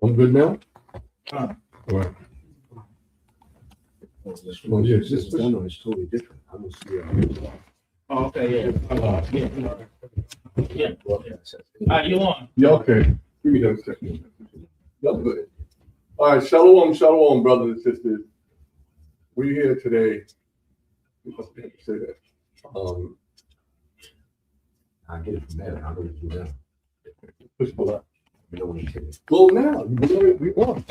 I'm good now? Huh. All right. Well, yeah, this one is totally different. I don't see. Oh, okay, yeah. You on? Yeah, okay. Give me that second. That's good. All right, shalom, shalom, brothers and sisters. We're here today. Say that. I get it from there. I know what you do now. Push pull up. You know what you take. Go now. We want.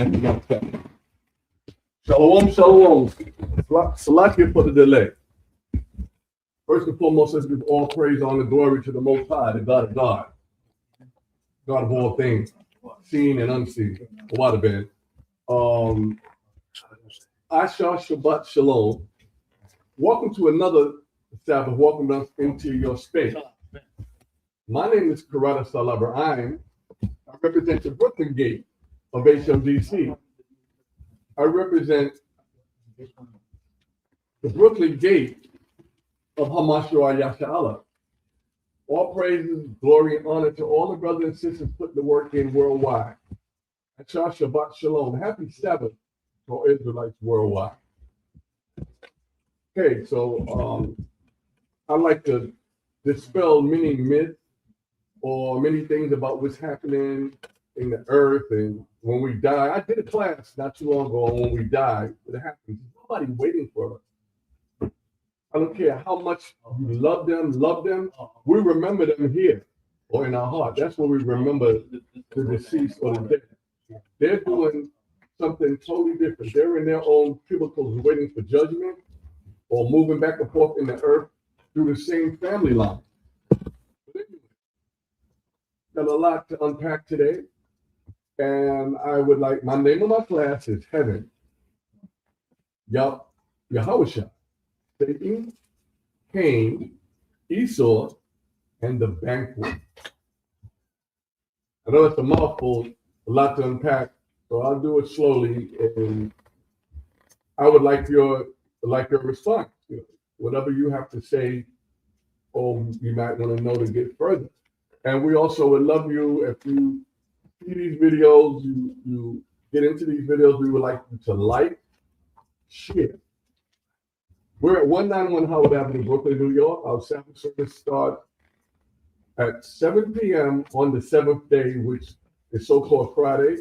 Shalom, shalom. Salakia for the delay. First and foremost, let's give all praise, honor, glory to the Most High, the God of God, God of all things, seen and unseen. Water bed. Asha Shabbat Shalom. Welcome to another Sabbath. Welcome us into your space. My name is Chaarawtazalabraim. I represent the Brooklyn Gate of HMDC. I represent the Brooklyn Gate of Hamashua Yashala. All praises, glory, and honor to all the brothers and sisters putting the work in worldwide. Asha Shabbat Shalom. Happy Sabbath for Israelites worldwide. Okay, so I like to dispel many myths or many things about what's happening in the earth and when we die. I did a class not too long ago on when we die, what happens. Nobody waiting for us. I don't care how much you love them. We remember them here or in our heart. That's when we remember the deceased or the dead. They're doing something totally different. They're in their own cubicles waiting for judgment or moving back and forth in the earth through the same family line. Got a lot to unpack today. And I would like, my name of my class is Heaven. Yahawashi, Satan, Cain, Esau, and the Banquet. I know it's a mouthful, a lot to unpack, so I'll do it slowly. And I would like your response. Whatever you have to say, or you might want to know to get further. And we also would love you if you see these videos, you get into these videos, we would like you to like, share. We're at 191 Howard Avenue, Brooklyn, New York. Our Sabbath service starts at 7 p.m. on the seventh day, which is so-called Friday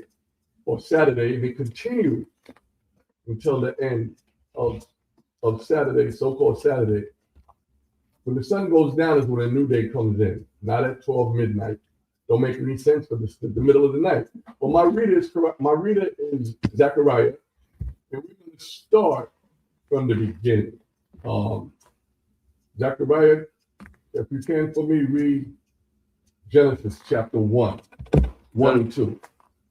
or Saturday, and it continues until the end of Saturday, so-called Saturday. When the sun goes down is when a new day comes in, not at 12 midnight. Don't make any sense for the middle of the night. Well, my reader is Zechariah, and we're going to start from the beginning. Zechariah, if you can for me, read Genesis chapter 1 and 2.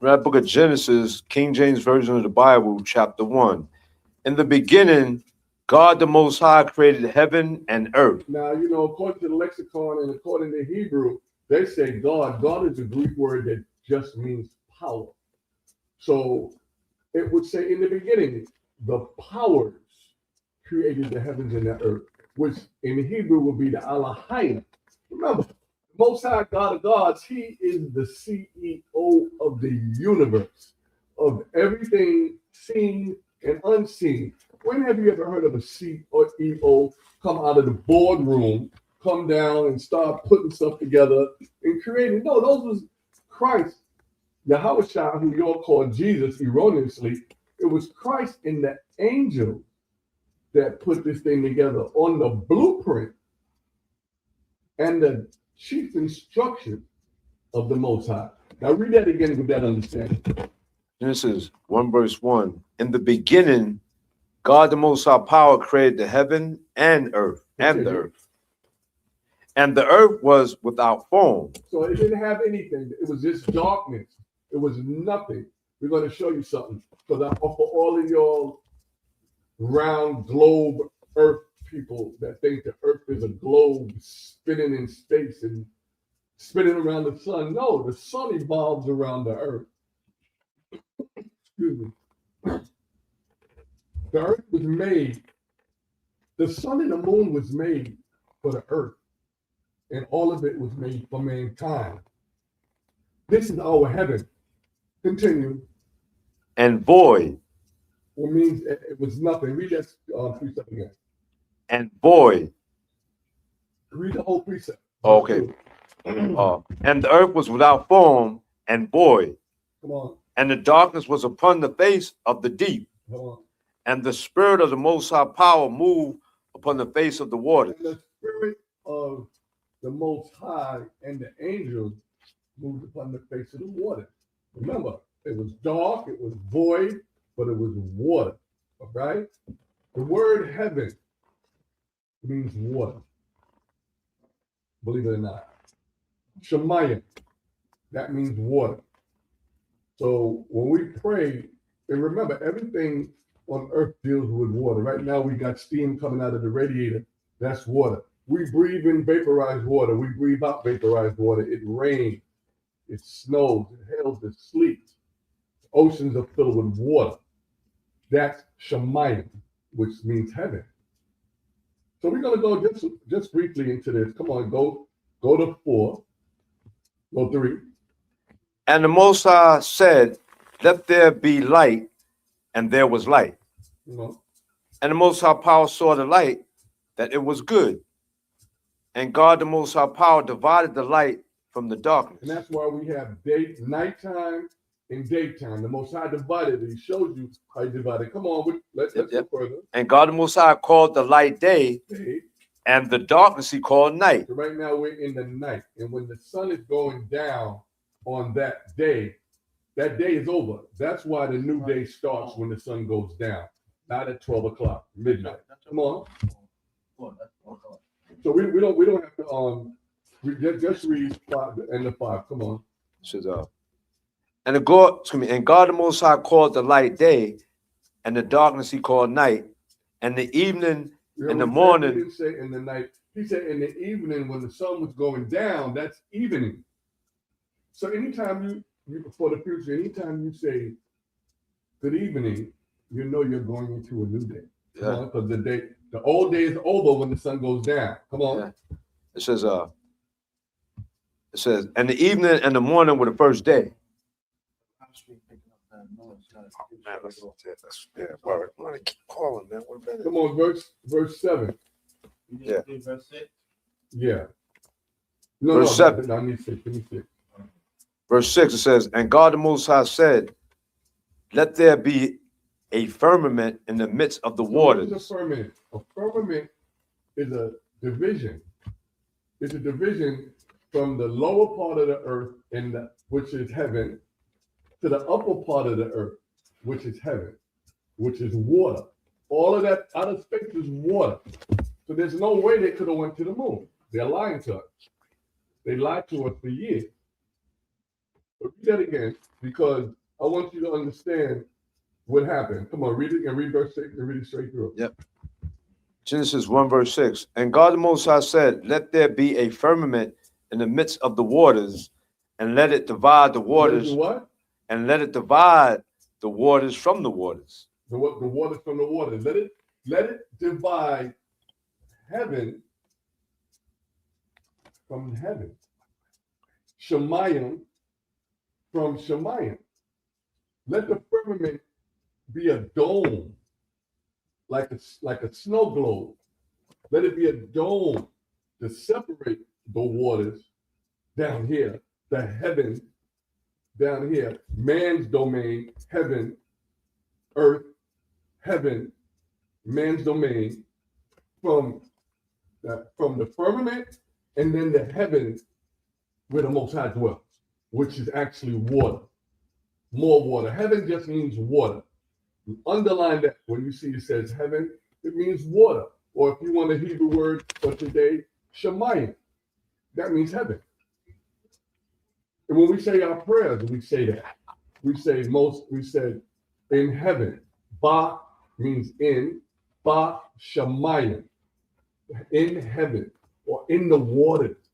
Right, book of Genesis, King James Version of the Bible, chapter 1. In the beginning, God the Most High created heaven and earth. Now, according to the lexicon and according to Hebrew, they say God. God is a Greek word that just means power. So it would say in the beginning, the powers created the heavens and the earth, which in Hebrew would be the Elohim. Remember, the Most High God of gods, he is the CEO of the universe, everything seen and unseen. When have you ever heard of a CEO come out of the boardroom, come down and start putting stuff together and creating? No, those was Christ, Yahawashi, who you all call Jesus erroneously. It was Christ and the angel that put this thing together on the blueprint and the chief instruction of the Most High. Now read that again with that understanding. Genesis 1 verse 1. In the beginning, God the Most High Power created the heaven and earth, and the earth. And the earth was without form. So it didn't have anything. It was just darkness. It was nothing. We're going to show you something. Because for all of your round globe earth people that think the earth is a globe spinning in space and spinning around the sun. No, the sun evolves around the earth. Excuse me. The earth was made, the sun and the moon was made for the earth, and all of it was made for mankind. This is our heaven. Continue. and void, What means it was nothing. Read that precept again. and void. Read the whole precept. Okay. And the earth was without form and void, Come on. and the darkness was upon the face of the deep, Come on. and the spirit of the Most High Power moved upon the face of the waters. And the spirit of the Most High and the angels moved upon the face of the water. Remember, it was dark, it was void, but it was water. All right? The word heaven means water. Believe it or not. Shemayim, that means water. So when we pray, and remember, everything on earth deals with water. Right now, we got steam coming out of the radiator. That's water. We breathe in vaporized water. We breathe out vaporized water. It rains, it snows, it hails, it sleets. Oceans are filled with water. That's Shemayim, which means heaven. So we're going to go just briefly into this. Come on, go to 4. Go 3. And the Most High said, "Let there be light," and there was light. You know, And the Most High Power saw the light, that it was good. And God, the Most High Power, divided the light from the darkness. and that's why we have nighttime and daytime. The Most High divided it. He shows you how he divided. Come on, let's Yep. go further. And God, the Most High, called the light day, Day. and the darkness he called night. So right now we're in the night, and when the sun is going down on that day is over. That's why the new day starts when the sun goes down, not at 12 o'clock midnight. Come on. So we don't have to just read 5, the end of 5. Come on. It says, and God, the Most High, called the light day, and the darkness he called night, and the evening in the morning. He didn't say in the night. He said in the evening when the sun was going down. That's evening. So anytime you for the future, anytime you say good evening, you know you're going into a new day. Yeah. Because the old day is over when the sun goes down. Come on. Yeah. It says, and the evening and the morning were the first day. Keep calling, man. Come on, verse 7. Yeah. Verse 6. Yeah. Verse 7. I need 6. Give me 6. Verse 6, it says, and God the Most High said, "Let there be a firmament in the midst of the waters." What is a firmament? A firmament is a division. It's a division from the lower part of the earth, which is heaven, to the upper part of the earth, which is heaven, which is water. All of that outer space is water. So there's no way they could have went to the moon. They're lying to us. They lied to us for years. But read that again, because I want you to understand what happened. Come on, read it and read verse 6 and read it straight through. Yep. Genesis 1 verse 6. And God the Most High said, "Let there be a firmament in the midst of the waters, and let it divide the waters." What? And let it divide the waters from the waters. The waters from the waters. Let it divide heaven from heaven. Shemayim from Shemayim. Let the firmament be a dome, like a snow globe. Let it be a dome to separate the waters down here, the heavens down here, man's domain, heaven, earth, heaven, man's domain, from the firmament, and then the heavens where the Most High dwells, which is actually water. More water. Heaven just means water. You underline that when you see it says heaven, it means water. Or if you want a Hebrew word for today, Shemayim. That means heaven. And when we say our prayers, we say that. We said in heaven. Ba means in. Ba Shemayim. In heaven or in the waters.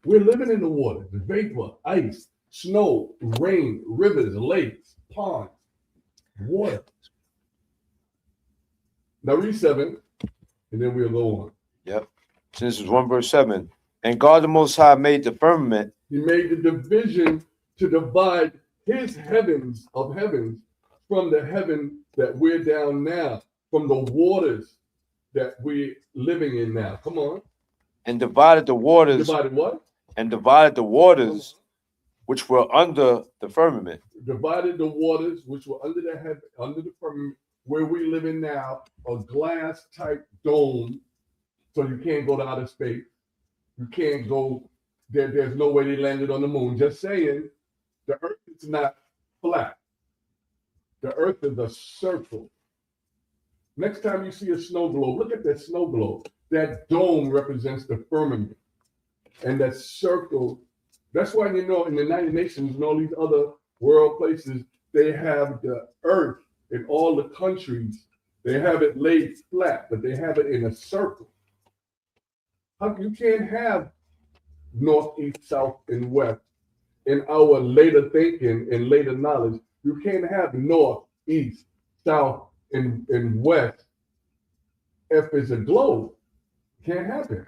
We're living in the waters. The vapor, ice, snow, rain, rivers, lakes, ponds, water. Now read 7, and then we'll go on. Yep. Genesis 1 verse 7. And God the Most High made the firmament. He made the division to divide his heavens of heavens from the heaven that we're down now, from the waters that we're living in now. Come on. And divided the waters, Divided what? and divided the waters which were under the firmament. Divided the waters which were under the heaven, under the firmament, where we live in now, a glass type dome, so you can't go to outer space. You can't go there. There's no way they landed on the moon. Just saying, the earth is not flat. The earth is a circle. Next time you see a snow globe, look at that snow globe. That dome represents the firmament. And that circle, that's why you know in the United Nations and all these other world places, they have the earth in all the countries. They have it laid flat, but they have it in a circle. You can't have north, east, south, and west. In our later thinking and later knowledge, you can't have north, east, south, and west if it's a globe. Can't happen.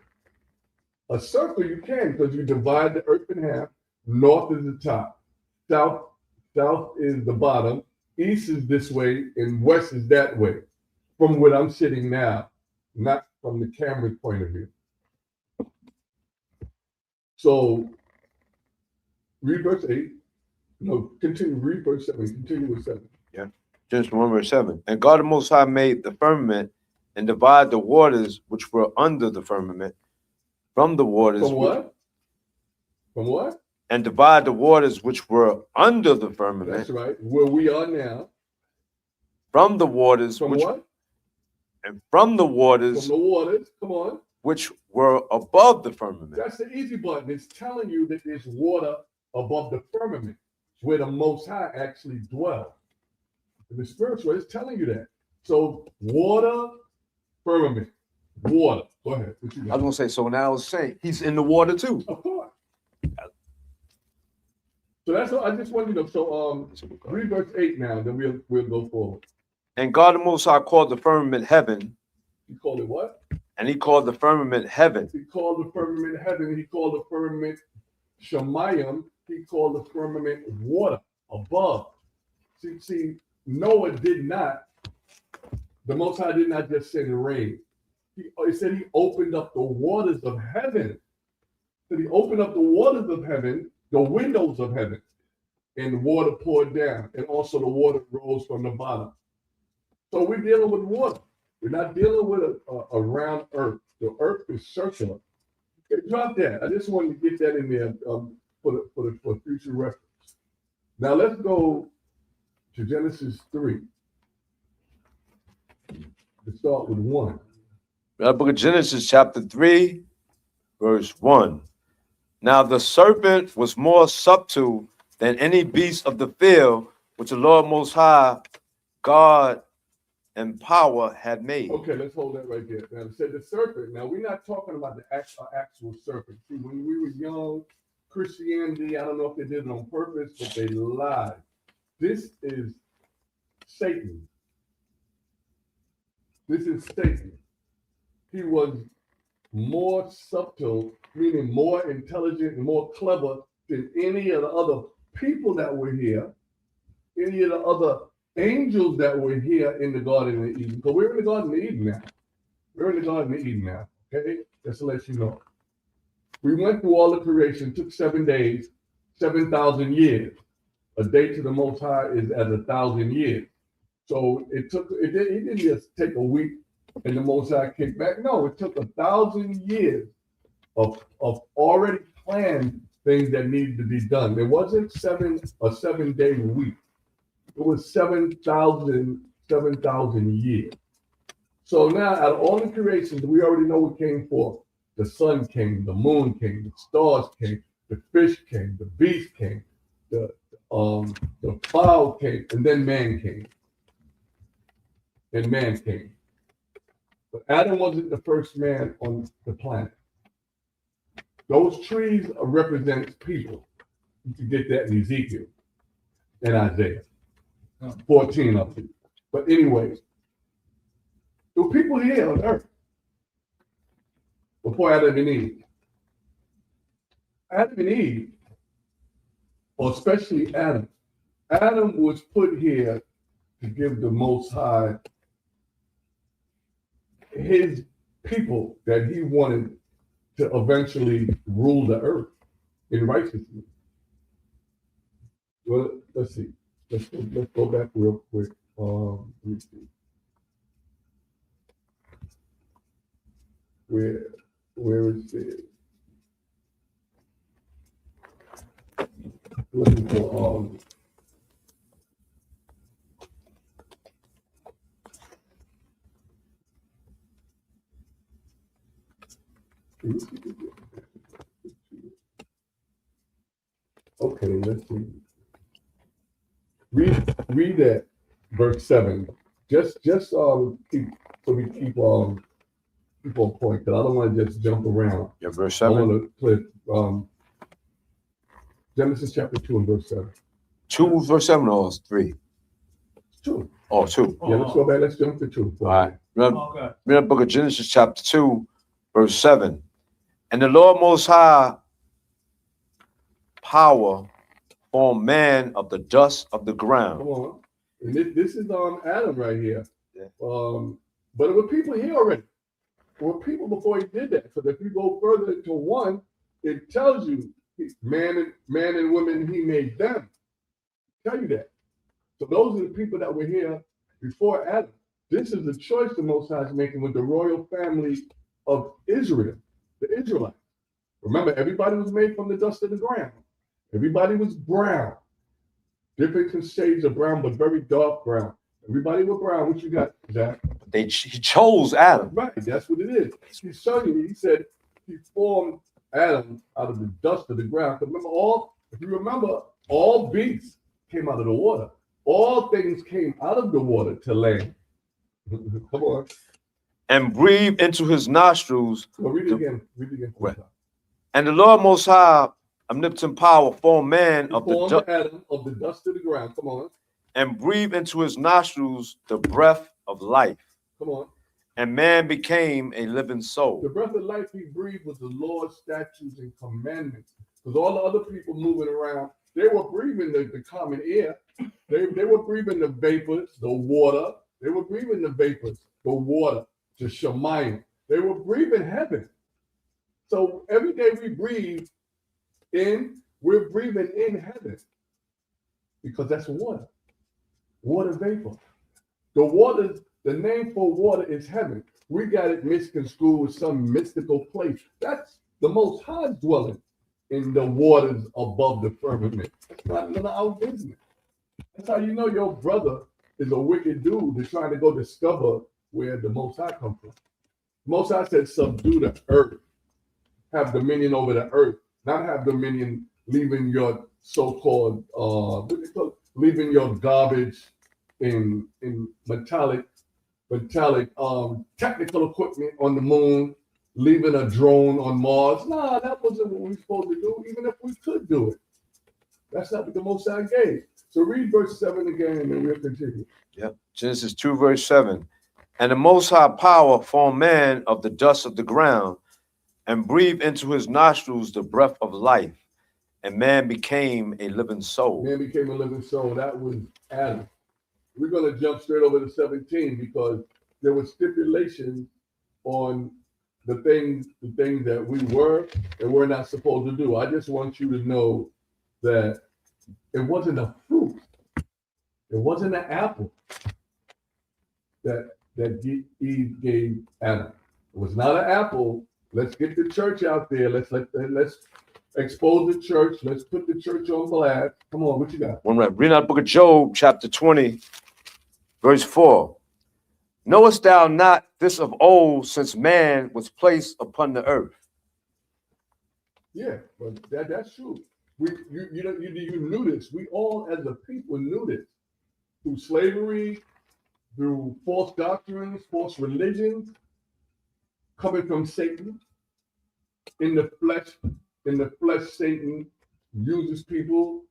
A circle you can, because you divide the earth in half. North is the top, south is the bottom, east is this way, and west is that way. From where I'm sitting now, not from the camera's point of view. So read verse 8. No, continue, read verse 7. Continue with 7. Genesis 1 verse 7. And God the Most High made the firmament and divided the waters which were under the firmament from the waters. From what? From what? And divide the waters which were under the firmament. That's right. Where we are now. From the waters. From which, what? And from the waters. From the waters. Come on. Which were above the firmament. That's the easy button. It's telling you that there's water above the firmament, where the Most High actually dwells. In the spiritual, it's telling you that. So water, firmament, water. Go ahead. I was gonna say. So now it's saying he's in the water too. Of course. So that's what I just want you to know. So read verse 8 now, then we'll go forward. And God the Most High called the firmament heaven. He called it what? And he called the firmament heaven. He called the firmament heaven. He called the firmament Shemayim. He called the firmament water above. See, Noah did not. The Most High did not just send rain. He said he opened up the waters of heaven. So he opened up the waters of heaven, the windows of heaven, and water poured down, and also the water rose from the bottom. So we're dealing with water. We're not dealing with a round earth. The earth is circular. Okay, drop that. I just wanted to get that in there for future reference. Now let's go to Genesis 3. To start with 1. The book of Genesis, chapter 3, verse 1. Now the serpent was more subtle than any beast of the field which the Lord Most High, God and power had made. Okay, let's hold that right there. Now, it said the serpent. Now, we're not talking about the actual serpent. See, when we were young, Christianity, I don't know if they did it on purpose, but they lied. This is Satan. This is Satan. He was more subtle, meaning more intelligent and more clever than any of the other people that were here, any of the other angels that were here in the Garden of Eden. Because we're in the Garden of Eden now. We're in the Garden of Eden now. Okay? Just to let you know. We went through all the creation, took 7 days, 7,000 years. A day to the Most High is as 1,000 years. So it didn't just take a week and the Most High kicked back. No, it took 1,000 years of already planned things that needed to be done. It wasn't a 7-day week. It was 7,000 years. So now, out of all the creations, we already know what came forth. The sun came, the moon came, the stars came, the fish came, the beast came, the cloud came, and then man came. And man came. But Adam wasn't the first man on the planet. Those trees represent people. You can get that in Ezekiel and Isaiah. 14 of them. But anyways, there were people here on earth before Adam and Eve. Adam and Eve, or especially Adam was put here to give the Most High his people that he wanted to eventually rule the earth in righteousness. Well, let's see. Let's go back real quick. Let me see. Where is it? Looking for okay, let's see. Read that verse 7. Just keep so we keep on point, because I don't want to just jump around. Yeah, verse I 7. want to put Genesis chapter 2 and verse 7. 2 verse 7 or 3? 2. Oh, 2. Yeah, let's go back. Let's jump to 2. All right. Remember, Okay. read the book of Genesis chapter 2, verse 7. And the Lord Most High power formed man of the dust of the ground. Come on. And this is Adam right here. Yeah. But it was people here already. There were people before he did that. So if you go further into 1, it tells you man and women he made them. Tell you that. So those are the people that were here before Adam. This is the choice the Most High is making with the royal family of Israel, the Israelites. Remember, everybody was made from the dust of the ground. Everybody was brown. Different shades of brown, but very dark brown. Everybody was brown. What you got, Zach? He chose Adam. Right, that's what it is. He's showing you, he said he formed Adam out of the dust of the ground. Remember, if you remember, all beasts came out of the water. All things came out of the water to land. Come on. And breathed into his nostrils. Well, read it again. Read it again. Right. And the Lord Most High, omnipotent power, formed man of the dust. Adam of the dust of the ground. Come on. And breathed into his nostrils the breath of life. Come on. And man became a living soul. The breath of life he breathed was the Lord's statutes and commandments. Because all the other people moving around, they were breathing the common air. They were breathing the vapors, the water. They were breathing the vapors, the water, the Shemayim. They were breathing heaven. So every day we breathe in, we're breathing in heaven. Because that's water. Water vapor. The name for water is heaven. We got it misconstrued with some mystical place. That's the Most High dwelling in the waters above the firmament. It's not none of our business. That's how you know your brother is a wicked dude that's trying to go discover where the Most High comes from. Most High said, subdue the earth. Have dominion over the earth. Not have dominion leaving your so-called, leaving your garbage in metallic technical equipment on the moon, leaving a drone on Mars. Nah, that wasn't what we were supposed to do, even if we could do it. That's not what the Most High gave. So read verse 7 again, and then we'll continue. Yep. Genesis 2, verse 7. And the Most High power formed man of the dust of the ground, and breathed into his nostrils the breath of life, and man became a living soul. Man became a living soul. That was Adam. We're going to jump straight over to 17 because there was stipulations on the things that we were and were not supposed to do. I just want you to know that it wasn't a fruit. It wasn't an apple that Eve gave Adam. It was not an apple. Let's get the church out there. Let's expose the church. Let's put the church on blast. Come on, what you got? One right. Read out the book of Job, chapter 20, verse 4. Knowest thou not this of old, since man was placed upon the earth? Yeah, but that's true. You knew this. We all, as a people, knew this through slavery, through false doctrines, false religions, coming from Satan. In the flesh, Satan uses people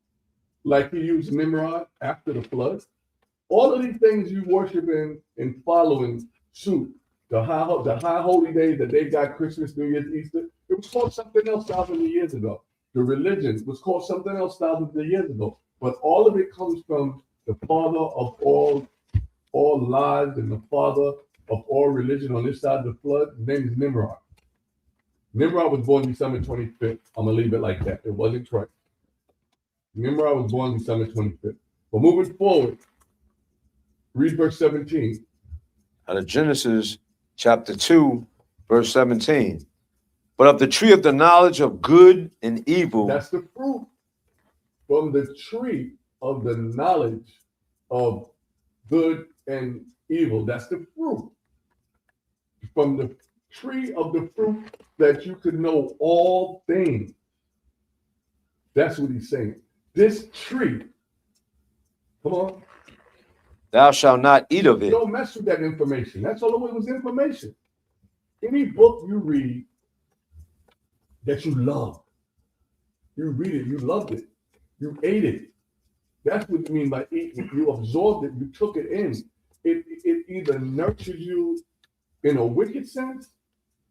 like he used Nimrod after the flood. All of these things you worshiping and following suit, the high holy days that they got, Christmas, New Year's, Easter, it was called something else thousands of years ago. The religion was called something else thousands of years ago. But all of it comes from the father of all all lies and the father of all religion on this side of the flood. His name is Nimrod. Nimrod was born December 25th. I'm going to leave it like that. It wasn't Christ. Nimrod was born December 25th. But moving forward, read verse 17. Out of Genesis chapter 2, verse 17. But of the tree of the knowledge of good and evil. That's the fruit from the tree of the knowledge of good and evil. That's the fruit. From the tree of the fruit that you could know all things. That's what he's saying. This tree, come on. Thou shalt not eat of it. Don't mess with that information. That's all it was, information. Any book you read that you love, you read it, you loved it, you ate it. That's what you mean by eating. You absorbed it, you took it in. It either nurtured you in a wicked sense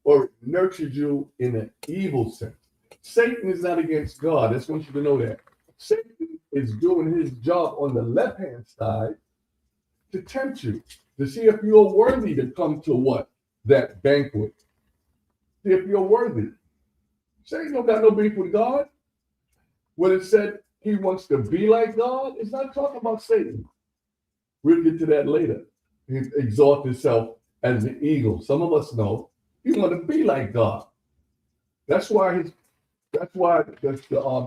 or it nurtured you in an evil sense. Satan is not against God. I just want you to know that. Satan is doing his job on the left-hand side to tempt you, to see if you're worthy to come to what? That banquet. See if you're worthy. Satan don't got no beef with God. When it said he wants to be like God, it's not talking about Satan. We'll get to that later. He exalts himself as the eagle. Some of us know he want to be like God. That's why the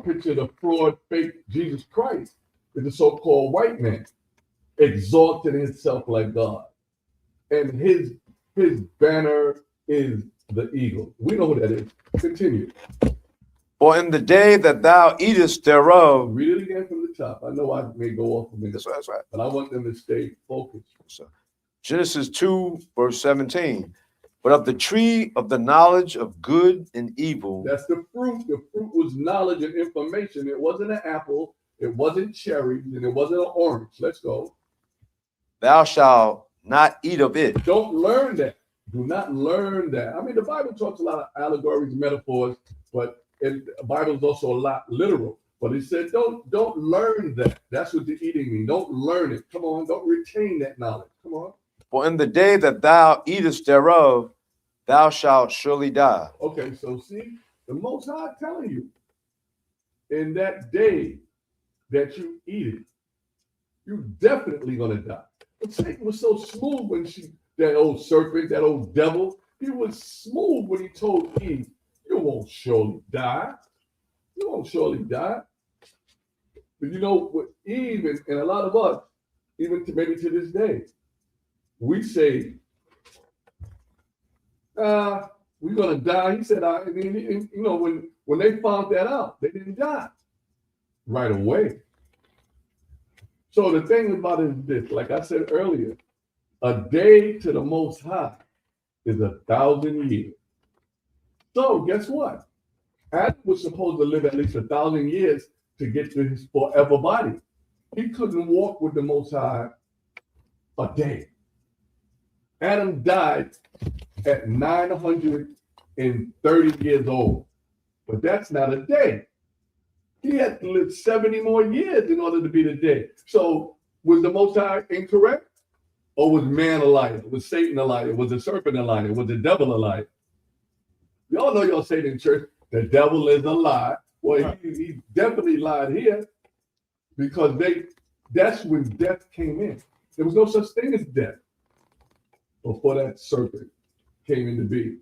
picture of the fraud, fake Jesus Christ is the so-called white man, exalted himself like God, and his banner is the eagle. We know what that is. Continue. For in the day that thou eatest thereof. Read it again from the top. I know I may go off a minute. That's right. But I want them to stay focused. So, Genesis 2, verse 17. But of the tree of the knowledge of good and evil. That's the fruit. The fruit was knowledge and information. It wasn't an apple. It wasn't cherries. And it wasn't an orange. Let's go. Thou shalt not eat of it. Don't learn that. Do not learn that. I mean, the Bible talks a lot of allegories and metaphors, but the Bible is also a lot literal. But it said, don't learn that. That's what the eating means. Don't learn it. Come on. Don't retain that knowledge. Come on. For in the day that thou eatest thereof, thou shalt surely die. Okay, so see, the Most High telling you, in that day that you eat it, you're definitely going to die. But Satan was so smooth when that old serpent, that old devil, he was smooth when he told Eve, you won't surely die. You won't surely die. But you know, with Eve and a lot of us, even maybe to this day, we say, we're going to die. He said, you know, when they found that out, they didn't die right away. So the thing about it is this, like I said earlier, a day to the Most High is 1,000 years. So guess what? Adam was supposed to live at least 1,000 years to get to his forever body. He couldn't walk with the Most High a day. Adam died at 930 years old, but that's not a day. He had to live 70 more years in order to be the day. So was the Most High incorrect? Or was man a liar? Was Satan a liar? Was the serpent a liar? Was the devil a liar? Y'all know y'all say in church, the devil is a lie. Well, he definitely lied here because that's when death came in. There was no such thing as death before that serpent came into being.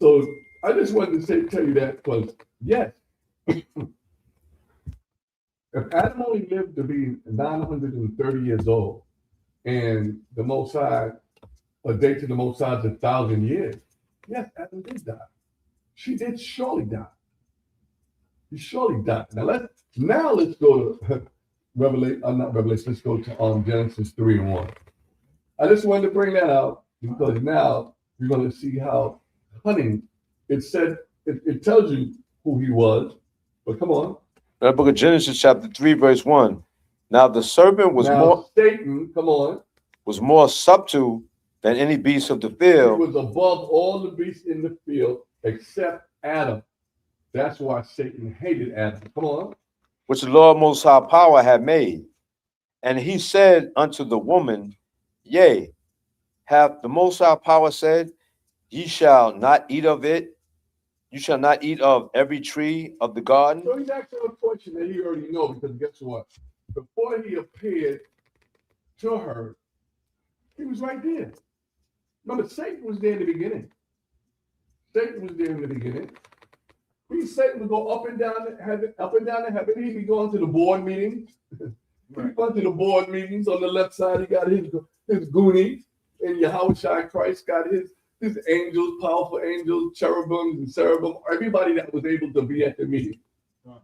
So I just wanted to tell you that because, yes, if Adam only lived to be 930 years old and the Most High, a day to the Most High is 1,000 years, yes, Adam did die. She did surely die. He surely died. Now let's go to let's go to Genesis 3:1. I just wanted to bring that out because now you're going to see how cunning it said. It tells you who he was, but come on. The book of Genesis, chapter 3, verse 1. Now the serpent was Satan, come on, was more subtle than any beast of the field. He was above all the beasts in the field except Adam. That's why Satan hated Adam. Come on. Which the Lord Most High Power had made. And he said unto the woman, Yea, hath the Most High Power said, ye shall not eat of it, you shall not eat of every tree of the garden? So he's asking a question that he already knows, because guess what? Before he appeared to her, he was right there. Remember, Satan was there in the beginning. Satan was there in the beginning. Satan would go up and down the heaven. He'd be going to the board meetings. He'd go to the board meetings. On the left side, he got his Goonies, and Yahawashi Christ got his angels, powerful angels, cherubims and seraphim, everybody that was able to be at the meeting.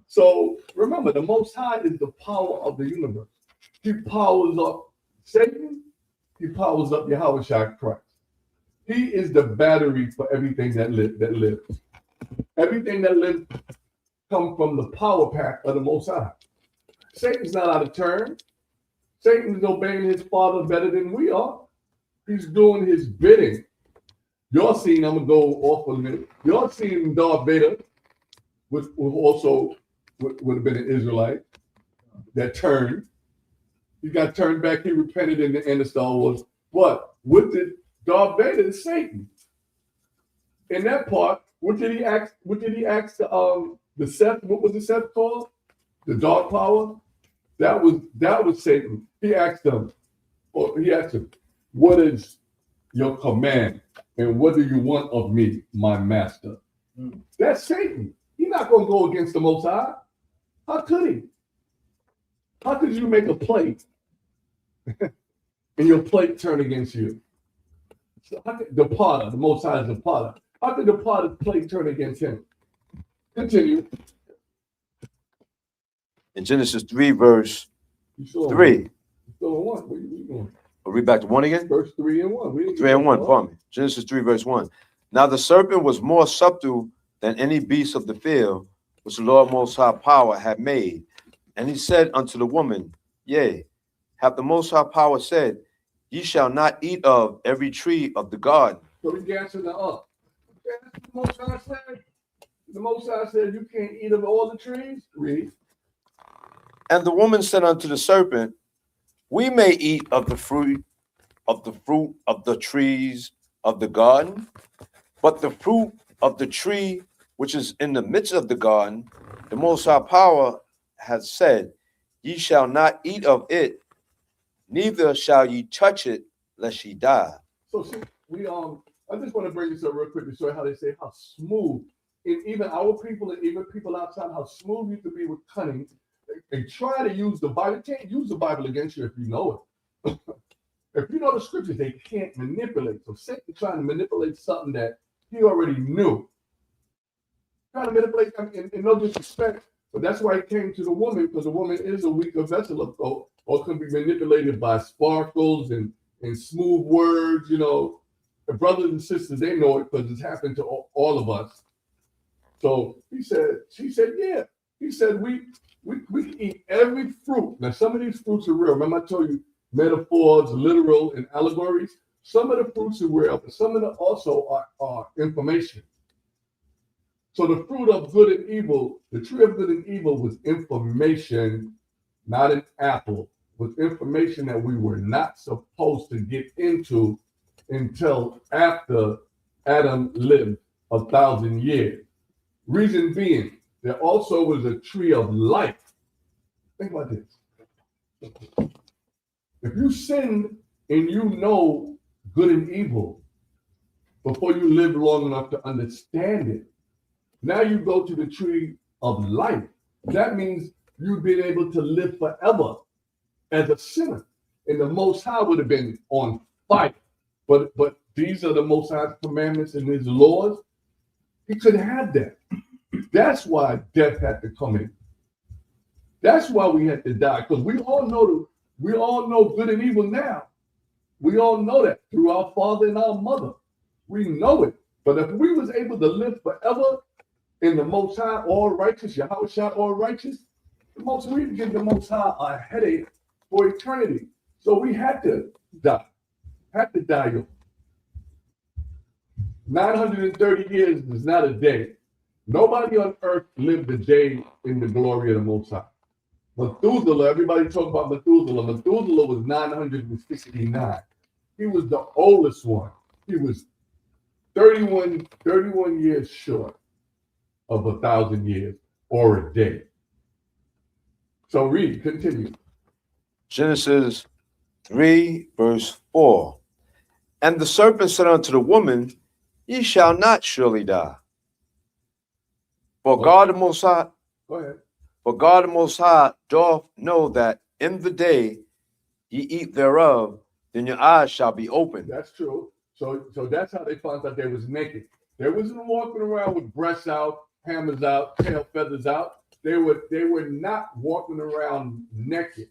So remember, the Most High is the power of the universe. He powers up Satan. He powers up Yahawashi Christ. He is the battery for everything that lives. Everything that lives comes from the power pack of the Most High. Satan's not out of turn. Satan's obeying his father better than we are. He's doing his bidding. Y'all seen, I'm going to go off for a minute. Y'all seen Darth Vader, which also would have been an Israelite, that turned. He got turned back. He repented in the end of Star Wars. What? What did Darth Vader is Satan? In that part, what did he ask? What did he ask the Seth? What was the Seth called? The dark power. That was Satan. He asked him, "What is your command, and what do you want of me, my master?" That's Satan. He's not going to go against the Most High. How could he? How could you make a plate and your plate turn against you? So how could the potter, the Most High is the potter. How could the potter's plate turn against him? Continue. In Genesis 3, verse 3. What are you doing? I'll read back to 1 again. Verse 3 and 1. 3 and 1, pardon me. Genesis 3, verse 1. Now the serpent was more subtle than any beast of the field, which the Lord Most High Power had made. And he said unto the woman, Yea, hath the Most High Power said, ye shall not eat of every tree of the garden. So he's gassing her up. The Most High said, you can't eat of all the trees. Read. And the woman said unto the serpent, we may eat of the fruit of the trees of the garden, but the fruit of the tree which is in the midst of the garden, the Most High Power has said, ye shall not eat of it, neither shall ye touch it, lest ye die. So see, I just want to bring this up real quick to show you how they say how smooth, and even our people and even people outside, how smooth you can be with cunning. They try to use the Bible. They can't use the Bible against you if you know it. If you know the scriptures, they can't manipulate. So Satan trying to manipulate something that he already knew. Trying to manipulate them in no disrespect, but that's why he came to the woman, because the woman is a weaker vessel or can be manipulated by sparkles and smooth words. The brothers and sisters, they know it because it's happened to all of us. So she said, yeah. He said, we can eat every fruit. Now, some of these fruits are real. Remember, I told you metaphors, literal, and allegories. Some of the fruits are real, but some of them also are information. So the fruit of good and evil, the tree of good and evil was information, not an apple. Was information that we were not supposed to get into until after Adam lived 1,000 years. Reason being, there also was a tree of life. Think about this. If you sin and you know good and evil before you live long enough to understand it, now you go to the tree of life. That means you've been able to live forever as a sinner. And the Most High would have been on fire. But these are the Most High's commandments and his laws. He couldn't have that. That's why death had to come in. That's why we had to die, because we all know good and evil now. We all know that through our father and our mother. We know it. But if we was able to live forever in the Most High, all righteous, Yahawashi, all righteous, we'd give the Most High a headache for eternity. So we had to die. Had to die. 930 years is not a day. Nobody on earth lived a day in the glory of the Most High. Methuselah, everybody talk about Methuselah. Methuselah was 969. He was the oldest one. He was 31 years short of 1,000 years or a day. So read, continue. Genesis 3, verse 4. And the serpent said unto the woman, Ye shall not surely die. For God the Most High, Go ahead. for God the Most High doth know that in the day ye eat thereof, then your eyes shall be opened. That's true. So that's how they found out they was naked. They wasn't walking around with breasts out, hammers out, tail feathers out. They were not walking around naked.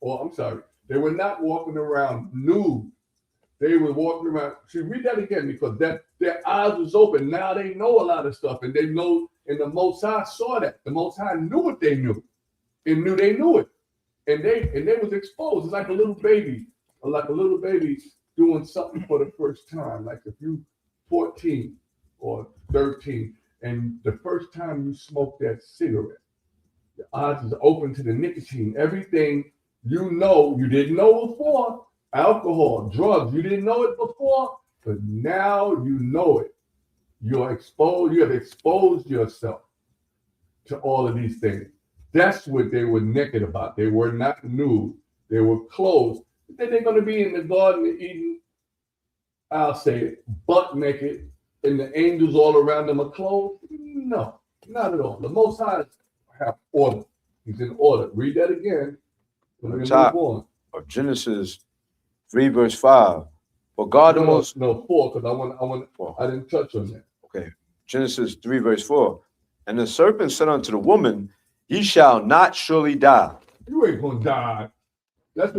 Or I'm sorry, they were not walking around nude. They were walking around. See, read that again, because that their eyes was open. Now they know a lot of stuff, and they know. And the Most High saw that. The Most High knew what they knew, and knew they knew it, and they was exposed. It's like a little baby, doing something for the first time. Like if you 14 or 13, and the first time you smoke that cigarette, your eyes is open to the nicotine. Everything you know, you didn't know before. Alcohol, drugs, you didn't know it before, but now you know it. You're exposed, you have exposed yourself to all of these things. That's what they were naked about. They were not nude, they were clothed. Then they're going to be in the Garden of Eden, I'll say it, butt naked, and the angels all around them are clothed? No, not at all. The Most High have order. He's in order. Read that again. On top of Genesis 3, verse 5. For God the Most... No, 4, because I didn't touch on that. Okay. Genesis 3, verse 4. And the serpent said unto the woman, Ye shall not surely die. You ain't gonna die. That's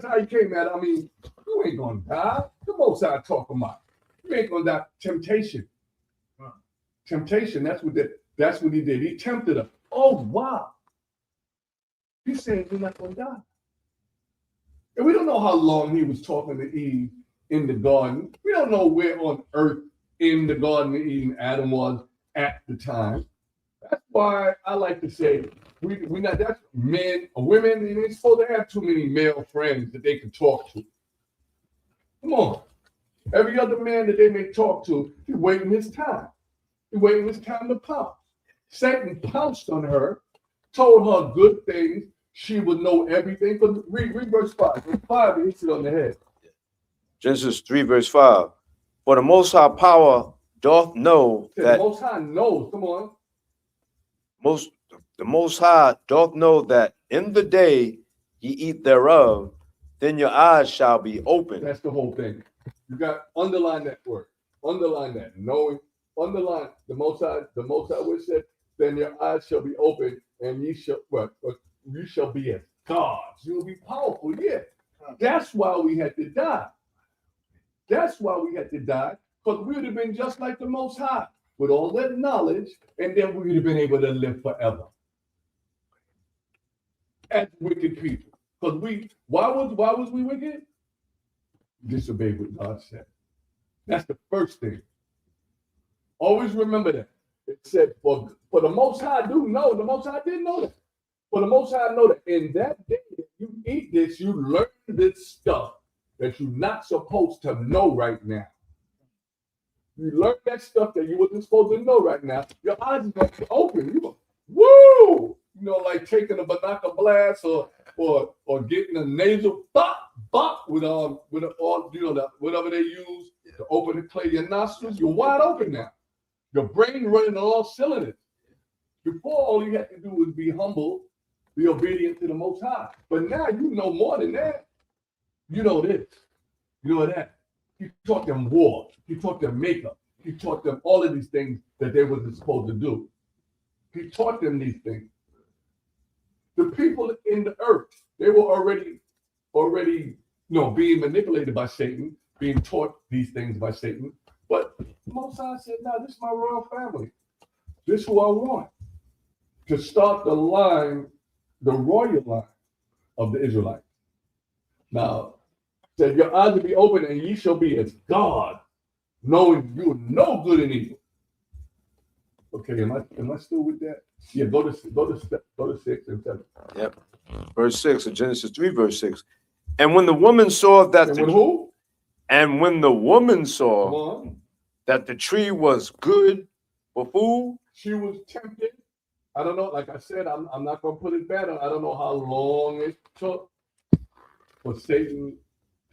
how he came at it. I mean, you ain't gonna die. The Most High talking about. You ain't gonna die. Temptation. Temptation. That's what he did. He tempted her. Oh wow. He's saying you're not gonna die. And we don't know how long he was talking to Eve in the garden. We don't know where on earth in the Garden of Eden Adam was at the time. That's why I like to say we not, that's men or women, they ain't supposed to have too many male friends that they can talk to. Come on. Every other man that they may talk to, he's waiting his time. He's waiting his time to pounce. Satan pounced on her, told her good things. She would know everything. But read verse 5. Verse 5, he hits it on the head. Genesis 3, verse 5. For the Most High power doth know that... The Most High knows. Come on. The Most High doth know that in the day ye eat thereof, then your eyes shall be open. That's the whole thing. You got underline that word. Underline that. Knowing. Underline the Most High. The Most High would say, then your eyes shall be open, and you shall be as gods. You will be powerful. Yeah. That's why we had to die. That's why we had to die, because we would have been just like the Most High with all that knowledge, and then we would have been able to live forever as wicked people. Because why was we wicked? Disobeyed what God said. That's the first thing. Always remember that. It said, for the Most High do know, the Most High didn't know that. For the Most High know that in that day, if you eat this, you learn this stuff that you're not supposed to know right now. You learn that stuff that you wasn't supposed to know right now. Your eyes are going to be open. You go, woo! You know, like taking a binocular blast or getting a nasal bop with all you know whatever they use to open the clay of your nostrils. You're wide open now. Your brain running on all cylinders. Before, all you had to do was be humble, be obedient to the Most High. But now you know more than that. You know this. You know that. He taught them war. He taught them makeup. He taught them all of these things that they wasn't supposed to do. He taught them these things. The people in the earth, they were already, being manipulated by Satan, being taught these things by Satan. But Most High said, "No, this is my royal family. This is who I want to start the line, the royal line of the Israelites." Now, said, your eyes will be open and ye shall be as God, knowing you know good and evil. Okay, am I still with that? Yeah, go to 6 and 7. Yep. Verse 6 of Genesis 3, verse 6. And when the woman saw that and when who? And when the woman Come saw on. that the tree was good for food, She was tempted. I don't know. Like I said, I'm not going to put it better. I don't know how long it took for Satan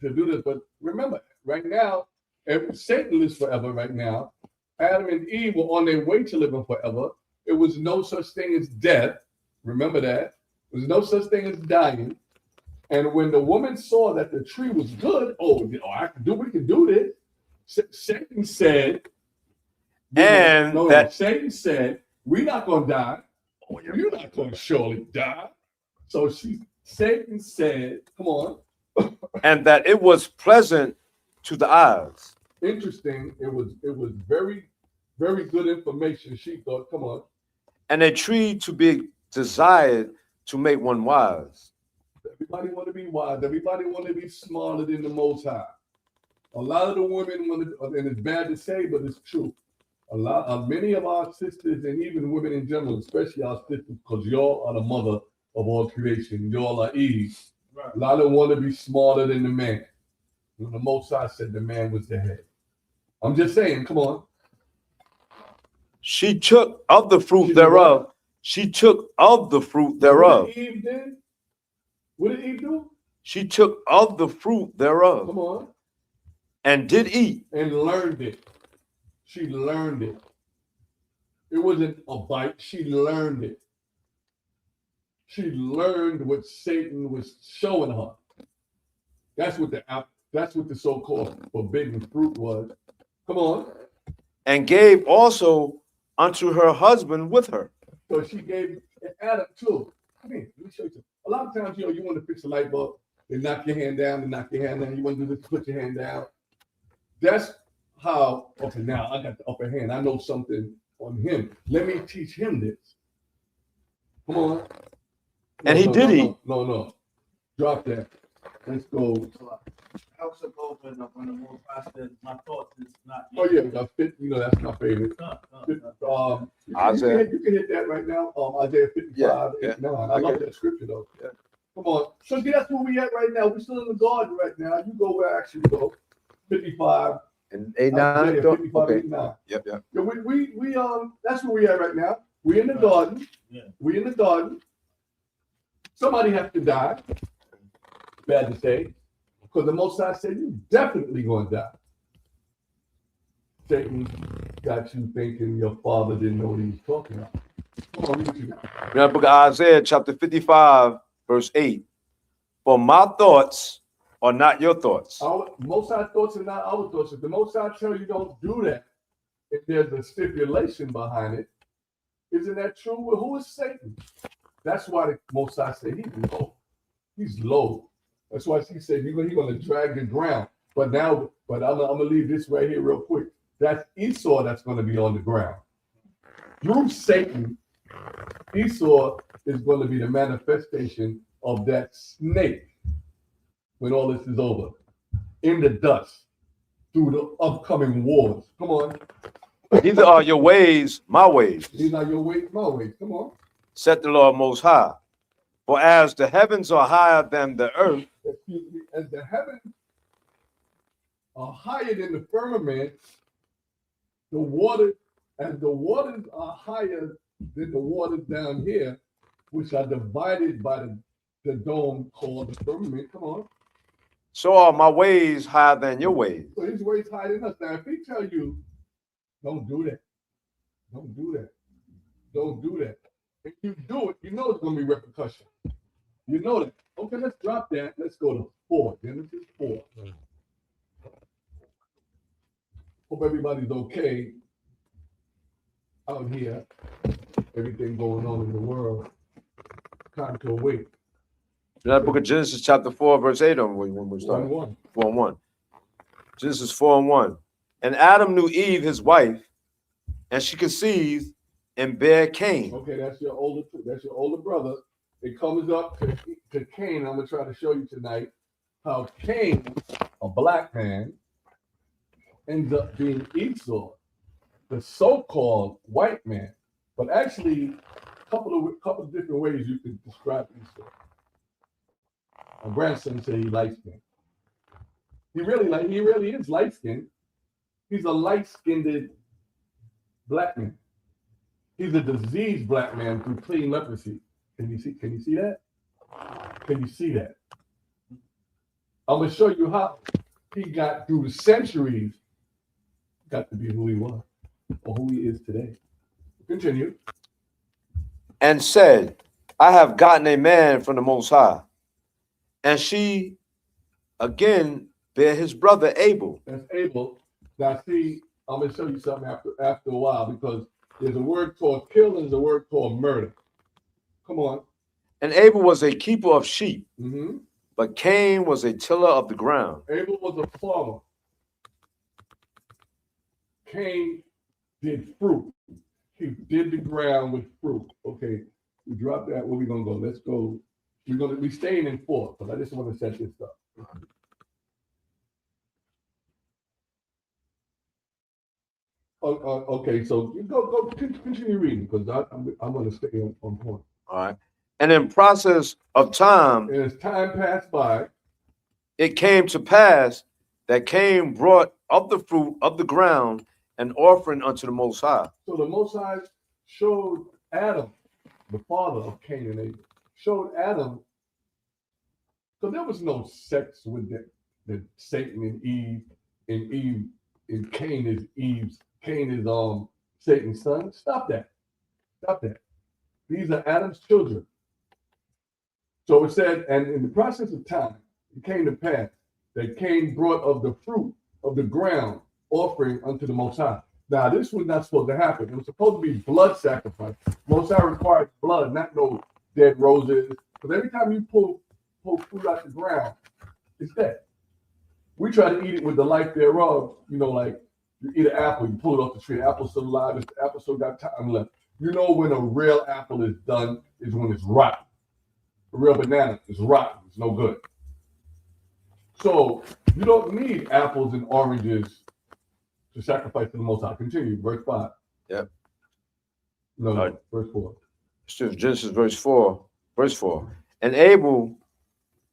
to do this. But remember, right now, if Satan lives forever right now, Adam and Eve were on their way to living forever. It was no such thing as death. Remember that. There was no such thing as dying. And when the woman saw that the tree was good, we can do this. Satan said, Satan said, we're not going to die. You're not going to surely die. So Satan said, come on. and that it was pleasant to the eyes. Interesting. It was very, very good information. She thought, come on. And a tree to be desired to make one wise. Everybody want to be wise. Everybody want to be smarter than the Most High. A lot of the women want to, and it's bad to say, but it's true. Many of our sisters, and even women in general, especially our sisters, because y'all are the mother of all creation. Y'all are Eve. Right. A lot of them want to be smarter than the man. When the Most High said the man was the head. I'm just saying, come on. She took of the fruit thereof. She took of the fruit thereof. What did Eve do? What did Eve do? She took of the fruit thereof. Come on. And did eat. And learned it. She learned it. It wasn't a bite. She learned it. She learned what Satan was showing her. That's what the so-called forbidden fruit was. Come on. And gave also unto her husband with her. So she gave Adam too. Come here, let me show you something. A lot of times, you want to fix a light bulb, they knock your hand down, You want to do this, put your hand down. That's how, okay, now I got the upper hand. I know something on him. Let me teach him this. Come on. And he did eat. No. Drop that. Let's go. Helps us open up when the Most High says, my thoughts is not. Oh yeah, that's my favorite. Isaiah. You can hit that right now. Isaiah 55. Yeah. No, I love that scripture though. Yeah. Come on. So that's where we at right now. We're still in the garden right now. You go where I actually go. 55. And 89. 55, Okay. 89. Yep. Yeah, we that's where we at right now. We're in the garden. Yeah. We're in the garden. Somebody has to die. Bad to say. Because the Most High said you're definitely going to die. Satan got you thinking your father didn't know what he was talking about. Come on, read you. The book of Isaiah, chapter 55, verse 8. For my thoughts are not your thoughts. Most High thoughts are not our thoughts. If the Most High tell you don't do that, if there's a stipulation behind it, isn't that true? Well, who is Satan? That's why the Most High said he's low. He's low. That's why he said he's going to drag the ground. But I'm going to leave this right here real quick. That's Esau that's going to be on the ground. Through Satan, Esau is going to be the manifestation of that snake when all this is over. In the dust. Through the upcoming wars. Come on. Neither are your ways my ways. These are your ways, my ways. Come on. Said the Lord Most High. For as the heavens are higher than the earth, as the heavens are higher than the firmament, the waters are higher than the waters down here, which are divided by the dome called the firmament. Come on. so are my ways higher than your ways. So his ways higher than us. Now, if he tell you, don't do that. If you do it, you know it's going to be repercussion. You know that. Okay, let's drop that. Let's go to 4. Genesis 4. Hope everybody's okay out here. Everything going on in the world. Time to awake. That book of Genesis, chapter 4, verse 8, when we start. 1. 4 and 1. Genesis 4 and 1. And Adam knew Eve, his wife, and she conceived and bare Cain. Okay, that's your older brother. It comes up to Cain. I'm gonna try to show you tonight how Cain, a black man, ends up being Esau, the so-called white man. But actually, a couple of different ways you could describe Esau. My grandson said he likes him. He really is light skinned. He's a light skinned black man. He's a diseased black man through clean leprosy. Can you see that? Can you see that? I'm gonna show you how he got through the centuries, got to be who he was or who he is today. Continue. And said, I have gotten a man from the Most High. And she again bare his brother Abel. That's Abel. Now see, I'm gonna show you something after a while, because there's a word called kill and there's a word called murder. Come on. And Abel was a keeper of sheep, Mm-hmm. but Cain was a tiller of the ground. Abel was a farmer. Cain did fruit. He did the ground with fruit. Okay, we dropped that. Where we gonna go? Let's go. We staying in 4, but I just want to set this up. Okay, so you go continue reading, because I'm going to stay on point. All right. And in process of time, And as time passed by, it came to pass that Cain brought of the fruit of the ground an offering unto the Most High. so the Most High showed Adam, the father of Cain and Abel, showed Adam, so there was no sex with the Satan and Eve, and Cain is Satan's son. Stop that. These are Adam's children. So it said, and in the process of time, it came to pass that Cain brought of the fruit of the ground offering unto the Most High. Now, this was not supposed to happen. It was supposed to be blood sacrifice. Most High required blood, not no dead roses. Because every time you pull fruit out the ground, it's dead. We try to eat it with the life thereof. You know, like you eat an apple, you pull it off the tree. The apple's still alive. The apple still got time left. You know when a real apple is done is when it's rotten. A real banana is rotten. It's no good. So you don't need apples and oranges to sacrifice to the Most High. Continue, verse 5. Yep. No, Right. verse 4. Genesis verse 4. And Abel,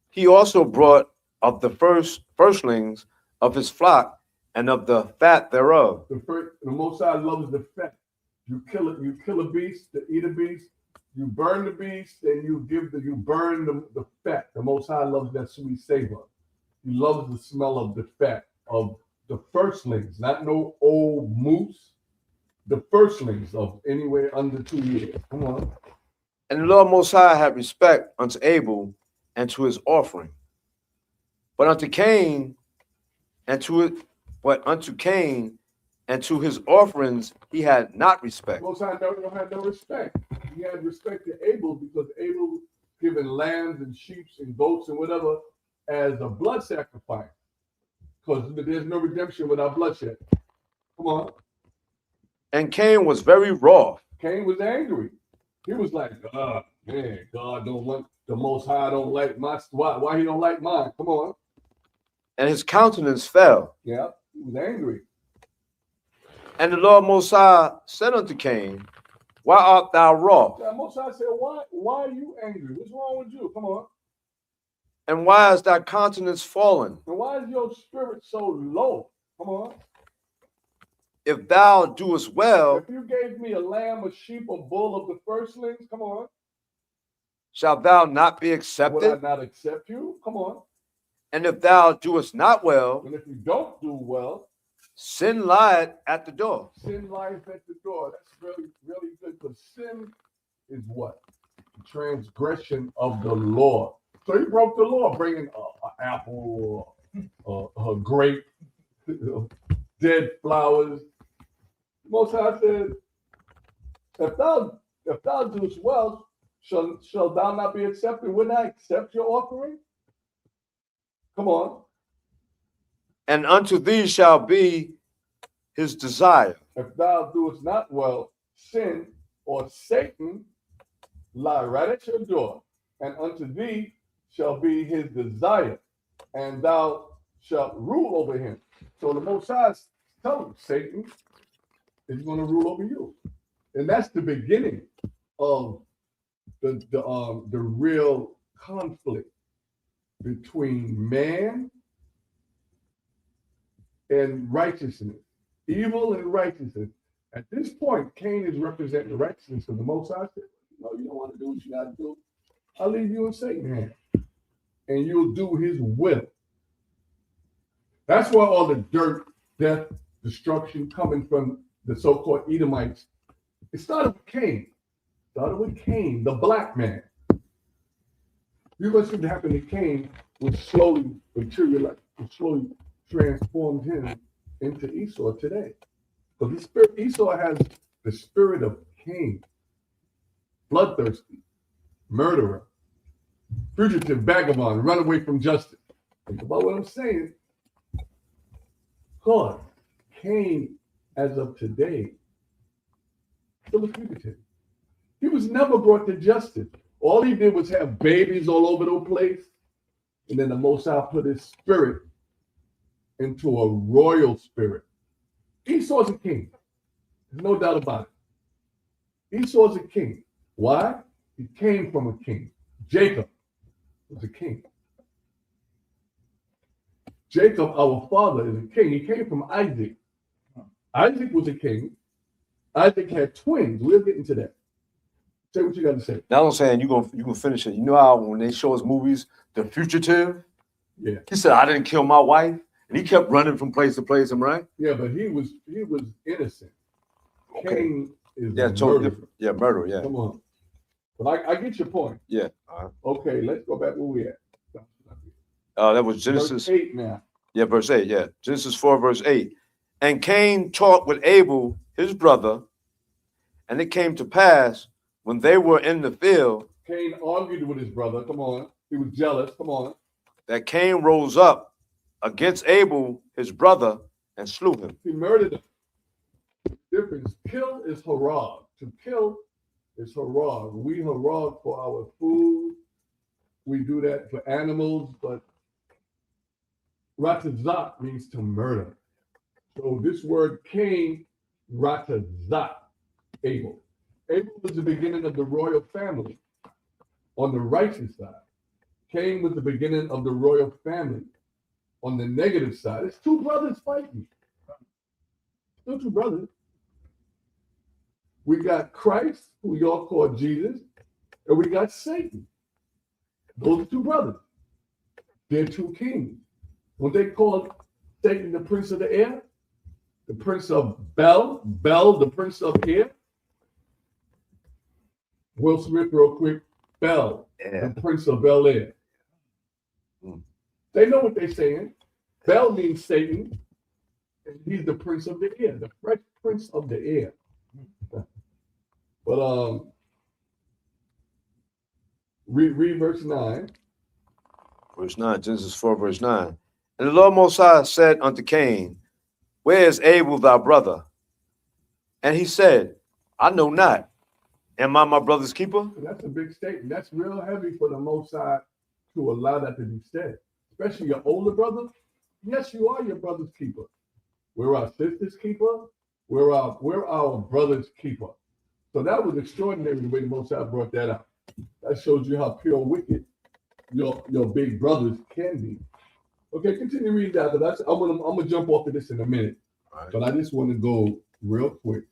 he also brought of the firstlings of his flock and of the fat thereof. The Most High loves the fat. You kill it. You kill a beast to eat a beast. You burn the beast, and you burn the fat. The Most High loves that sweet savor. He loves the smell of the fat of the firstlings, not no old moose. The firstlings of anywhere under 2 years. Come on. And the Lord Most High had respect unto Abel and to his offering, but unto Cain and to his offerings he had not respect. Most High had no respect. He had respect to Abel because Abel was given lambs and sheep and goats and whatever as a blood sacrifice. Because there's no redemption without bloodshed. Come on. And Cain was very wroth. Cain was angry. He was like, man, God don't want, the Most High don't like my, why he don't like mine? Come on. And his countenance fell. Yeah, he was angry. And the Lord Most High said unto Cain, why art thou wroth? Yeah, Most High said, why are you angry? What's wrong with you? Come on. And why is thy countenance fallen? And why is your spirit so low? Come on. If thou doest well, If you gave me a lamb, a sheep, a bull of the firstlings, come on. shalt thou not be Would I accepted? not accept you? Come on. And if thou doest not well, And if you don't do well, sin lieth at the door. sin lies at the door. That's really, really good, because sin is what? The transgression of the law. So he broke the law, bringing an apple or a grape, dead flowers. Most High said, if thou doest well, shall thou not be accepted? Would I accept your offering? Come on. And unto thee shall be his desire. If thou doest not well, sin or Satan lie right at your door, and unto thee shall be his desire, and thou shalt rule over him. So the Most High is telling Satan is going to rule over you, and that's the beginning of the real conflict between man and righteousness. Evil and righteousness. At this point, Cain is representing the righteousness of the Most High. No, you don't want to do what you got to do. I'll leave you in Satan's hand, and you'll do his will. That's why all the dirt, death, destruction coming from the so-called Edomites. It started with Cain. The black man. You know what happened to Cain was slowly materialized, slowly transformed him into Esau today. So the spirit Esau has the spirit of Cain, bloodthirsty, murderer, fugitive, vagabond, run away from justice. Think about what I'm saying. God, Cain, as of today, still a fugitive. He was never brought to justice. All he did was have babies all over the place. And then the Most High put his spirit into a royal spirit. Esau's a king. There's no doubt about it. Esau's a king. Why? He came from a king. Jacob was a king. Jacob, our father, is a king. He came from Isaac. Isaac was a king. Isaac had twins. We'll get into that. Say what you got to say. Now I'm saying you gonna finish it. You know how when they show us movies, The Fugitive? Yeah. He said, I didn't kill my wife. And he kept running from place to place, am I right? Yeah, but he was innocent. Okay. Cain is totally different. Yeah, murder, yeah. Come on. But I get your point. Yeah. Okay, let's go back where we at. That was Genesis. Verse 8 now. Yeah, verse 8, yeah. Genesis 4, verse 8. And Cain talked with Abel, his brother, and it came to pass when they were in the field. Cain argued with his brother. Come on. He was jealous. Come on. That Cain rose up against Abel, his brother, and slew him. He murdered him. The difference. Kill is harag. To kill is harag. We harag for our food. We do that for animals, but ratazak means to murder. So this word Cain, ratazak, Abel. Abel was the beginning of the royal family on the righteous side. Cain was the beginning of the royal family on the negative side. It's two brothers fighting. Still two brothers. We got Christ, who we all call Jesus, and we got Satan. Those are two brothers. They're two kings. When they called Satan the prince of the air, the prince of Bel, the prince of air. Will Smith, real quick. Bel, the prince of Bel Air. They know what they're saying. Bel means Satan, and he's the prince of the air, the prince of the air. But read verse 9. Verse 9, Genesis 4, verse 9. And the Lord Most High said unto Cain, where is Abel thy brother? And he said, I know not. Am I my brother's keeper? That's a big statement. That's real heavy for the Most High to allow that to be said. Especially your older brother. Yes, you are your brother's keeper. We're our sister's keeper. We're our brother's keeper. So that was extraordinary the way the Most High brought that up. That shows you how pure wicked your big brothers can be. Okay, continue reading that. But I'm gonna jump off of this in a minute. Right. But I just want to go real quick.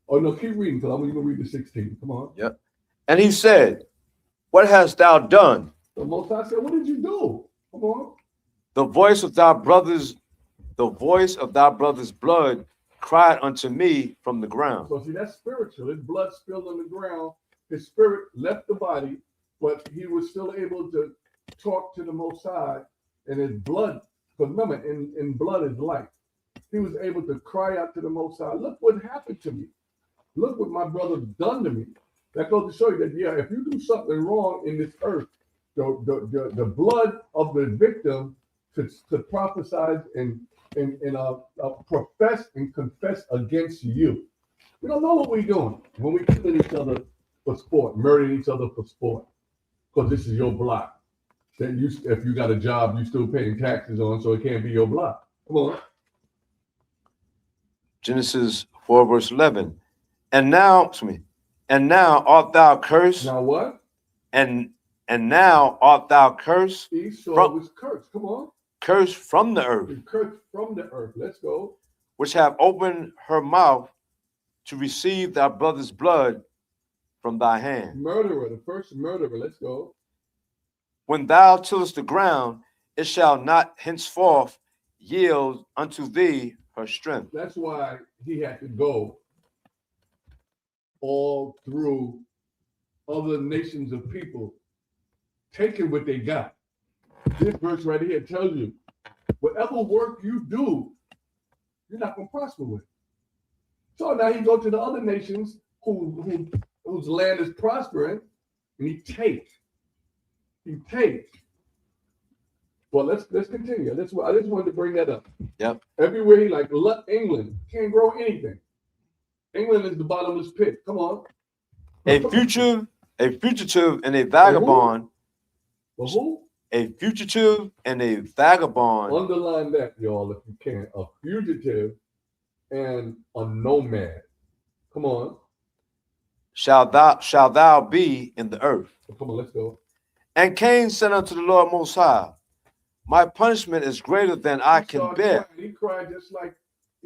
Oh no, keep reading because I'm gonna read the 16. Come on. Yep. And he said, what hast thou done? The Most High said, what did you do? Come on. The voice of thy brother's blood cried unto me from the ground. So see, that's spiritual. His blood spilled on the ground. His spirit left the body, but he was still able to talk to the Most High, and his blood, because remember, in blood is life. He was able to cry out to the Most High, look what happened to me. Look what my brother done to me. That goes to show you that, yeah, if you do something wrong in this earth, the blood of the victim could prophesy and profess and confess against you. We don't know what we're doing when we're killing each other for sport, murdering each other for sport, because this is your block. Then if you got a job, you still paying taxes on, so it can't be your block. Come on. Genesis 4, verse 11. And now art thou cursed. Now what? And now art thou cursed. Esau was cursed. Come on. cursed from the earth, Be cursed from the earth. Let's go. which have opened her mouth to receive thy brother's blood from thy hand. Murderer, the first murderer. Let's go. When thou tillest the ground, it shall not henceforth yield unto thee her strength. That's why he had to go all through other nations of people, taking what they got. This verse right here tells you, whatever work you do, you're not going to prosper with. So now you go to the other nations whose land is prospering, and he takes. He takes. Well, let's continue. I just wanted to bring that up. Yep. Everywhere he like England can't grow anything. England is the bottomless pit. Come on. A fugitive, and a vagabond. Well, who? A fugitive and a vagabond. Underline that, y'all, if you can. A fugitive and a nomad. Come on. Shall thou be in the earth. Come on, let's go. And Cain said unto the Lord Most High, my punishment is greater than I can bear. He cried just like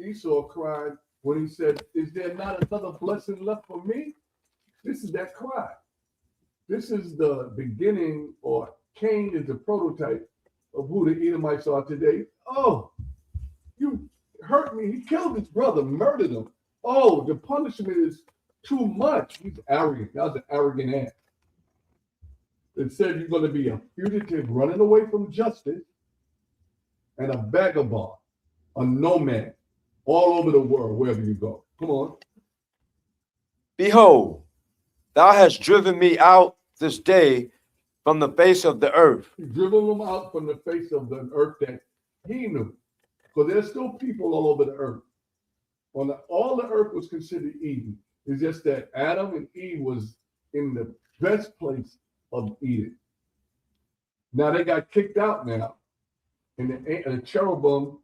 Esau cried when he said, is there not another blessing left for me? This is that cry. This is the beginning, or Cain is the prototype of who the Edomites are today. Oh, you hurt me. He killed his brother, murdered him. Oh, the punishment is too much. He's arrogant. That was an arrogant act. It said you're going to be a fugitive running away from justice and a vagabond, a nomad, all over the world, wherever you go. Come on. Behold, thou hast driven me out this day from the face of the earth. He driven them out from the face of the earth that he knew. Because there's still people all over the earth. All the earth was considered Eden. It's just that Adam and Eve was in the best place of Eden. Now they got kicked out now. And the cherubim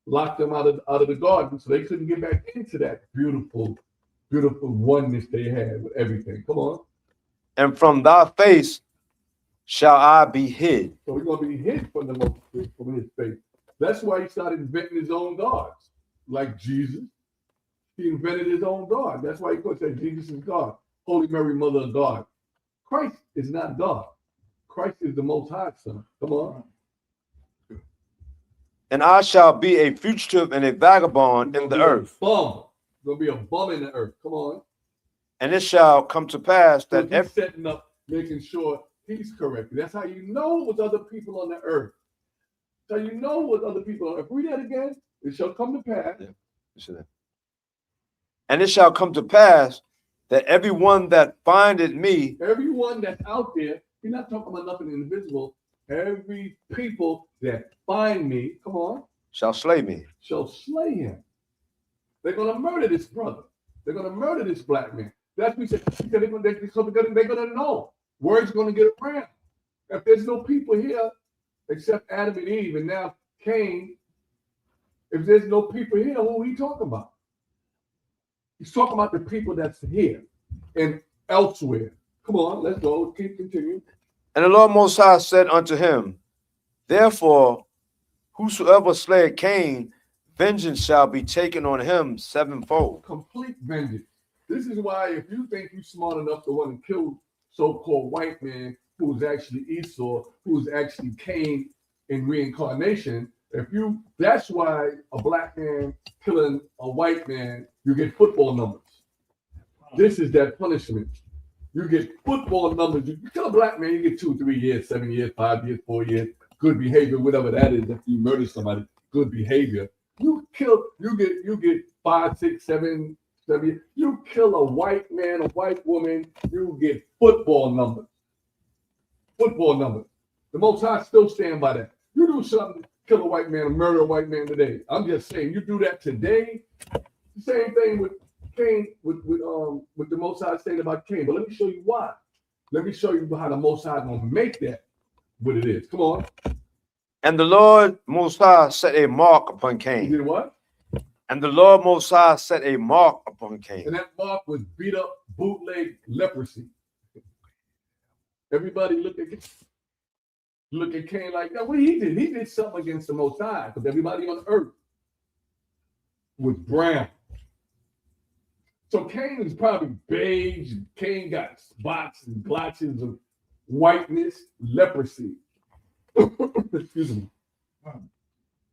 locked them out of the garden, so they couldn't get back into that beautiful, beautiful oneness they had with everything. Come on. And from thy face shall I be hid. So we're going to be hid from his face. That's why he started inventing his own gods, like Jesus. He invented his own God. That's why he said Jesus is God. Holy Mary, Mother of God. Christ is not God. Christ is the Most High Son. Come on. And I shall be a fugitive and a vagabond in the earth. Bum. Going to be a bum in the earth. Come on. And it shall come to pass that he's setting up, making sure he's correct. That's how you know with other people on the earth. So you know with other people on earth. Read that again. It shall come to pass. Yeah. And it shall come to pass that everyone that findeth me, everyone that's out there, he's not talking about nothing invisible. Every people that find me, come on, shall slay me. Shall slay him. They're gonna murder this brother. They're gonna murder this black man. That's what he said. They're gonna know. Word's gonna get around. If there's no people here except Adam and Eve, and now Cain, if there's no people here, who are he talking about? He's talking about the people that's here and elsewhere. Come on, let's go. Continue. And the Lord Most High said unto him, therefore, whosoever slayeth Cain, vengeance shall be taken on him sevenfold. Complete vengeance. This is why if you think you're smart enough to want to kill so-called white man who's actually Esau, who's actually Cain in reincarnation, that's why a black man killing a white man, you get football numbers. This is that punishment. You get football numbers. You kill a black man, you get 2, 3 years, 7 years, 5 years, 4 years, good behavior, whatever that is. If you murder somebody, good behavior. You get 5, 6, 7 years. You kill a white man, a white woman, you get football numbers. Football numbers. The Most High still stand by that. You do something, kill a white man, or murder a white man today. I'm just saying, you do that today. The same thing with Cain, with the Most High saying about Cain. But let me show you why. Let me show you how the Most High is gonna make that what it is. Come on. And the Lord Most High set a mark upon Cain. He did what? And the Lord Most High set a mark upon Cain. And that mark was beat up, bootleg leprosy. Everybody look at it. look at Cain like that. What he did something against the Most High, because everybody on earth was brown. So Cain is probably beige. Cain got spots and blotches of whiteness, leprosy. Excuse me.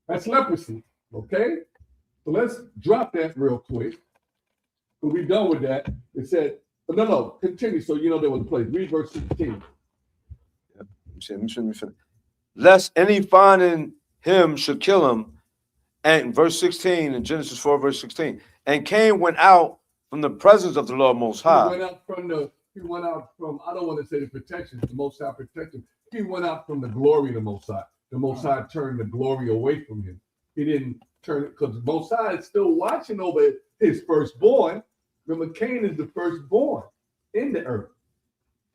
That's leprosy. Okay? So let's drop that real quick. When we're done with that, it said, no, continue. So you know there was a place. Read verse 16. Lest any finding him should kill him. And verse 16 in Genesis 4, verse 16. And Cain went out from the presence of the Lord Most High. He went out from, I don't want to say the protection, the Most High protection. He went out from the glory of the Most High. The Most High turned the glory away from him. He didn't turn it, because the Most High is still watching over his firstborn. Remember, Cain is the firstborn in the earth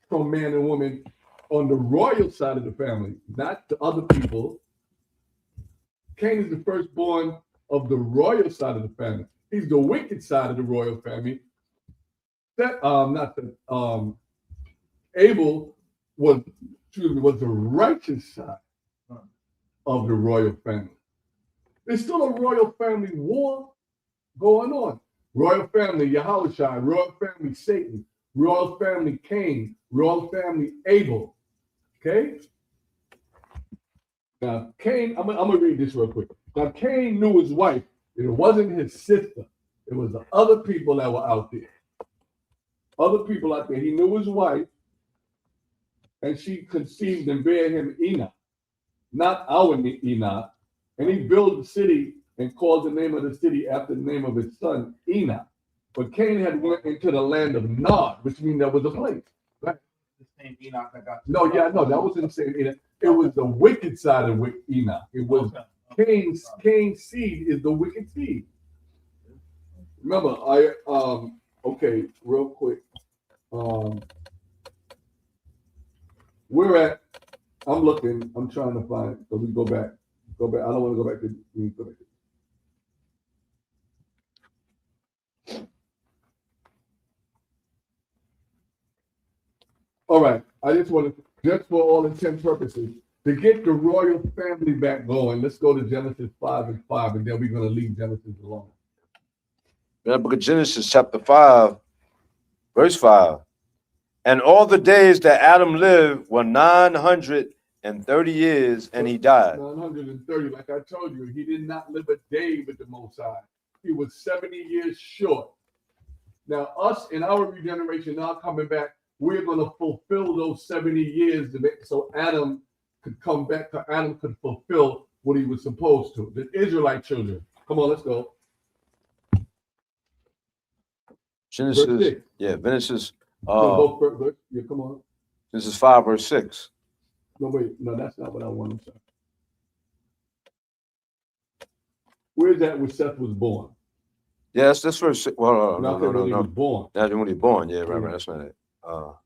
from man and woman on the royal side of the family, not the other people. Cain is the firstborn of the royal side of the family. He's the wicked side of the royal family. Abel was the righteous side of the royal family. There's still a royal family war going on. Royal family Yahawashi, royal family Satan, royal family Cain, royal family Abel. Okay? Now, Cain, I'm gonna read this real quick. Now, Cain knew his wife. It wasn't his sister. It was the other people that were out there. Other people out there. He knew his wife, and she conceived and bare him Enoch, not our Enoch. And he built a city and called the name of the city after the name of his son, Enoch. But Cain had went into the land of Nod, which means there was a place. Right? The same Enoch that got. No, that wasn't the same Enoch. It was the wicked side of Enoch. It was Cain's seed is the wicked seed. Remember, okay, real quick. I'm looking, I'm trying to find, so we go back. I don't want to go back to. All right, I just want to, just for all intent purposes, to get the royal family back going, let's go to Genesis 5:5, and then we're going to leave Genesis alone. The book of Genesis, chapter 5, verse 5. And all the days that Adam lived were 930 years, and he died. 930, like I told you, he did not live a day with the Most High. He was 70 years short. Now, us in our regeneration, now coming back, we're going to fulfill those 70 years so Adam could come back, so Adam could fulfill what he was supposed to. The Israelite children. Come on, let's go. Genesis, Genesis. Yeah, come on. Genesis 5, verse 6. No, wait, no, that's not what I want to say. Where's that where Seth was born? Yes, that's verse 6. Well, no. He was born. That's when he was born. Yeah, right. That's not it. Well,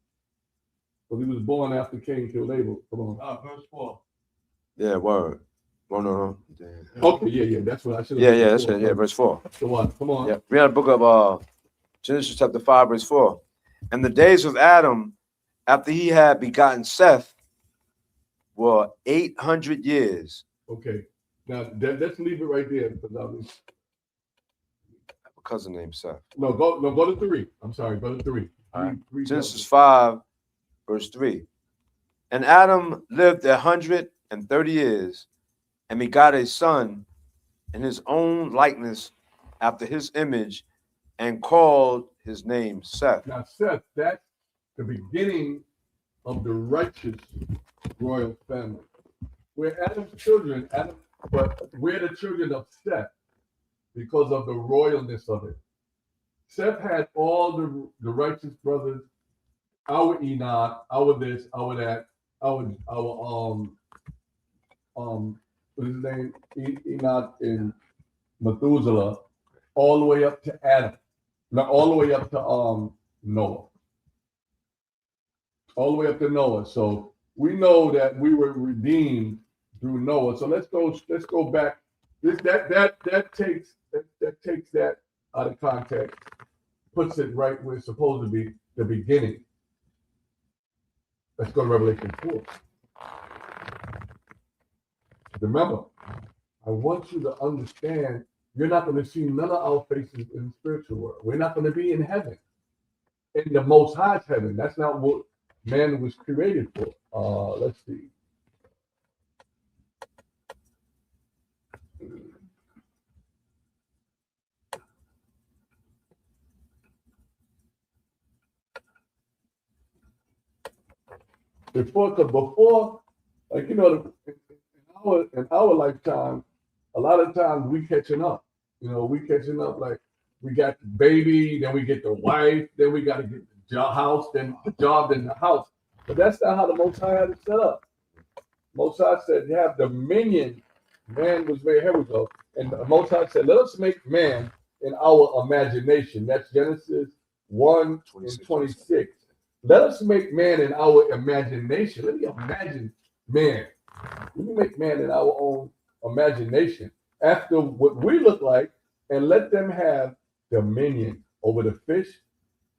he was born after Cain killed Abel. Come on. Verse 4. Yeah, word. Well, no. Okay, yeah, that's what I should have. Yeah, that's it. Yeah, verse 4. So on, come on. Yeah, we had a book of Genesis chapter 5, verse 4. And the days of Adam, after he had begotten Seth, were 800 years. Okay, now let's leave it right there because I have a cousin named Seth. No, go to 3. I'm sorry, go to 3. All right. Genesis 5, verse 3. And Adam lived 130 years, and begot a son in his own likeness after his image, and called his name Seth. Now, Seth, that's the beginning of the righteous royal family. We're Adam's children, but we're the children of Seth because of the royalness of it. Seth had all the righteous brothers, our Enoch, our this, our that, our what's his name? Enoch and Methuselah, all the way up to Adam. Not all the way up to Noah. All the way up to Noah. So we know that we were redeemed through Noah. So let's go back. That takes that out of context, puts it right where it's supposed to be, the beginning. Let's go to Revelation 4. Remember, I want you to understand you're not going to see none of our faces in the spiritual world. We're not going to be in heaven, in the Most High's heaven. That's not what man was created for. Let's see. Before, like in our lifetime, a lot of times we catching up. We catching up like we got the baby, then we get the wife, then we got to get the house, then the job, then the house. But that's not how the Most High had it set up. Most High said, "You have dominion." Man was made. Here we go. And the Most High said, "Let us make man in our imagination." That's Genesis 1:26. Let us make man in our imagination. Let me imagine man. Let me make man in our own imagination after what we look like, and let them have dominion over the fish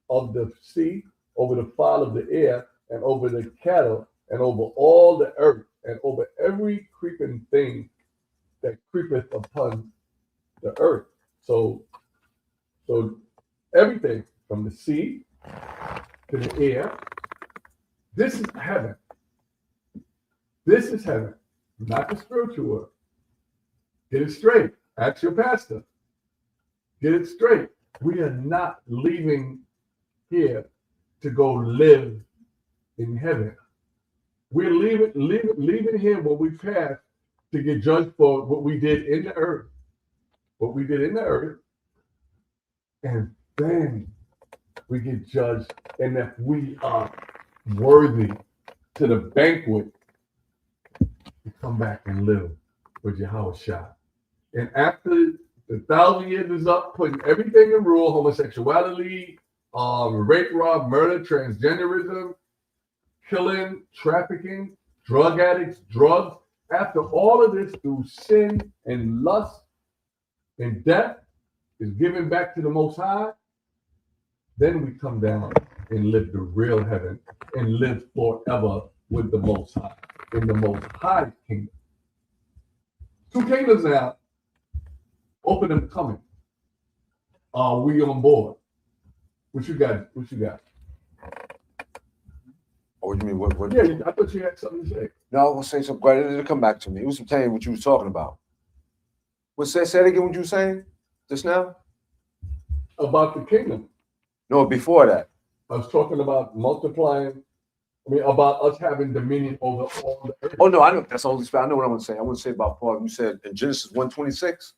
of the sea, over the fowl of the air, and over the cattle, and over all the earth, and over every creeping thing that creepeth upon the earth. So everything from the sea to the air. This is heaven. This is heaven, not the spiritual world. Get it straight. Ask your pastor. Get it straight. We are not leaving here to go live in heaven. We're leaving here when we pass to get judged for what we did in the earth. What we did in the earth. And then we get judged, and if we are worthy to the banquet, we come back and live with Yahawashi. And after the 1,000 years is up, putting everything in rule, homosexuality, rape, rob, murder, transgenderism, killing, trafficking, drug addicts, drugs. After all of this, through sin and lust and death is given back to the Most High, then we come down and live the real heaven and live forever with the Most High in the Most High kingdom. 2 kingdoms now. Open and coming. Are we on board? What you got? What you got? Oh, what do you mean? What? Yeah, I thought you had something to say. No, I was gonna say something. It'll come back to me. It was pertaining what you was talking about. Say it again. What you were saying just now? About the kingdom. No, before that. I was talking about multiplying. About us having dominion over all the earth. Oh no, I know that's the Holy Spirit. I know what I want to say. I want to say about Paul. You said in Genesis 1:26.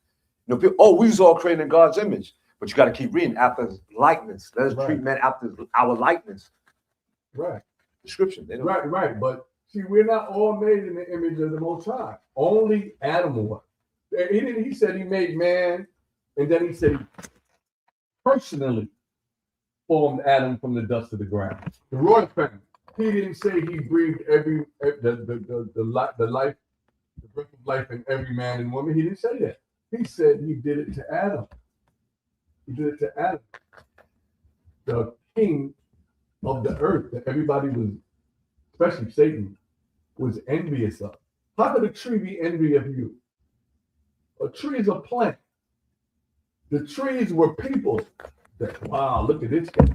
People, we was all created in God's image, but you got to keep reading after his likeness. Let us treat men after our likeness. Right. Description. They don't. Right. But see, we're not all made in the image of the Most High. Only Adam was. He said he made man, and then he said he personally formed Adam from the dust of the ground. The royal family. He didn't say he breathed the life, the breath of life in every man and woman. He didn't say that. He said he did it to Adam. He did it to Adam, the king of the earth that everybody was, especially Satan, was envious of. How could a tree be envy of you? A tree is a plant. The trees were people. That, wow, look at this guy.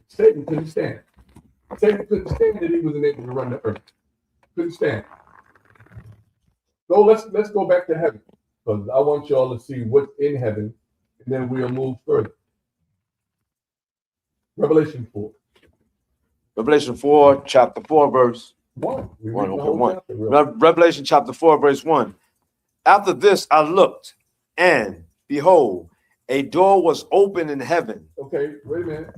Satan couldn't stand. Satan couldn't stand that he wasn't able to run the earth. Couldn't stand. So let's go back to heaven, because I want y'all to see what's in heaven, and then we'll move further. Revelation 4. Revelation 4, chapter 4, verse 1. Revelation chapter 4, verse 1. After this I looked, and behold, a door was open in heaven. Okay, wait a minute.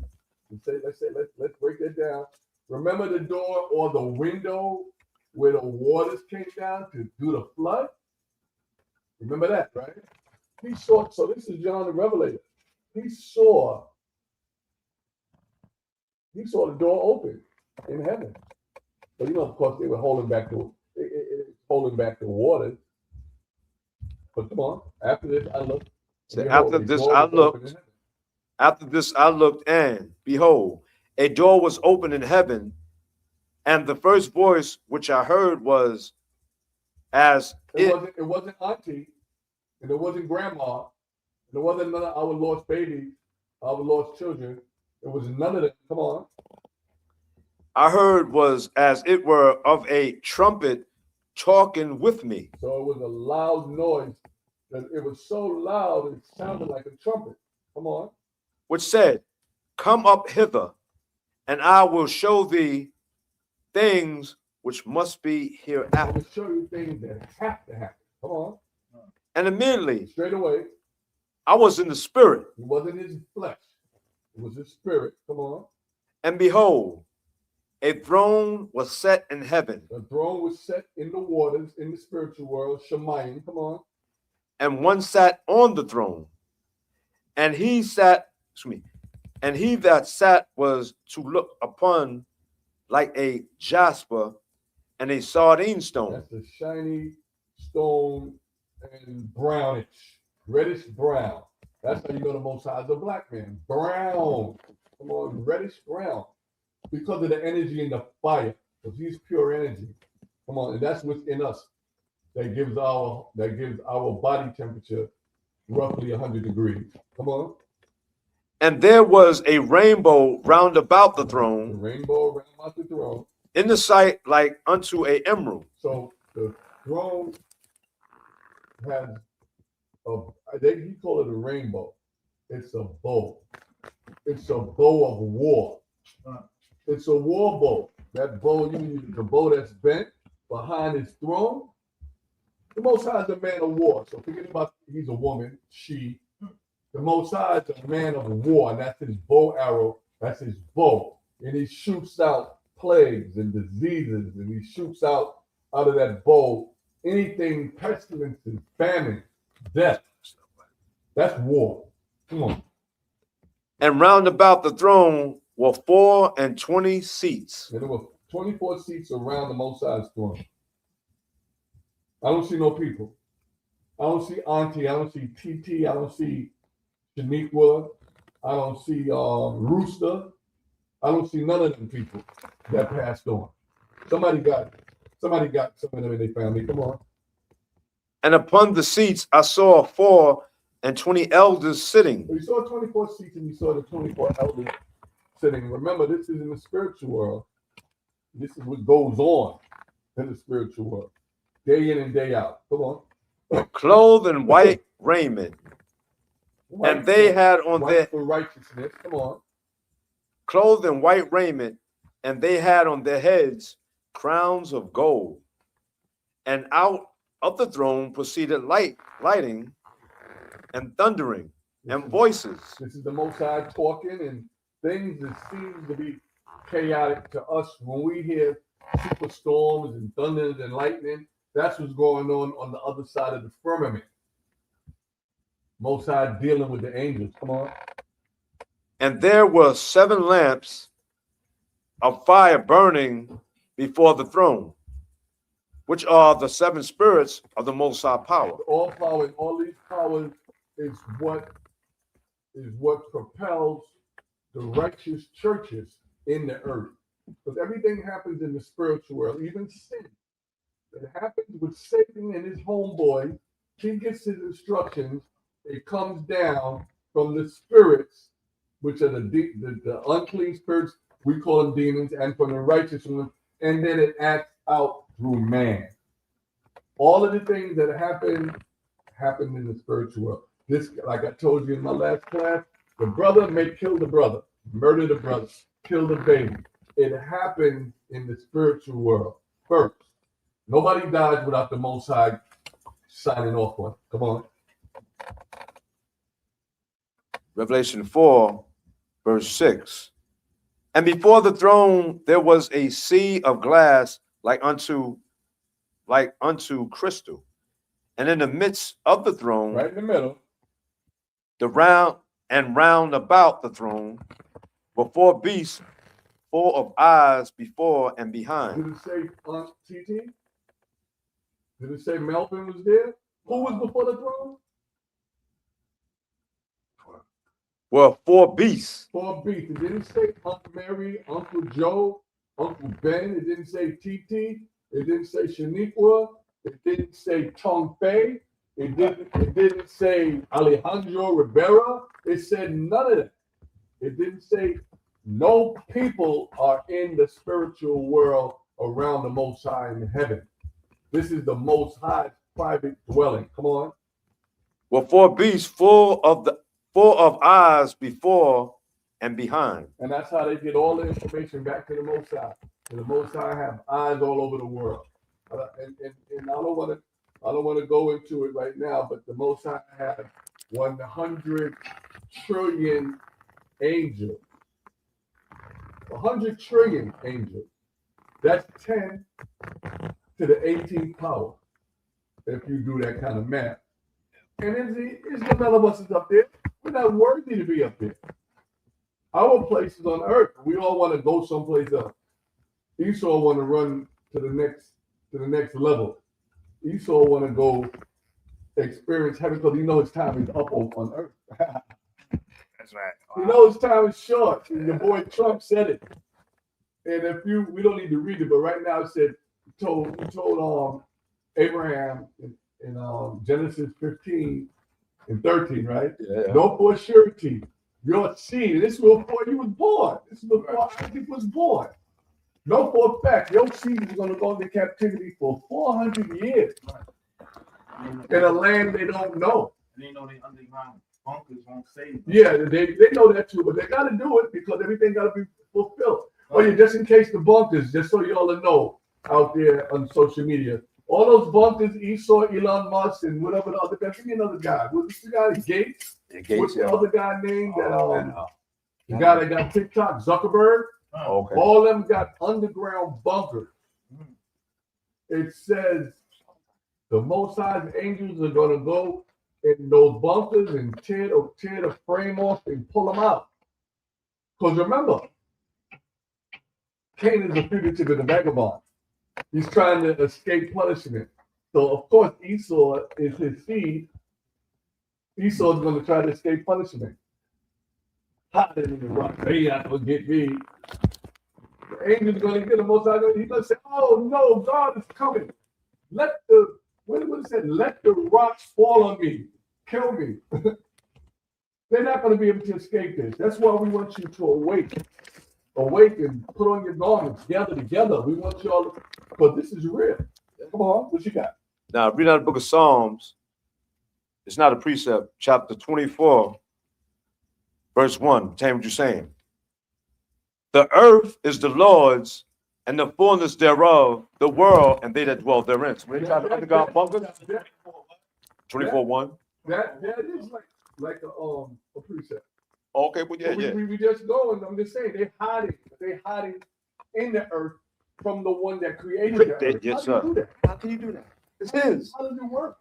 Let's break that down. Remember the door or the window where the waters came down to do the flood? Remember that, right? He saw, so this is John the Revelator. He saw the door open in heaven. But of course, they were holding back the water. But come on, after this I looked. After this I looked, and behold, a door was open in heaven, and the first voice which I heard was as It wasn't auntie, and it wasn't grandma, and it wasn't none of our lost babies, our lost children. It was none of them. Come on. I heard was as it were of a trumpet talking with me, So it was a loud noise. That it was so loud it sounded like a trumpet. Come on. which said, Come up hither, and I will show thee things which must be I hereafter. will show you things that have to happen. Come on. And immediately Straight away. I was in the spirit, It wasn't his flesh. It was his spirit. Come on. and behold, a throne was set in heaven, The throne was set in the waters in the spiritual world. Shemayim. Come on. and one sat on the throne, and he that sat was to look upon like a jasper and a sardine stone, That's a shiny stone and brownish, reddish brown. That's how you know the Most High is a black man. Brown. Come on, reddish brown. Because of the energy in the fire. Because he's pure energy. Come on, and that's what's in us. That gives our body temperature roughly 100 degrees. Come on. and there was a rainbow round about the The throne, rainbow around about the throne. in the sight like unto a emerald. So the throne has he call it a rainbow. It's a bow. It's a bow of war. It's a war bow. That bow, the bow that's bent behind his throne. The Most High is a man of war. So forget about he's a woman, she. The Most High is a man of war, and that's his bow arrow. That's his bow, and he shoots out plagues and diseases, and he shoots out of that bow anything pestilences, famine, death. That's war. Come on. And round about the throne were 24 seats, And there were 24 seats around the Most High's throne. I don't see no people. I don't see Auntie. I don't see TT. I don't see Shaniqua. I don't see Rooster. I don't see none of them people that passed on. Somebody got some of them in their family. Come on. and upon the seats I saw 24 elders sitting, We saw 24 seats and we saw the 24 elders sitting. Remember, this is in the spiritual world. This is what goes on in the spiritual world, day in and day out. Come on. clothed in white raiment, and they had on white their for righteousness. Come on. clothed in white raiment, and they had on their heads crowns of gold. And out of the throne proceeded lighting and thundering and voices. This is the Most High talking, and things that seem to be chaotic to us when we hear superstorms and thunder and lightning. That's what's going on the other side of the firmament. Most High dealing with the angels. Come on. And there were 7 lamps of fire burning before the throne, which are the 7 spirits of the Most High power. All power and all these powers is what propels the righteous churches in the earth. Because everything happens in the spiritual world, even sin. It happens with Satan and his homeboy. He gets his instructions. It comes down from the spirits, which are the unclean spirits. We call them demons, and from the righteous ones, and then it acts out through man. All of the things that happen in the spiritual world. This, like I told you in my last class, the brother may kill the brother, murder the brother, kill the baby. It happens in the spiritual world first. Nobody dies without the Most High signing off on it. Come on. Revelation 4, verse 6. And before the throne there was a sea of glass like unto crystal. And in the midst of the throne, Right in the middle. round about the throne were 4 beasts full of eyes before and behind. Did it say TT? Did it say Melvin was there? Who was before the throne? Were 4 beasts. 4 beasts. It didn't say Uncle Mary, Uncle Joe, Uncle Ben. It didn't say TT. It didn't say Shaniqua. It didn't say Tong Fei. It didn't say Alejandro Rivera. It said none of that. It didn't say no people are in the spiritual world around the Most High in heaven. This is the Most High's private dwelling. Come on. Well, 4 beasts full of eyes before and behind. And that's how they get all the information back to the Most High. And the Most High have eyes all over the world. And I don't want to go into it right now, but the Most High have 100 trillion angels. 100 trillion angels. That's 10 to the 18th power, if you do that kind of math. And it's none of us is up there. We're not worthy to be up there. Our place is on earth. We all want to go someplace else. Esau want to run to the next level. Esau want to go experience heaven because he knows his time is up on earth. That's right. He knows his time is short. And your boy Trump said it. And we don't need to read it, but right now it said, he told Abraham in Genesis 15 and 13, right? Yeah. No for surety, your seed. This was before you was born. This is before Isaac was born. No for a fact, your seed is going to go into captivity for 400 years in a land they don't know. And they know the underground bunkers won't save them. Yeah, they know that too, but they got to do it because everything got to be fulfilled. Oh yeah, just in case the bunkers, just so y'all know out there on social media, all those bunkers, Esau, Elon Musk, and whatever the other guy, give me another guy. What's the guy, Gates? What's the other guy named the guy that got TikTok, Zuckerberg? Okay. All of them got underground bunkers. It says the Most High's angels are going to go in those bunkers and tear the frame off and pull them out. Because remember, Cain is a fugitive and a vagabond. He's trying to escape punishment. So, of course, Esau is his seed. Esau is going to try to escape punishment. Hiding in the rock. They not going to get me. The angel's going to get him. He's going to say, oh, no, God is coming. Let the rocks fall on me. Kill me. They're not going to be able to escape this. That's why we want you to awaken and put on your garments, gather together. We want y'all, because this is real. Come on, what you got? Now, read out the book of Psalms. It's not a precept. Chapter 24, verse 1. Tell me what you're saying. The earth is the Lord's, and the fullness thereof, the world, and they that dwell therein. So we try to underground bunkers. 24:1. That is like a precept. Okay, well, yeah. We just go, and I'm just saying they're hiding in the earth from the one that created the earth. Yes, How do you do that? How can you do that? It's his. How does it work?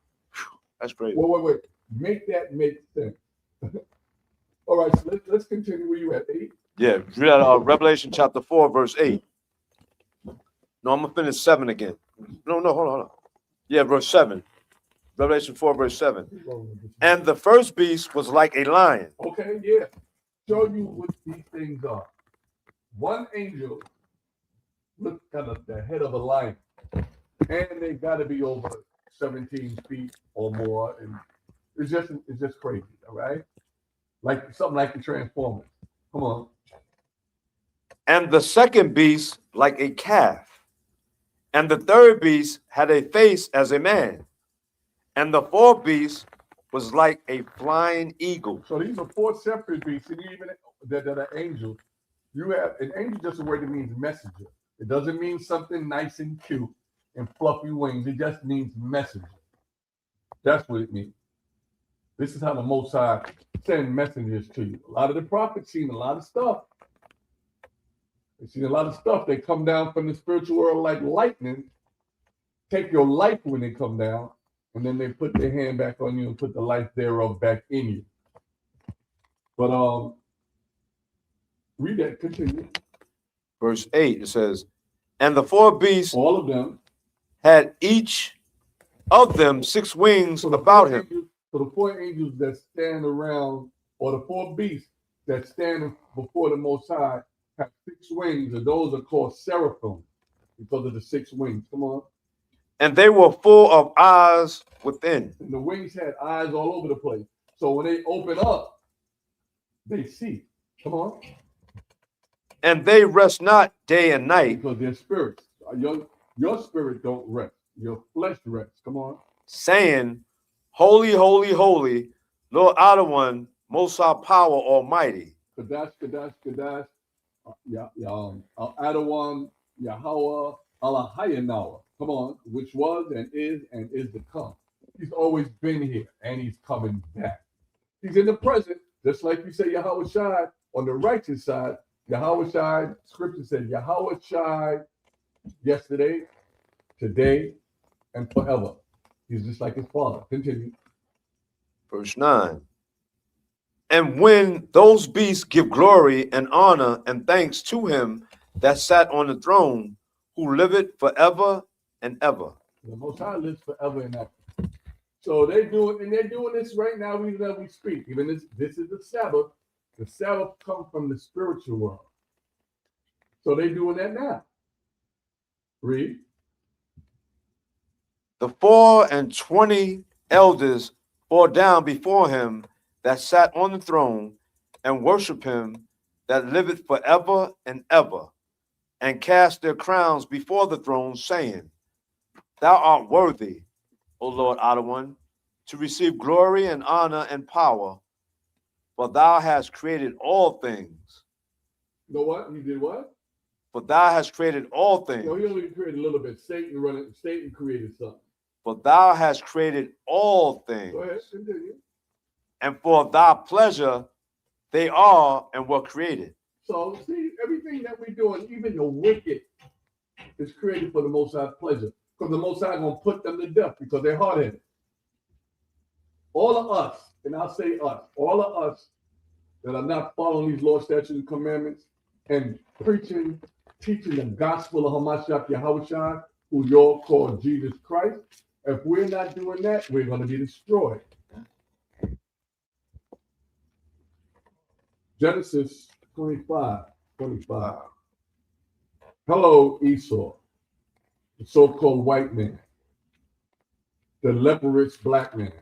That's crazy. Wait. Make that make sense. All right, so let's continue where you at, 8. Yeah, read out Revelation chapter 4, verse 8. No, I'm gonna finish 7 again. No, hold on. Yeah, verse 7. Revelation 4, verse 7. And the first beast was like a lion. Okay, yeah. Show you what these things are. One angel looked at the head of a lion, and they got to be over 17 feet or more, and it's just crazy. All right, like something like the Transformers. Come on. And the second beast like a calf, and the third beast had a face as a man, and the fourth beast was like a flying eagle. So these are 4 separate beasts, and even that are angels. You have an angel, just a word that means messenger. It doesn't mean something nice and cute and fluffy wings. It just means messenger. That's what it means. This is how the Most High send messengers to you. A lot of the prophets seen a lot of stuff. They seen a lot of stuff. They come down from the spiritual world like lightning, take your life when they come down, and then they put their hand back on you and put the life thereof back in you. But read that, continue. Verse 8, it says, and the 4 beasts, All of them had each of them 6 wings about him. So the 4 angels that stand around, or the 4 beasts that stand before the Most High, have 6 wings, and those are called seraphim because of the 6 wings. Come on. And they were full of eyes within. And the wings had eyes all over the place. So when they open up, they see. Come on. And they rest not day and night, Because their spirits. Your spirit don't rest. Your flesh rests. Come on. saying, Holy, holy, holy, Lord Adonai, Most High Power Almighty. Kadash, Kadash, Kadash. Adawan, Yahweh, Allahayanawa. Come on. Which was and is to come. He's always been here and he's coming back. He's in the present, just like you say Yahawashi on the righteous side. Yahawashi, scripture said Yahawashi yesterday, today, and forever. He's just like his father. Continue. Verse 9. And when those beasts give glory and honor and thanks to him that sat on the throne, who liveth forever and ever. The Most High lives forever and ever. So they're doing this right now, even as we speak. Even this is the Sabbath. The Sabbath comes from the spiritual world. So they're doing that now. Read. The 24 elders fall down before him that sat on the throne and worship him that liveth forever and ever, and cast their crowns before the throne, saying, Thou art worthy, O Lord Adonai, to receive glory and honor and power, for thou hast created all things. You know what? He did what? For thou hast created all things. No, he only created a little bit. Satan created something. For thou hast created all things. Go ahead, continue. And for thy pleasure they are and were created. So see, everything that we're doing, even the wicked, is created for the Most High's pleasure. Because the Most High is going to put them to death because they're hard-headed. All of us, and I'll say us, all of us that are not following these laws, statutes, and commandments, and preaching, teaching the gospel of Hamashiach Yahawashi, who y'all call Jesus Christ, if we're not doing that, we're going to be destroyed. Genesis 25. Hello, Esau, the so-called white man, the leprous black man.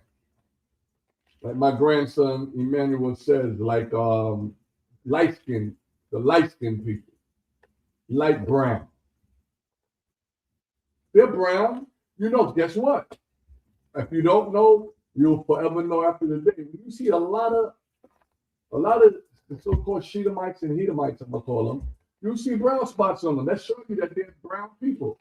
Like my grandson Emmanuel says, like light-skinned, the light-skinned people, light brown. They're brown. You know, guess what? If you don't know, you'll forever know after the day. You see a lot of the so-called Shedamites and Edomites, I'm gonna call them. You see brown spots on them. That shows you that they're brown people.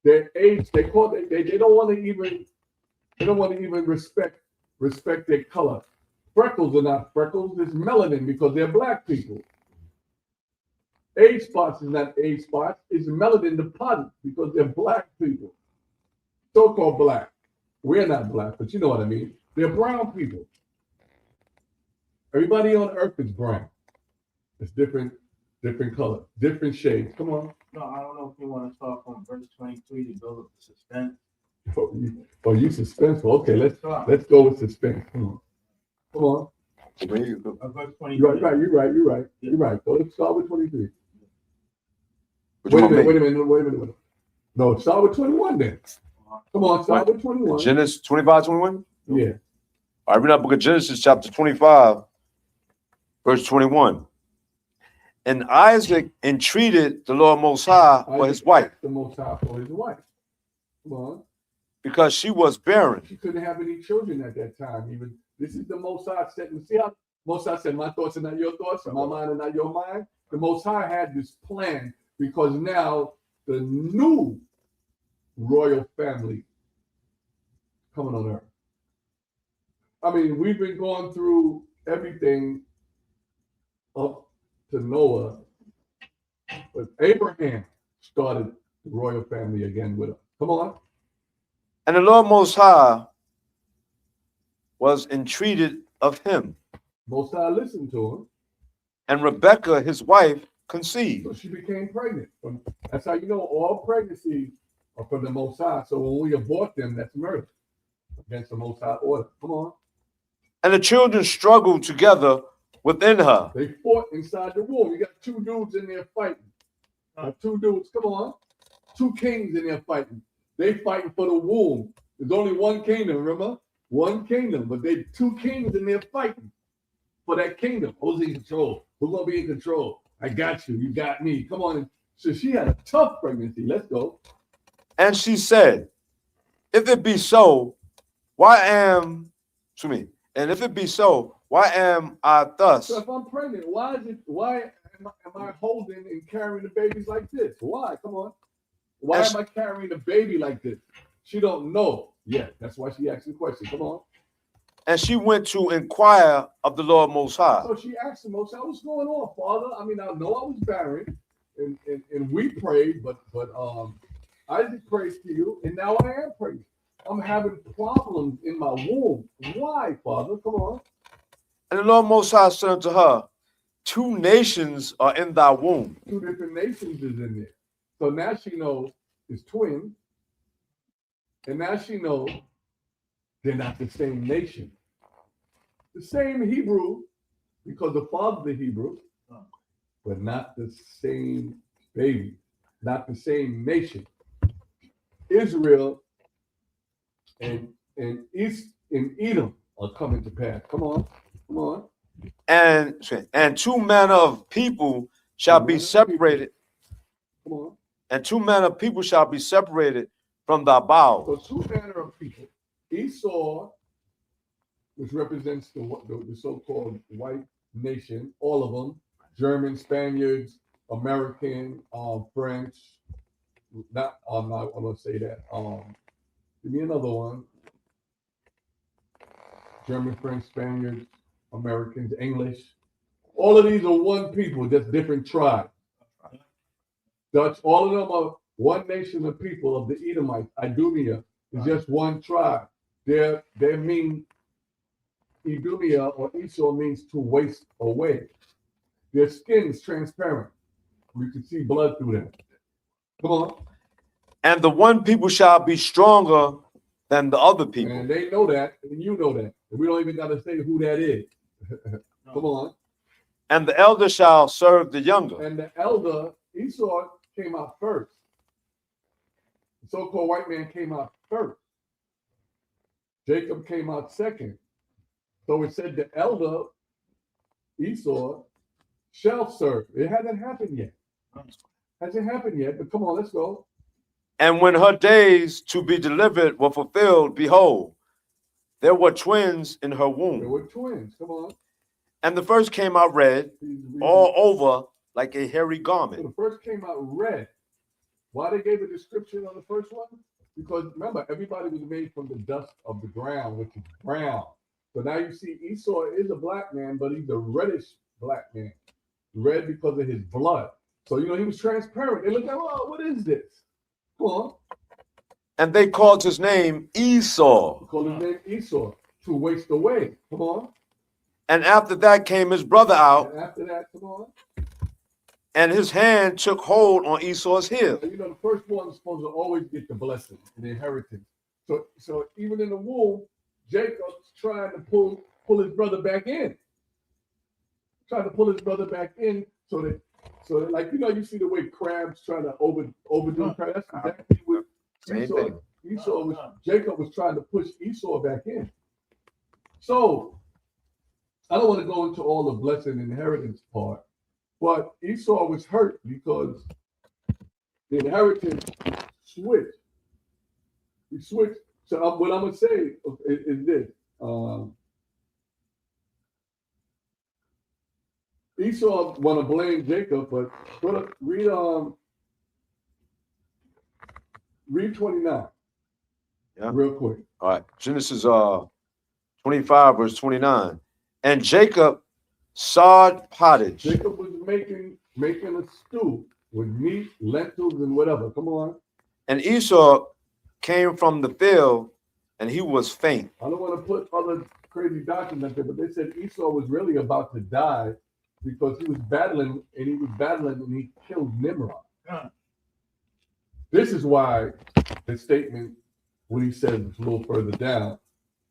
Their age, they don't want to even respect their color. Freckles are not freckles, it's melanin because they're black people. Age spots is not age spots, it's melanin deposits because they're black people. So-called black. We're not black, but you know what I mean. They're brown people. Everybody on earth is brown. It's different color, different shades. Come on. No, I don't know if you want to start from verse 23 to build up the suspense. You suspenseful. Okay, let's go with suspense. Come on. Verse 23. You're right. Go to start with 23. Wait a minute. No, start with 21 then. Come on, start with 21. Genesis 25, 21? Yeah. All right, read that book of Genesis, chapter 25, verse 21. And Isaac entreated the Lord Most High for his wife. The Most High for his wife. Come on. Because she was barren. She couldn't have any children at that time. Even this is the Most High said. See how Most High said, "My thoughts are not your thoughts, and my mind are not your mind." The Most High had this plan because now the new royal family coming on earth. I mean, we've been going through everything up to Noah, but Abraham started the royal family again with us. Come on. And the Lord Most High was entreated of him. Most High listened to him. And Rebekah, his wife, conceived. So she became pregnant. That's how you know all pregnancies are from the Most High. So when we abort them, that's murder against the Most High order. Come on. And the children struggled together within her. They fought inside the womb. You got two dudes in there fighting. Two dudes, come on. Two kings in there fighting. They fighting for the womb. There's only one kingdom, remember? One kingdom, but they two kings and they're fighting for that kingdom. Who's in control? Who's gonna be in control? I got you. You got me. Come on. So she had a tough pregnancy. Let's go. And she said, if it be so, why am I thus? So if I'm pregnant, why am I holding and carrying the babies like this? Why? Come on. Why am I carrying the baby like this? She don't know yet. That's why she asked the question. Come on. And she went to inquire of the Lord Most High. So she asked him, what's going on, Father? I mean, I know I was barren, and we prayed, but Isaac prayed to you, and now I am praying. I'm having problems in my womb. Why, Father? Come on. And the Lord Most High said unto her, 2 nations are in thy womb. 2 different nations is in there. So now she knows it's twins, and now she knows they're not the same nation. The same Hebrew, because the father's the Hebrew, but not the same baby, not the same nation. Israel and Edom are coming to pass. Come on. And 2 manner of people shall be separated. Come on. And 2 manner of people shall be separated from thy bowels. So 2 manner of people. Esau, which represents the so-called white nation, all of them, German, Spaniards, American, French. I'm gonna say that. Give me another one. German, French, Spaniards, Americans, English. All of these are one people, just different tribes. Dutch, all of them are one nation of people of the Edomites. Idumea is just one tribe. They mean Idumea or Esau means to waste away. Their skin is transparent. You can see blood through them. Come on. And the one people shall be stronger than the other people. And they know that, and you know that. And we don't even got to say who that is. Come on. And the elder shall serve the younger. And the elder, Esau, came out first. The so-called white man came out first. Jacob came out second. So it said the elder, Esau, shall serve. It hasn't happened yet. Hasn't happened yet, but come on, let's go. And when her days to be delivered were fulfilled, behold, there were twins in her womb. There were twins. Come on. And the first came out red, all over like a hairy So garment. the first came out red. Why they gave a description on the first one? Because remember, everybody was made from the dust of the ground, which is brown. So now you see Esau is a black man, but he's a reddish black man. Red because of his blood. So, he was transparent. They looked at, oh, what is this? Come on. And they called his name Esau. They called his name Esau, to waste away. Come on. And after that came his brother out, And after that, come on. and his hand took hold on Esau's heel. The firstborn is supposed to always get the blessing and the inheritance. So even in the womb, Jacob's trying to pull his brother back in. Trying to pull his brother back in so that like you see the way crabs try to overdo crabs. That's exactly what Jacob was trying to push Esau back in. So I don't want to go into all the blessing and inheritance part, but Esau was hurt because the inheritance switched. He switched. So what I'm gonna say is this. Esau want to blame Jacob, but read 29. Yeah. Real quick. All right. Genesis 25, verse 29. And Jacob sawed pottage. Jacob was making a stew with meat, lentils, and whatever. Come on. And Esau came from the field, and he was faint. I don't want to put other crazy documents there, but they said Esau was really about to die because he was battling, and he killed Nimrod. This is why the statement, when he says it's a little further down,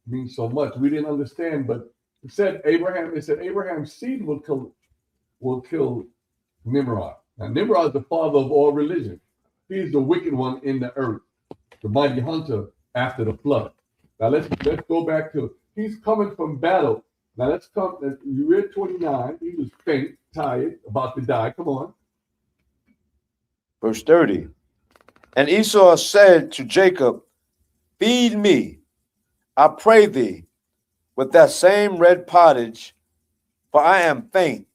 means so much. We didn't understand, but it said Abraham's seed will kill Nimrod. Now Nimrod is the father of all religion. He is the wicked one in the earth. the mighty hunter after the flood. Now let's go back to he's coming from battle. Now let's come. You read 29. He was faint, tired, about to die. Come on. Verse 30. And Esau said to Jacob, feed me, I pray thee, with that same red pottage, for I am faint.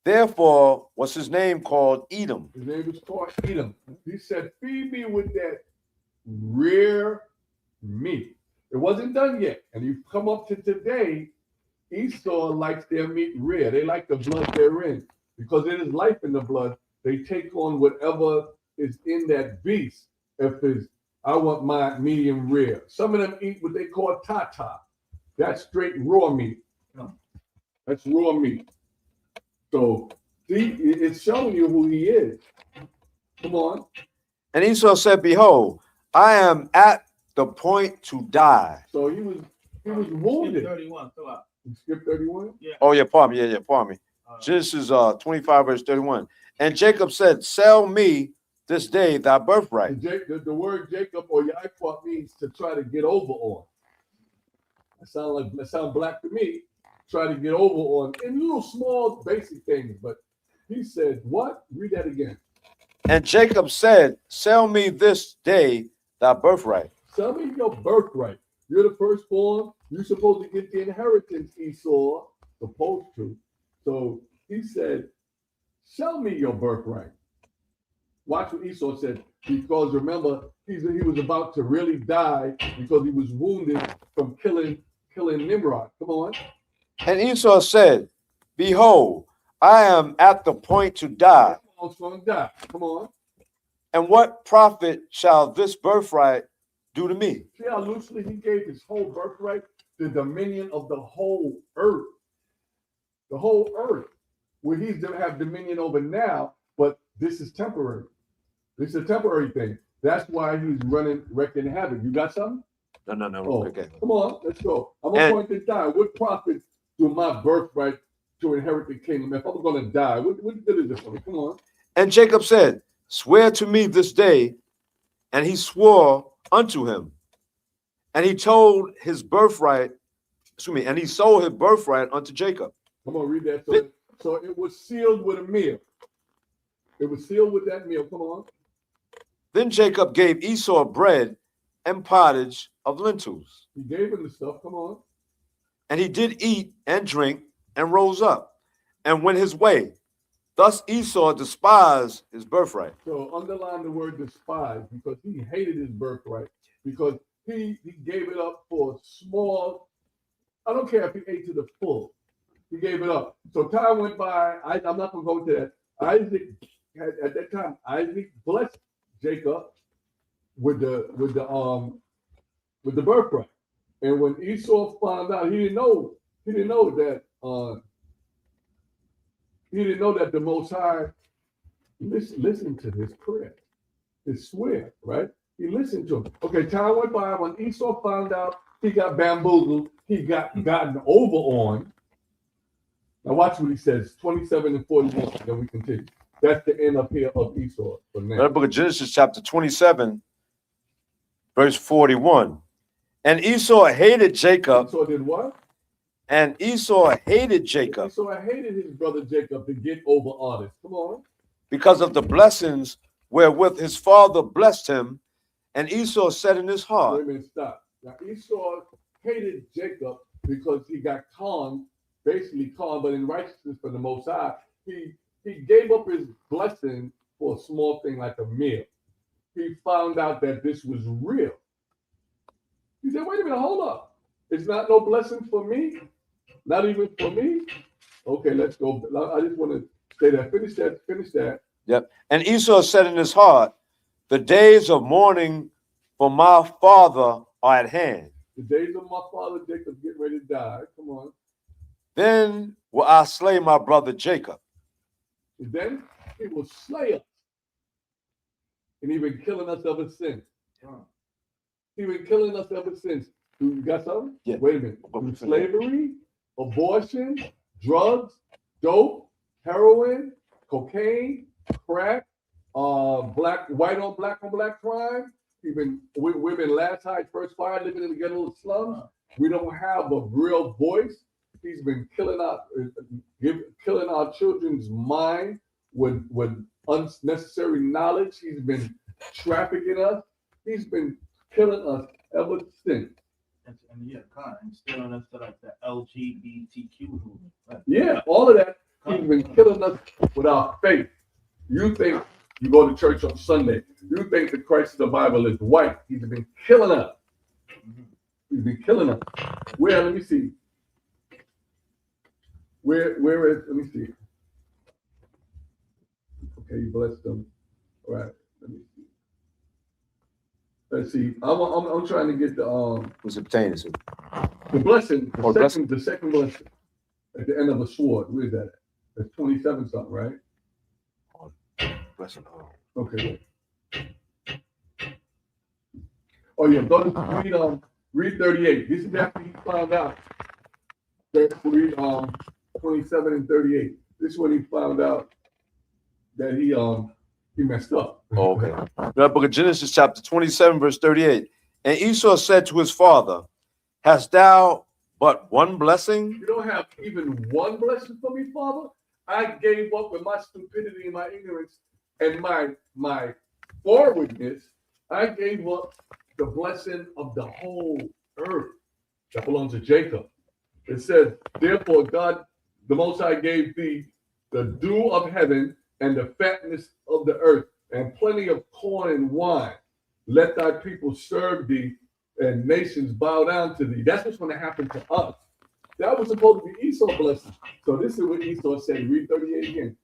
Therefore was his name called Edom. His name was called Edom. He said, feed me with that rare meat. It wasn't done yet. And you come up to today, Esau likes their meat rare. They like the blood they're in. Because there is life in the blood, they take on whatever is in that beast. If it's, I want my medium rare. Some of them eat what they call tata. That's straight raw meat. That's raw meat. So see, it's showing you who he is. Come on. And Esau said, behold, I am at the point to die. So he was wounded. 31, fill out. You skip 31? Yeah. Oh, yeah, pardon me. Yeah, pardon me. Genesis 25, verse 31. And Jacob said, sell me this day thy birthright. The word Jacob or Yahawashi means to try to get over on. That sounds black to me. Try to get over on in little small basic things. But he said, what? Read that again. And Jacob said, sell me this day thy birthright. Sell me your birthright. You're the firstborn. You're supposed to get the inheritance, Esau. Supposed to. So he said, sell me your birthright. Watch what Esau said. Because remember, he was about to really die because he was wounded from killing Nimrod. Come on. And Esau said, behold, I am at the point to die. Going to die. Come on. And what profit shall this birthright do to me? See how loosely he gave his whole birthright, the dominion of the whole earth. The whole earth, where he's going to have dominion over now, but this is temporary. This is a temporary thing. That's why he's wrecking havoc. You got something? No. Oh, Okay. come on, let's go. I'm going to die. What profit do my birthright to inherit the kingdom? If I'm going to die, what good is it for me? Come on. And Jacob said, swear to me this day. And he swore unto him. And he told his birthright, and he sold his birthright unto Jacob. Come on, read that. So it was sealed with a meal. It was sealed with that meal. Come on. Then Jacob gave Esau bread and pottage of lentils. He gave him the stuff. Come on. And he did eat and drink and rose up and went his way. Thus Esau despised his birthright. So underline the word despise, because he hated his birthright, because he gave it up for small. I don't care if he ate to the full. He gave it up. So time went by. I'm not going to go into that. Isaac at that time, Isaac blessed Jacob with the birthright. And when Esau found out, he didn't know that the Most High listened to his prayer, his swear, right? He listened to him. Okay, time went by. When Esau found out, he got bamboozled. He got gotten over on. Now watch what he says, 27 and 41, then we continue. That's the end up here of Esau for now. The book of Genesis, chapter 27, verse 41. And Esau hated Jacob. Esau did what? And Esau hated Jacob. Esau hated his brother Jacob to get over others. Come on. Because of the blessings wherewith his father blessed him. And Esau said in his heart. Wait a minute, stop. Now Esau hated Jacob because he got conned, basically conned, but in righteousness for the Most High, he gave up his blessing for a small thing like a meal. He found out that this was real. He said, wait a minute, hold up. It's not no blessing for me? Not even for me? Okay, let's go. I just want to say that. Finish that. Yep. And Esau said in his heart, the days of mourning for my father are at hand. The days of my father Jacob getting ready to die. Come on. Then will I slay my brother Jacob. And then he will slay us. And he's been killing us ever since. He's been killing us ever since. You got something? Yeah. Wait a minute. Through slavery, abortion, drugs, dope, heroin, cocaine, crack, white on black crime, We've been last high, first fire, living in the ghetto slums. We don't have a real voice. He's been killing our children's mind with unnecessary knowledge. He's been trafficking us. He's been killing us ever since. And yeah, kind of instilling us to like the LGBTQ movement. Right? Yeah, all of that. He's been killing us with our faith. You think you go to church on Sunday. You think the Christ of the Bible is white. He's been killing us. He's been killing us. Where, let me see. Where is, let me see. Okay, you blessed them. All right, let me see. Let's see. I'm trying to get the Who's obtaining it? the blessing, Oh, blessing. the second blessing at the end of a sword. Where is that? That's 27 something, right? Blessing. Okay. Oh yeah, go to read 38. This is after he found out. Read 27 and 38. This is when he found out that he messed up. Oh, okay. The book of Genesis, chapter 27, verse 38. And Esau said to his father, hast thou but one blessing? You don't have even one blessing for me, Father? I gave up with my stupidity and my ignorance and my forwardness. I gave up the blessing of the whole earth that belongs to Jacob. It says, therefore, God, the Most High, gave thee the dew of heaven and the fatness of the earth, and plenty of corn and wine. Let thy people serve thee, and nations bow down to thee. That's what's going to happen to us. That was supposed to be Esau's blessing. So this is what Esau said. Read 38 again.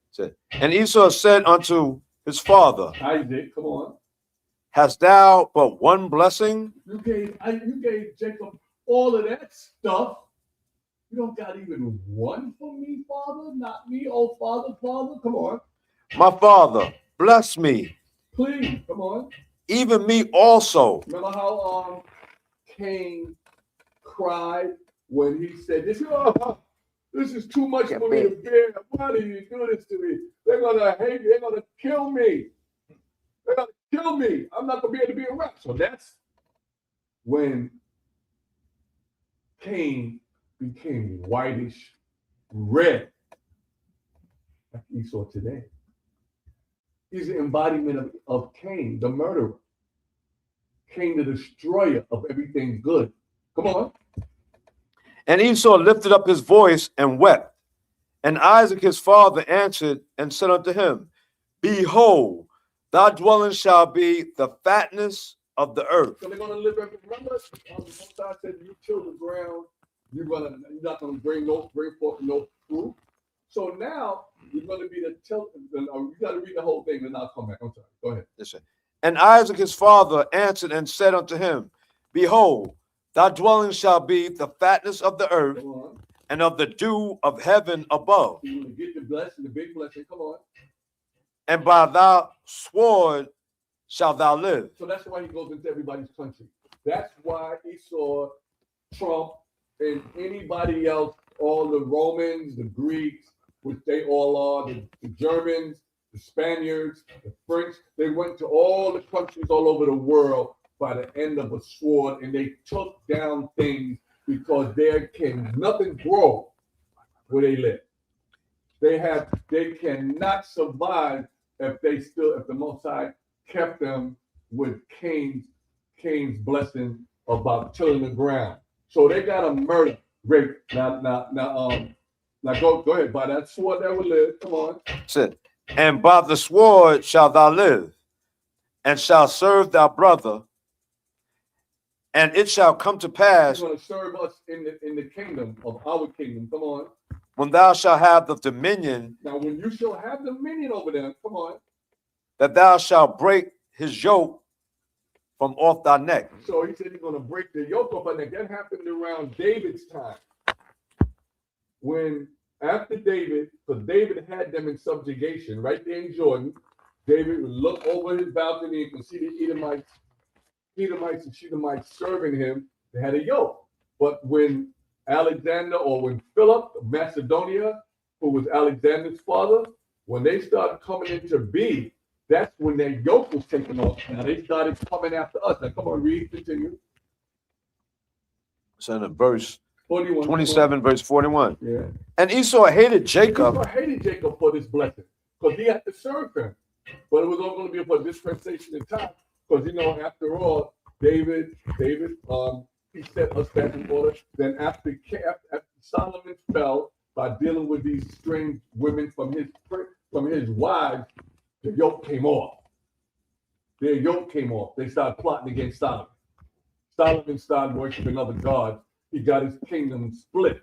And Esau said unto his father, Isaac, come on. hast thou but one blessing? You gave Jacob all of that stuff. You don't got even one for me, Father? Not me, oh Father, come on. My father, bless me, Please, come on. even me also. Remember how Cain cried when he said, this is too much for me to bear. Why do you do this to me? They're gonna hate me, they're gonna kill me. They're gonna kill me. I'm not gonna be able to be around. So that's when Cain became whitish red, like Esau today. He's the embodiment of Cain, the murderer. Cain, the destroyer of everything good. Come on. And Esau lifted up his voice and wept. And Isaac his father answered and said unto him, behold, thy dwelling shall be the fatness of the earth. So they're going to live every. Remember, the Most High said, you till the ground, you're not going to bring forth no fruit. So now you're going to be the till. You got to read the whole thing, and I'll come back. I'm sorry. Go ahead. Listen. And Isaac his father answered and said unto him, behold, thy dwelling shall be the fatness of the earth and of the dew of heaven above. So you're going to get the blessing, the big blessing. Come on. And by thy sword shalt thou live. So that's why he goes into everybody's country. That's why Esau, Trump, and anybody else, all the Romans, the Greeks, which they all are, the Germans, the Spaniards, the French, they went to all the countries all over the world by the end of a sword, and they took down things because there can nothing grow where they live. They cannot survive if the Most High kept them with Cain's blessing about tilling the ground. So they got to murder, rape. Now go ahead. By that sword that will live. Come on. Said, and by the sword shalt thou live, and shalt serve thy brother, and it shall come to pass. He's going to serve us in the kingdom of our kingdom. Come on. When thou shalt have the dominion. Now, when you shall have dominion over them, come on. That thou shalt break his yoke from off thy neck. So he said he's going to break the yoke off our neck. That happened around David's time. When after David, because David had them in subjugation right there in Jordan, David would look over his balcony and could see the Edomites and Shedemites serving him. They had a yoke. But when Alexander, or when Philip of Macedonia, who was Alexander's father, when they started coming into being, That's when their yoke was taken off. Now they started coming after us. Now come on, read, continue. So in verse 41. 27, verse 41. Yeah. And Esau hated Jacob. Esau hated Jacob for this blessing because he had to serve him. But it was all going to be for dispensation in time. Because, you know, after all, David, he set us back in order. Then after Solomon fell by dealing with these strange women from his wives, the yoke came off. Their yoke came off. They started plotting against Solomon. Solomon started worshiping other gods. He got his kingdom split.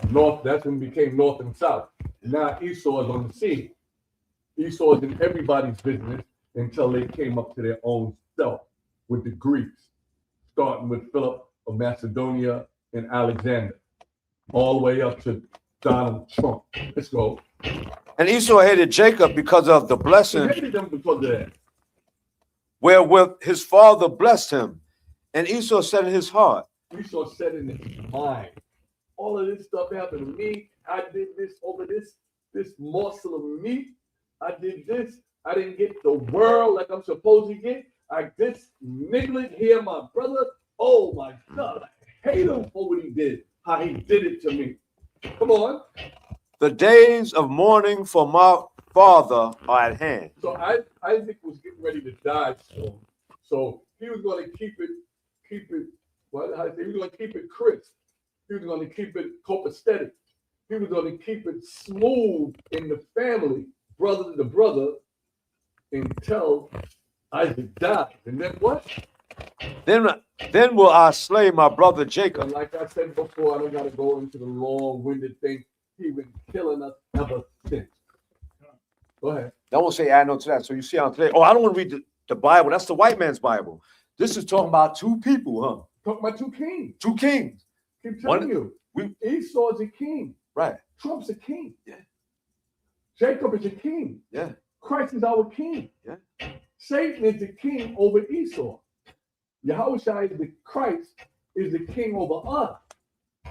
North, that's when it became north and south. Now Esau is on the scene. Esau is in everybody's business until they came up to their own self with the Greeks, starting with Philip of Macedonia and Alexander, all the way up to Donald Trump. Let's go. And Esau hated Jacob because of the blessing He hated them because of that. wherewith his father blessed him. And Esau said in his heart, Esau said in his mind, all of this stuff happened to me. I did this over this morsel of meat. I did this. I didn't get the world like I'm supposed to get. This nigglet here, my brother. Oh my God, I hate him for what he did, how he did it to me. Come on. the days of mourning for my father are at hand. So Isaac was getting ready to die soon. So he was going to keep it, well, he was going to keep it crisp. He was going to keep it copacetic. He was going to keep it smooth in the family, brother to brother, until Isaac died. And then what? Then will I slay my brother Jacob. And like I said before, I don't got to go into the long-winded thing. He's been killing us ever since. Go ahead. I won't say add no to that. So you see how today, oh, I don't want to read the Bible. That's the white man's Bible. This is talking about two people, huh? Talking about two kings. Two kings. Keep telling you. Esau's a king. Right. Trump's a king. Yeah. Jacob is a king. Yeah. Christ is our king. Yeah. Satan is the king over Esau. Yahawashi is the Christ is the king over us.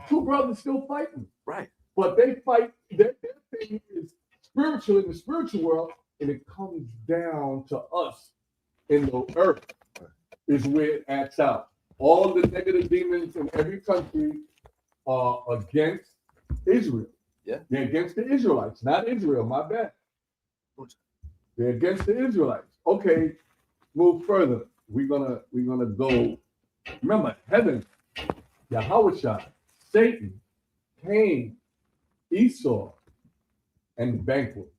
Two brothers still fighting. Right. But they fight, their thing is spiritual in the spiritual world, and it comes down to us in the earth is where it acts out. All the negative demons in every country are against Israel. Yeah. They're against the Israelites, not Israel, my bad. They're against the Israelites. Okay, move further. We're gonna go. Remember, heaven, Yahawashi, Satan, Cain, Esau, and Banquet.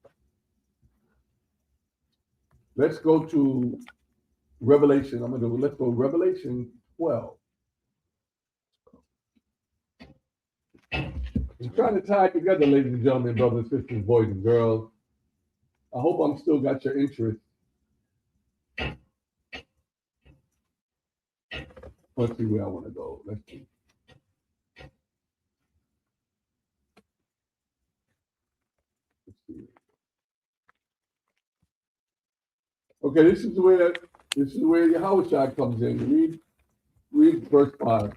Let's go to Revelation. Let's go Revelation 12. I'm trying to tie it together, ladies and gentlemen, brothers, sisters, boys, and girls. I hope I'm still got your interest. Let's see where I want to go. Let's see. Okay, this is where Yahawashi comes in. Read verse 5.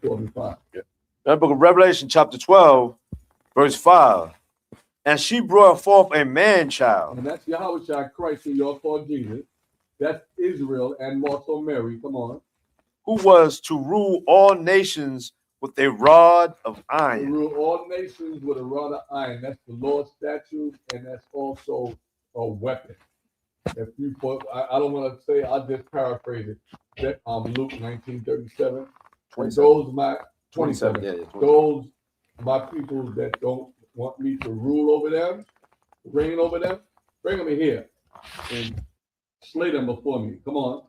4 and 5. Yeah. That book of Revelation, chapter 12, verse 5. And she brought forth a man child. And that's Yahawashi Christ, who y'all call Jesus. That's Israel and also Mary. Come on. Who was to rule all nations with a rod of iron. To rule all nations with a rod of iron. That's the Lord's statute, and that's also a weapon. If you put, I don't want to say, I'll just paraphrase it. That Luke 19:37. 27. Those my 27. Yeah, 27. Those my people that don't want me to rule over them, reign over them, bring them here and slay them before me. Come on.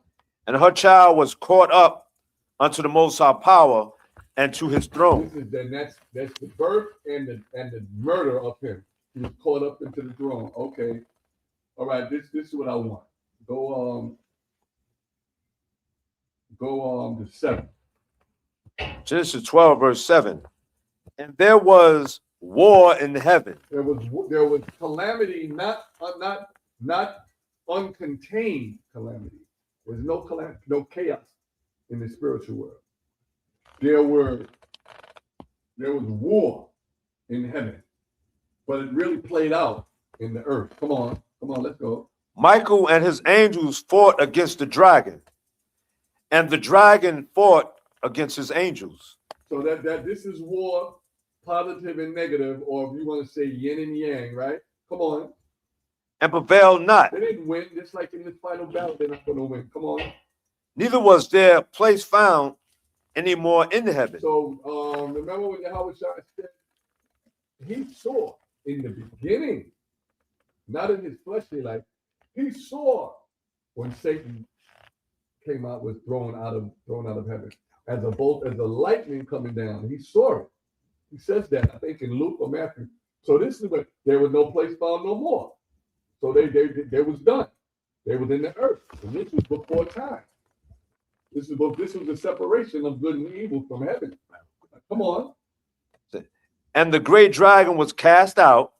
And her child was caught up unto the Most High power and to his throne. That's the birth and the murder of him. He was caught up into the throne. Okay. All right, this is what I want. Go to 7. Genesis 12, verse 7. And there was war in heaven. There was calamity, not uncontained calamity. There's no calamity, no chaos in the spiritual world. There was war in heaven, but it really played out in the earth. Come on, let's go. Michael and his angels fought against the dragon, and the dragon fought against his angels. So that this is war, positive and negative, or if you want to say yin and yang, right? Come on. And prevailed not. They didn't win, just like in this final battle, they're not going to win. Come on. Neither was there place found any more in the heaven. So remember when Yahawashi said he saw in the beginning, not in his fleshly life, he saw when Satan came out, was thrown out of heaven as a bolt, as a lightning coming down. He saw it. He says that, I think, in Luke or Matthew. So this is where there was no place found no more. So they was done. They was in the earth. And this was before time. This was the separation of good and evil from heaven. Come on. And the great dragon was cast out,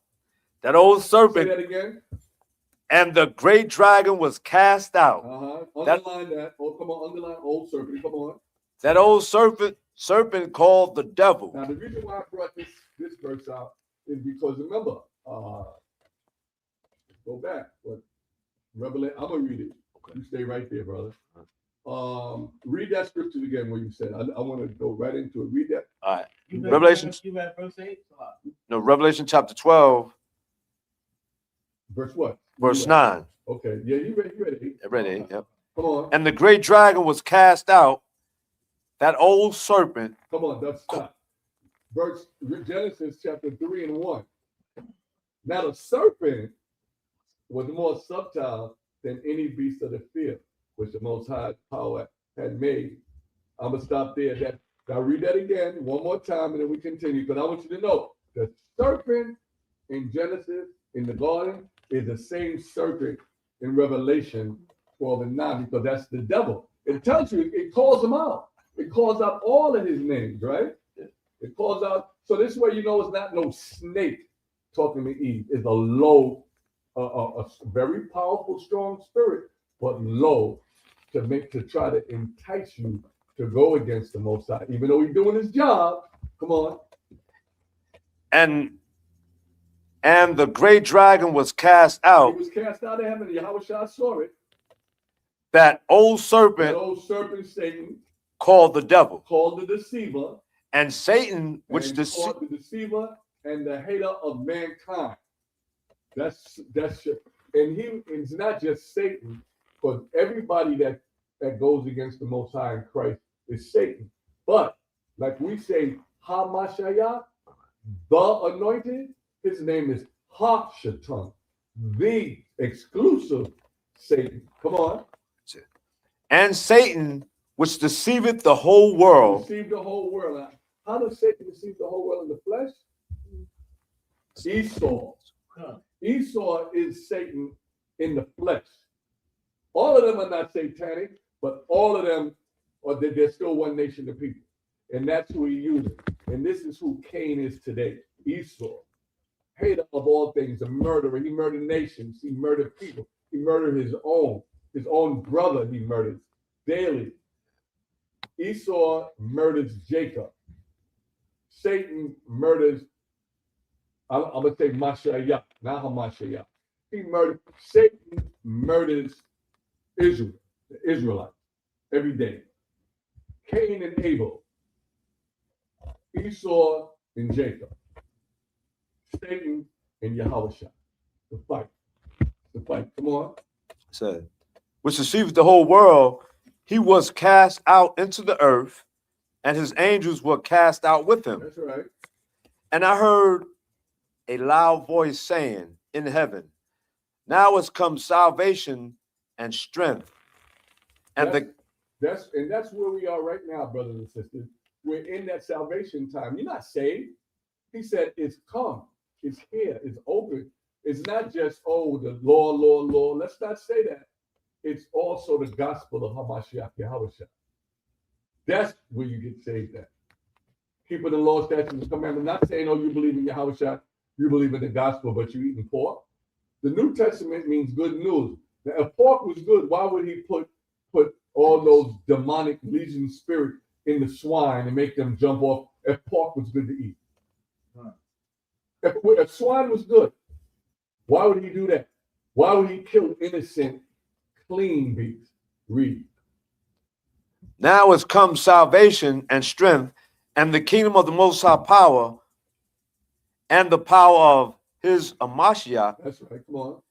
that old Say serpent. that again. And the great dragon was cast out. Underline that. Oh, come on. Underline old serpent. Come on. That old serpent called the devil. Now, the reason why I brought this verse out is because remember, go back. But Revelation, I'm gonna read it. You stay right there, brother. Read that scripture again where you said. I want to go right into it. Read that. All right. You Revelation. You read verse 8? No, Revelation chapter 12, Verse what? verse 9. Okay. Yeah, you read it. I read it. Yep. Come on. And the great dragon was cast out, that old serpent. Come on. That's stop. Verse Genesis chapter 3 and 1. Now the serpent was more subtle than any beast of the field, which the Most High Power had made. I'm gonna stop there. I'll read that again one more time, and then we continue. Because I want you to know the serpent in Genesis in the garden is the same serpent in Revelation 12 and 9, because that's the devil. It tells you, it calls him out. It calls out all of his names, right? It calls out. So this way you know it's not no snake talking to Eve. It's a low, a very powerful, strong spirit, but low to try to entice you to go against the Most High, even though he's doing his job. Come on. And the great dragon was cast out. He was cast out of heaven. Yahawashi saw it. That old That serpent old serpent Satan, called the devil. called the deceiver, And Satan, which and deceived. called the deceiver and the hater of mankind. That's and it's not just Satan, but everybody that goes against the Most High in Christ is Satan. But like we say, Hamashayah, the anointed, his name is Ha-Shatan, the exclusive Satan. Come on. And Satan, which deceiveth the whole world. Deceive the whole world. How does Satan deceive the whole world in the flesh? Esau. Esau is Satan in the flesh. All of them are not satanic, but all of them they're still one nation of people. And that's who he uses. And this is who Cain is today. Esau. Hater of all things, a murderer. He murdered nations. He murdered people. He murdered his own brother he murders daily. Esau murders Jacob. Satan murders, I'm going to say Mashiach, not Hamashiach. Satan murders Israel, the Israelites, every day. Cain and Abel. Esau and Jacob. Satan and Yahawashi. The fight. Come on. Said, which deceiveth the whole world. He was cast out into the earth, and his angels were cast out with him. That's right. And I heard a loud voice saying in heaven, now has come salvation and strength. And that's where we are right now, brothers and sisters. We're in that salvation time. You're not saved. He said it's come. It's here. It's open. It's not just, the law. Let's not say that. It's also the gospel of Hamashiach Yahawashi. That's where you get saved at. Keeping the law, statutes, and commandments. Not saying, you believe in Yahawashi, you believe in the gospel, but you eating pork. The New Testament means good news. Now, if pork was good, why would he put all those demonic legion spirits in the swine and make them jump off if pork was good to eat? If swine was good, why would he do that? Why would he kill innocent, clean beasts? Read. Now is come salvation and strength and the kingdom of the Most High power and the power of his Amashiach. That's right. Come on.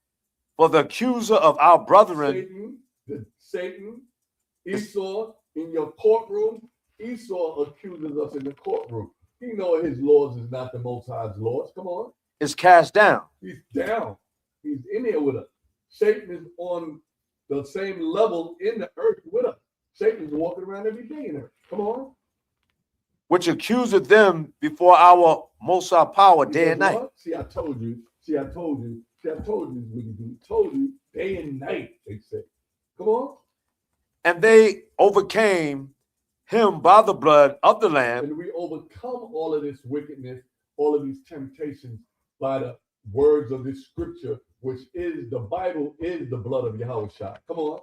For the accuser of our brethren, Satan, Esau, in your courtroom, Esau accuses us in the courtroom. He knows his laws is not the Most High's laws. Come on. is cast down. He's down. He's in here with us. Satan is on the same level in the earth with us. Satan's walking around every day in earth. Come on. Which accuseth them before our Most High power day and night. What? See, I told you. See, I told you. See, I told you what he do. Told you day and night, they say. Come on. And they overcame him by the blood of the Lamb. And we overcome all of this wickedness, all of these temptations by the words of this scripture, which is the Bible, is the blood of Yahawashi. Come on.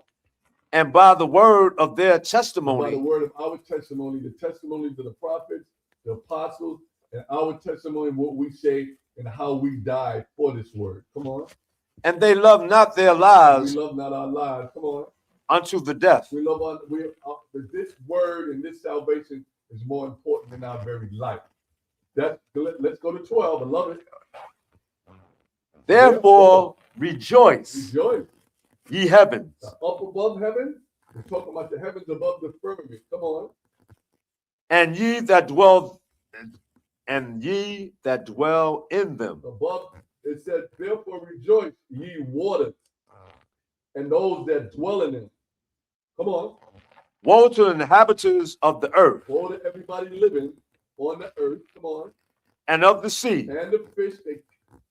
And by the word of their By the testimony. word of our testimony, the testimonies of the prophets, the apostles, and our testimony, what we say and how we died for this word. Come on. And they love not their We lives love not our lives. Come on. unto the death. We love this word and this salvation is more important than our very life. Let's go to 12. I love it. Therefore rejoice, Rejoice. ye heavens, Up above heaven. We're talking about the heavens above the firmament. Come on. and ye that dwell in them. Above it says, therefore rejoice, ye waters, and those that dwell in them. Come on. Woe to the inhabitants of the earth Woe to everybody living on the earth. Come on. and of the sea, And the fish,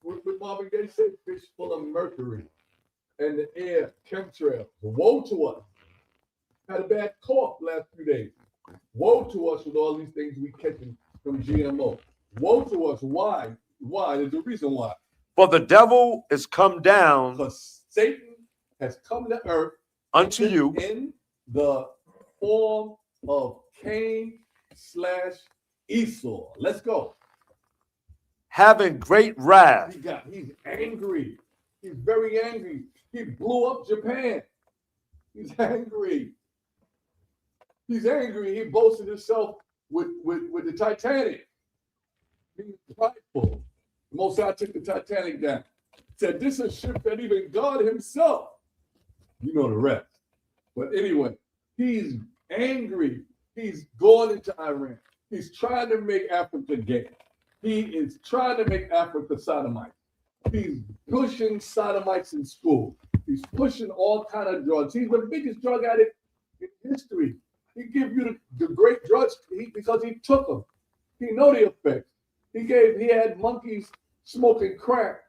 what Marvin Gaye said, fish full of mercury. And the air, chemtrails. Woe to us. Had a bad cough last few days. Woe to us with all these things we catching from GMO. Woe to us. Why? Why? There's a reason why. for the devil is come down Because Satan has come to earth unto you in the form of Cain/Esau. Let's go. having great wrath, He's angry. He's very angry. He blew up Japan. He's angry. He's angry. He boasted himself with the Titanic. He's prideful. The Most High took the Titanic down. Said, this is a ship that even God himself. You know the rest. But anyway, he's angry. He's gone into Iran. He's trying to make Africa gay. He is trying to make Africa sodomite. He's pushing sodomites in school. He's pushing all kind of drugs. He's the biggest drug addict in history. He give you the great drugs because he took them. He know the effects. He had monkeys smoking crack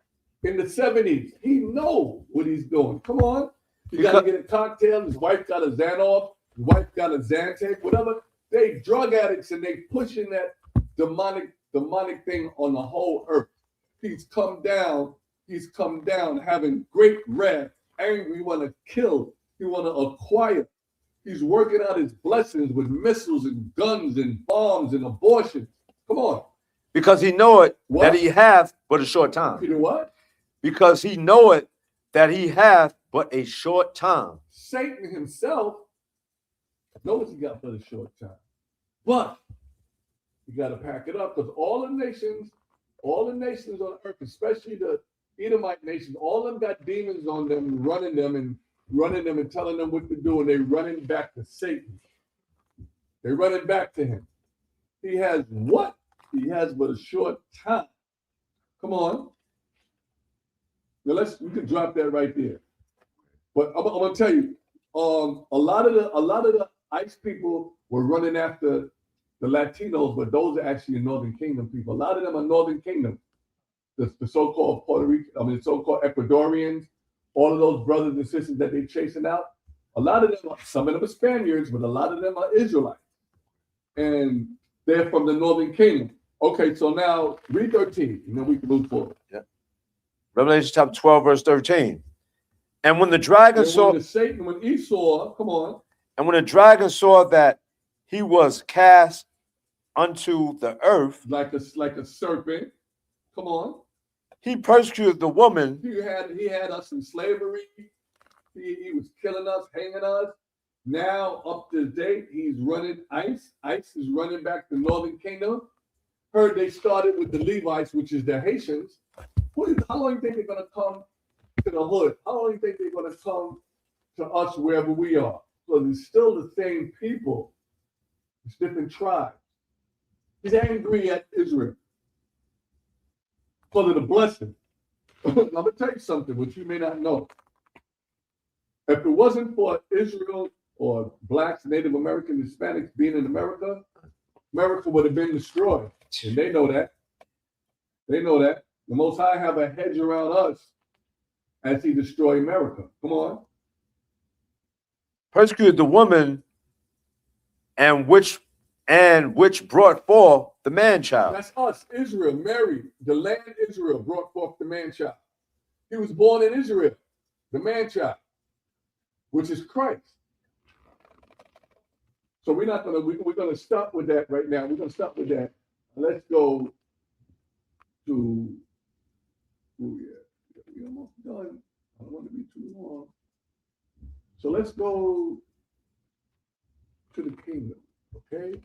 in the 70s. He know what he's doing. Come on. You got to get a cocktail. His wife got a Xanoff. His wife got a Zantac, whatever. They drug addicts and they pushing that demonic thing on the whole earth. He's come down having great wrath, angry. He want to kill. He want to acquire. He's working out his blessings with missiles and guns and bombs and abortions. Come on. because he knoweth What? that he hath but a short time. You know what? Because he knoweth that he hath but a short time. Satan himself knows he got but a short time. But you got to pack it up because all the nations on earth, especially the Edomite nations, all of them got demons on them, running them and telling them what to do, and they're running back to Satan. They're running back to him. He has what? He has but a short time. Come on. Now we can drop that right there. But I'm gonna tell you, a lot of the ICE people were running after the Latinos, but those are actually Northern Kingdom people. A lot of them are Northern Kingdom. The so-called Puerto Rican, the so-called Ecuadorians, all of those brothers and sisters that they're chasing out. A lot of them, some of them are Spaniards, but a lot of them are Israelites. And they're from the Northern Kingdom. Okay, so now read 13, and then we can move forward. Yeah. Revelation chapter 12, verse 13. And when the dragon saw, when Esau, come on. and when the dragon saw that he was cast unto the earth, Like a serpent. Come on. He persecuted the woman. He had us in slavery. He was killing us, hanging us. Now, up to date, he's running ICE. ICE is running back the Northern Kingdom. Heard they started with the Levites, which is the Haitians. How long do you think they're going to come to the hood? How long do you think they're going to come to us wherever we are? So it's still the same people. It's different tribes. He's angry at Israel because of the blessing. I'm going to tell you something which you may not know. If it wasn't for Israel or blacks, Native Americans, Hispanics being in America, America would have been destroyed. And they know that. They know that. The Most High have a hedge around us as he destroy America. Come on. Persecuted the woman and which brought forth the man-child. That's us, Israel, Mary, the land Israel brought forth the man-child. He was born in Israel, the man-child, which is Christ. So we're gonna stop with that right now. We're gonna stop with that. Let's go to, we're almost done. I don't want to be too long. So let's go to the kingdom, okay?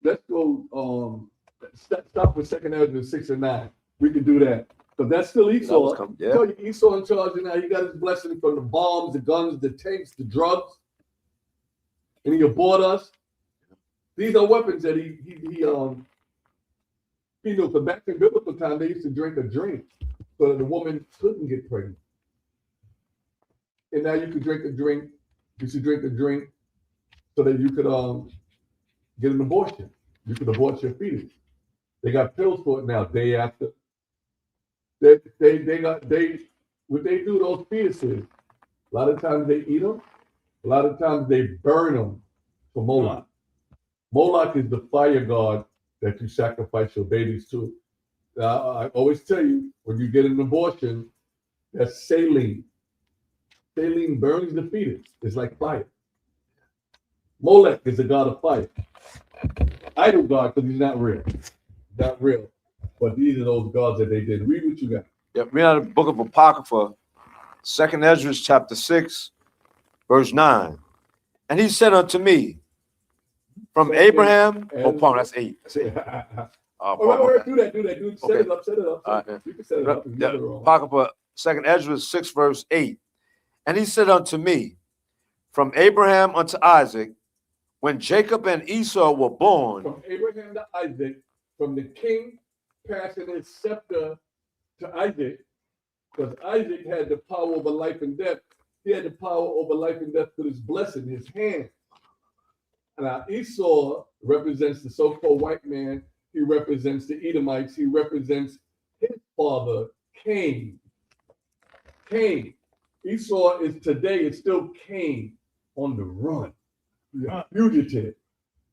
Let's go, stop with 2nd Ezra 6 and 9. We can do that. Because that's still Esau. Yeah. Tell you Esau in charge now. He got his blessing from the bombs, the guns, the tanks, the drugs. And he abhorred us. These are weapons that he knew. But back in biblical time, they used to drink a drink so that the woman couldn't get pregnant. And now you could drink a drink. You should drink a drink so that you could get an abortion. You could abort your fetus. They got pills for it now. Day after. What they do those fetuses. A lot of times they eat them. A lot of times they burn them for Moloch. Moloch is the fire god that you sacrifice your babies to. I always tell you, when you get an abortion, that's saline. Saline burns the fetus. It's like fire. Molech is the god of fire. Idol god, because he's not real. Not real. But these are those gods that they did. Read what you got. Yeah, read out of the book of Apocrypha, 2nd Ezra chapter 6, verse 9. And he said unto me, from Abraham, that's 8. That's 8. Do that. Set it up. You can set it up. Apocrypha, 2nd Ezra 6, verse 8. And he said unto me, from Abraham unto Isaac, when Jacob and Esau were born. From Abraham to Isaac, from the king passing his scepter to Isaac, because Isaac had the power over life and death. He had the power over life and death with his blessing, his hand. And now Esau represents the so-called white man. He represents the Edomites. He represents his father, Cain. Esau is today, it's still Cain on the run. He's a fugitive.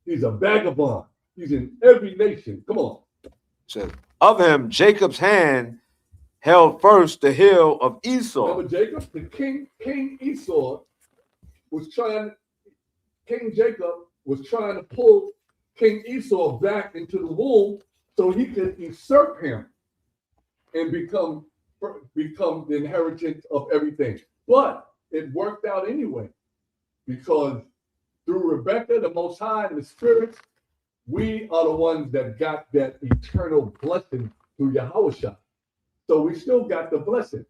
He's a vagabond. He's in every nation. Come on. Says, of him, Jacob's hand held first the heel of Esau. Remember Jacob? The King Esau was trying, King Jacob was trying to pull King Esau back into the womb so he could usurp him and become the inheritance of everything. But it worked out anyway, because through Rebecca, the Most High, and the spirits, we are the ones that got that eternal blessing through Yahawashi. So we still got the blessing.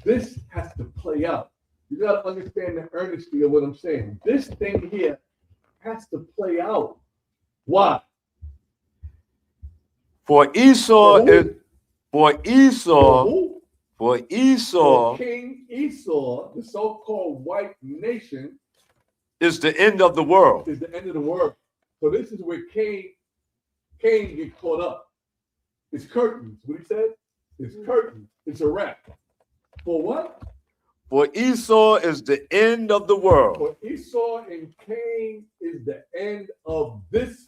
This has to play out. You got to understand the earnesty of what I'm saying. This thing here has to play out. Why? For King Esau, the so-called white nation, is the end of the world. Is the end of the world. So this is where Cain get caught up. It's curtains. What he said? It's curtains. It's a wrap. For what? For Esau is the end of the world. For Esau and Cain is the end of this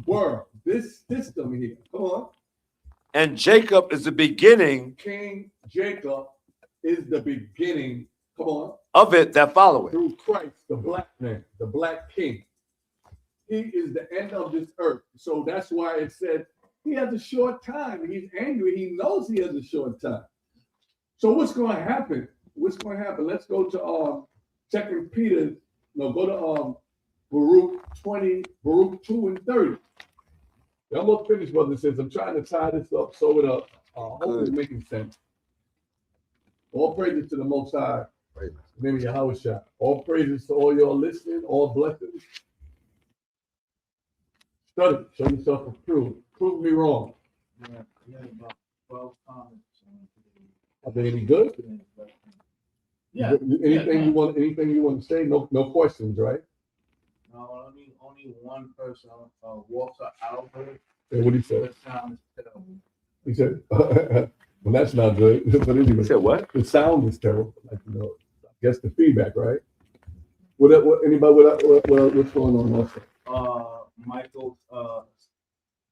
world, this system here. Come on. And Jacob is the beginning. Jacob is the beginning. Come on. Of it that followeth. Through Christ, the black man, the black king. He is the end of this earth. So that's why it said He has a short time. He's angry. He knows he has a short time. So what's going to happen? What's going to happen? Let's go to 2 Peter. No, go to Baruch 2 and 30. I'm almost finished, brother. Says I'm trying to tie this up, sew it up. Hopefully it's making sense. All praises to the Most High. Name of Yahawashi. All praises to all y'all listening. All blessings. Study. Show yourself approved. Prove me wrong. Yeah, we had about 12 comments. Are they any good? Yeah. Anything you want? Anything you want to say? No questions, right? No, only one person, Walter Albert. And what he said? That sounds terrible. He said, "Well, that's not good." But anyway, He said what? The sound is terrible. Like, I guess the feedback, right? What anybody? What's going on also? Michael,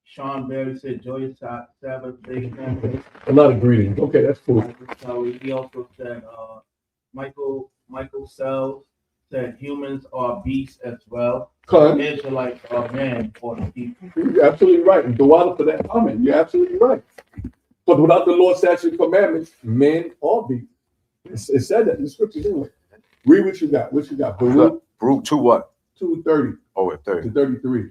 Sean Berry said, "Joyous Sabbath day, family." A lot of greetings. Okay, that's cool. He also said, Michael Sells said, "Humans are beasts as well. Con, Israelites are men or the people." you're absolutely right. And Dawada for that comment. You're absolutely right. But without the Lord's statutes and commandments, men are beasts. It said that in the scriptures anyway. Read what you got. What you got? Baruch Baruch 2 what? 2:30 Oh, 30. to 33.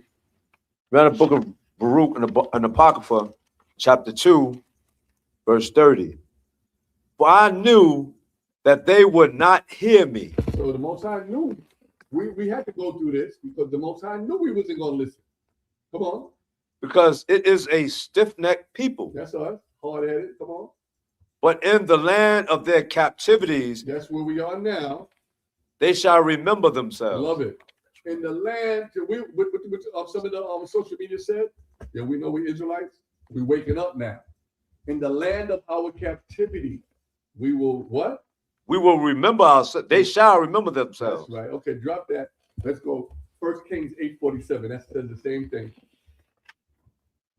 Read the book of Baruch and Apocrypha, chapter 2, verse 30. For I knew that they would not hear me. So the Most High knew we had to go through this because the Most High knew we wasn't going to listen. Come on. Because it is a stiff-necked people. That's us. Hard-headed. Come on. But in the land of their captivities, That's where we are now. they shall remember themselves. Love it. In the land, what some of the social media said, yeah, we know we're Israelites. We're waking up now. In the land of our captivity, we will what? We will remember ourselves. They shall remember themselves. That's right. Okay, drop that. Let's go. 1 Kings 8:47. That says the same thing.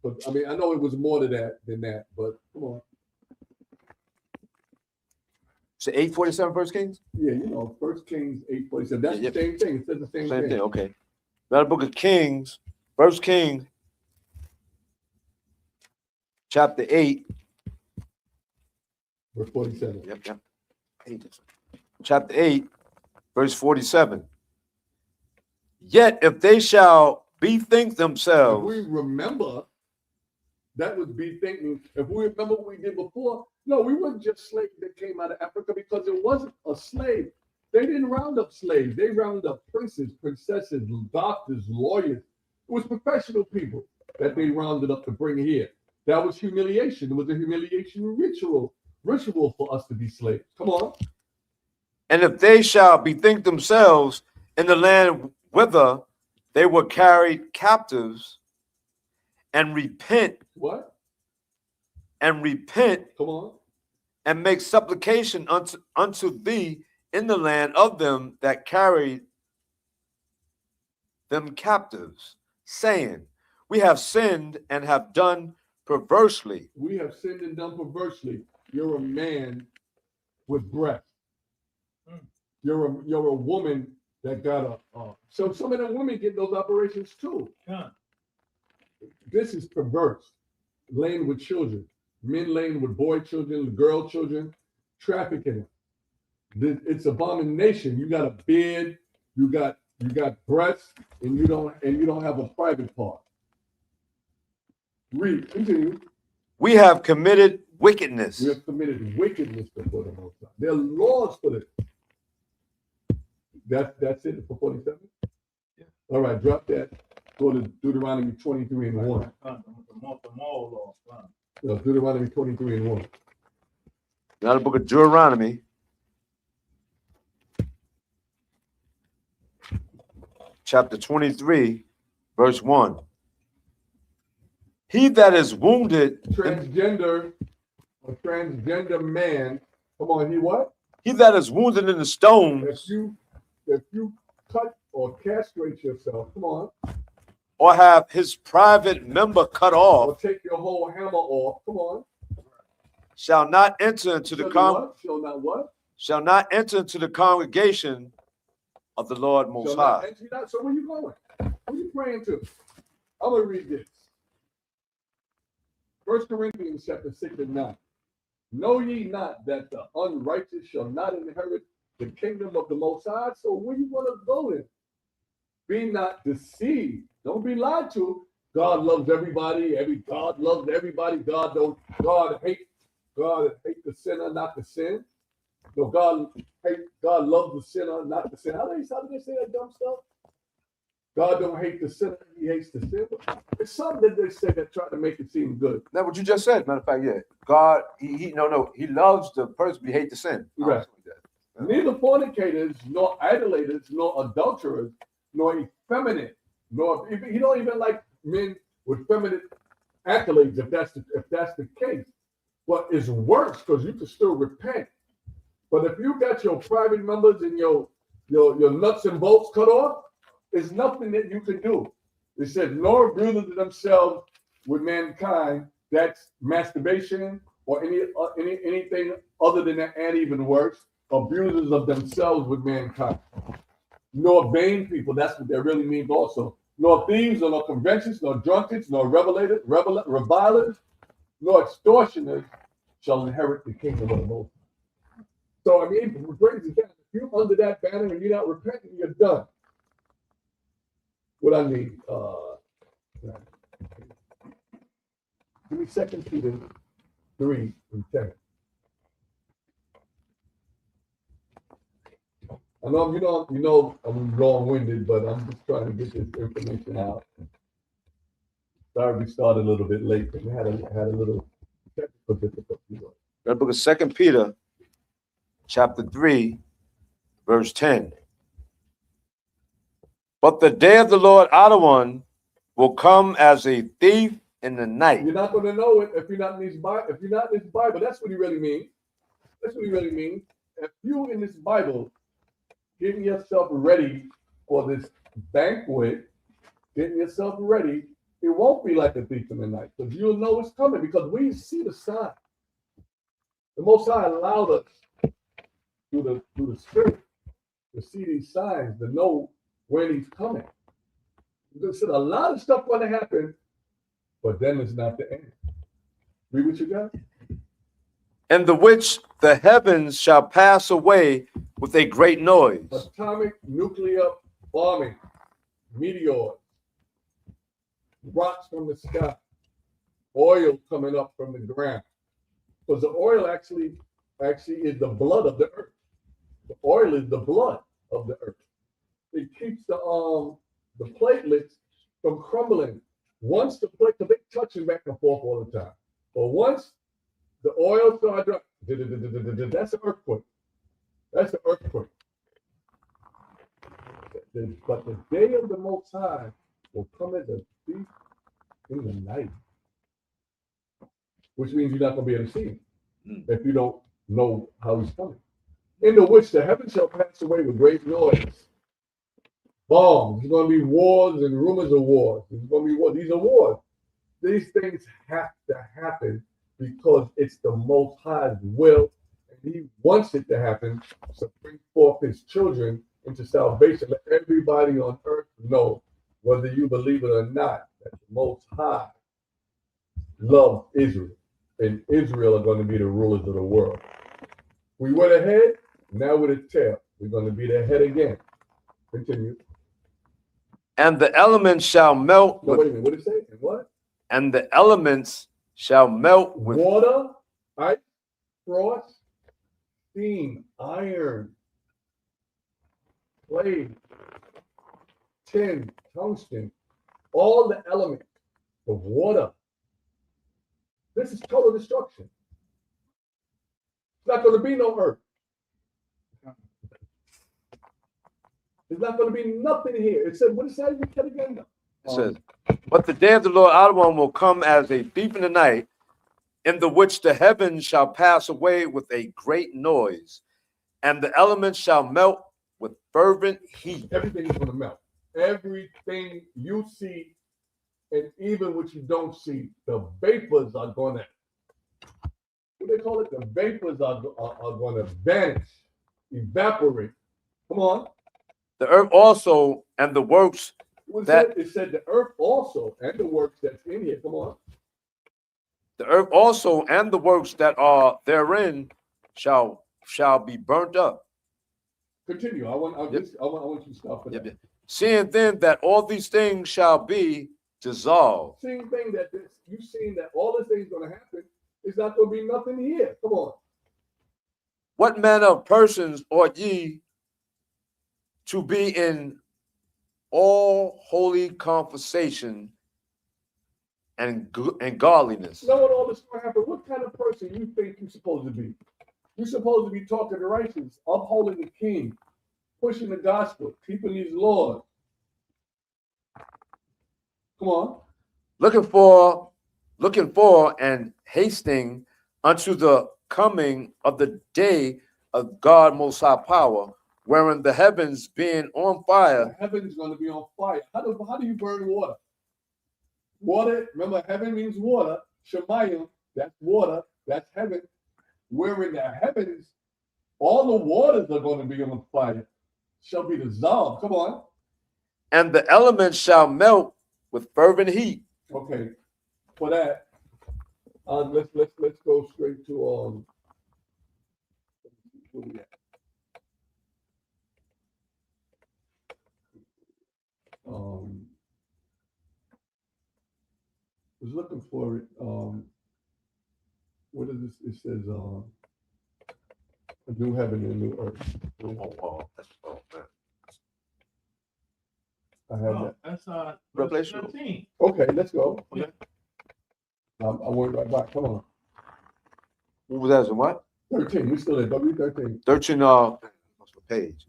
But I mean, I know it was more to that than that, but come on. So 8:47 First Kings? Yeah, 1 Kings 8:47. That's Yep. the same thing. It says the same thing. Okay. Now the book of Kings, First Kings, chapter 8. Verse 47. Yep. Chapter 8, verse 47. Yet if they shall bethink If themselves, we remember, that would be thinking, if we remember what we did before, no, we weren't just slaves that came out of Africa because it wasn't a slave. They didn't round up slaves. They rounded up princes, princesses, doctors, lawyers. It was professional people that they rounded up to bring here. That was humiliation. It was a humiliation ritual for us to be slaves. Come on. and if they shall bethink themselves in the land whither they were carried captives, and repent, What? and repent, Come on. and make supplication unto thee in the land of them that carried them captives, saying, we have sinned and have done perversely. We have sinned and done perversely. You're a man with breath. You're a woman that got so some of the women get those operations too. Yeah. This is perverse. Laying with children, men laying with boy children, girl children, trafficking. It's abomination. You got a beard, you got breasts, and you don't have a private part. Read, continue. We have committed wickedness. We have committed wickedness before the Most High. There are laws for this. That's it for 47? Yeah. All right, drop that. Go to Deuteronomy 23 and 1. The moral law. No, Deuteronomy 23 and 1. Now the book of Deuteronomy, chapter 23, verse 1. He that is wounded, Transgender man. Come on, he what? he that is wounded in the stones, If you cut or castrate yourself, come on, or have his private member cut or off, take your whole hammer off, come on. shall not enter into the shall not enter into the congregation of the Lord Most High. So where you going? Who you praying to? I'm gonna read this. 1 Corinthians chapter 6 and 9. Know ye not that the unrighteous shall not inherit the kingdom of the Most High? So where you want to go in? Be not deceived. Don't be lied to. God loves everybody. God loves everybody. God hate the sinner, not the sin. No, God loves the sinner, not the sin. How do they say that dumb stuff? God don't hate the sinner, he hates the sin. It's something that they say that try to make it seem good. That's what you just said. Matter of fact, yeah. God, he loves the person, he hates the sin. Right. Neither fornicators, nor idolaters, nor adulterers, nor effeminate, nor he don't even like men with feminine accolades, if that's the case. But it's worse because you can still repent. But if you got your private members and your nuts and bolts cut off, there's nothing that you can do. It said, nor abusers themselves with mankind. That's masturbation or anything other than that, and even worse, abusers of themselves with mankind. Nor vain people, that's what that really means also. Nor thieves, nor conventions, nor drunkards, nor revilers, nor extortioners shall inherit the kingdom of the Most High. So, I mean, praise is that. If you're under that banner and you're not repenting, you're done. What I need, give me 2 Peter 3 and 10. I know I'm long-winded, but I'm just trying to get this information out. Sorry, we started a little bit late, but we had a little technical difficulty. The book of 2 Peter, chapter 3, verse 10. But the day of the Lord, our one, will come as a thief in the night. You're not going to know it if you're not in this Bible. If you're not in this Bible, that's what he really means. That's what he really means. If you in this Bible, getting yourself ready for this banquet, getting yourself ready, it won't be like a thief in the night because you'll know it's coming because we see the sign. The Most High allowed us through the Spirit to see these signs, to know when he's coming. There's a lot of stuff going to happen, but then it's not the end. Read what you got. In the which the heavens shall pass away with a great noise. Atomic nuclear bombing, meteors, rocks from the sky, oil coming up from the ground. Because the oil actually is the blood of the earth. The oil is the blood of the earth. It keeps the platelets from crumbling. Once the plate, because they're touching back and forth all the time. But once the oil starts dropping, that's an earthquake. That's an earthquake. But the day of the Most High will come as a thief in the night, which means you're not going to be able to see him if you don't know how he's coming. In the which the heavens shall pass away with great noise. Bombs. There's going to be wars and rumors of wars. There's going to be wars. These are wars. These things have to happen because it's the Most High's will, and he wants it to happen to bring forth his children into salvation. Let everybody on earth know, whether you believe it or not, that the Most High loves Israel, and Israel are going to be the rulers of the world. We were the head, now we're the tail. We're going to be the head again. Continue. And the elements shall melt. No, wait a minute. What did it say? And what? And the elements shall melt with water, ice, frost, steam, iron, clay, tin, tungsten, all the elements of water. This is total destruction. It's not going to be no earth. There's not going to be nothing here. It said, what is that again? It says, but the day of the Lord our one will come as a thief in the night, in the which the heavens shall pass away with a great noise, and the elements shall melt with fervent heat. Everything is going to melt. Everything you see, and even what you don't see, the vapors are going to, what do they call it? The vapors are going to vanish, evaporate. Come on. The earth also and the works It said the earth also and the works that's in here. Come on. The earth also and the works that are therein shall be burnt up. Continue. I want you to stop for that. Yep. Seeing then that all these things shall be dissolved. Seeing thing that this, you seeing that all this thing's going to happen, it's not going to be nothing here. Come on. What manner of persons ought ye to be in all holy conversation and godliness? You know what all this is going to happen? What kind of person you think you're supposed to be? You're supposed to be talking the righteous, upholding the king, pushing the gospel, keeping these laws. Come on. Looking for and hasting unto the coming of the day of God Most High Power, wherein the heavens being on fire. The heaven's going to be on fire. How do you burn water? Water, remember, heaven means water. Shemayim, that's water, that's heaven. Wherein the heavens, all the waters are going to be on fire, shall be dissolved. Come on. And the elements shall melt with fervent heat. Okay. For that, let's go straight to where we at? Was looking for it. What is this? It says a new heaven and a new earth. I have that. That's Revelation. 13. Okay, let's go. Yeah. I went right back. Come on. What was that? So what? 13. We still at W13. 13. What's the page?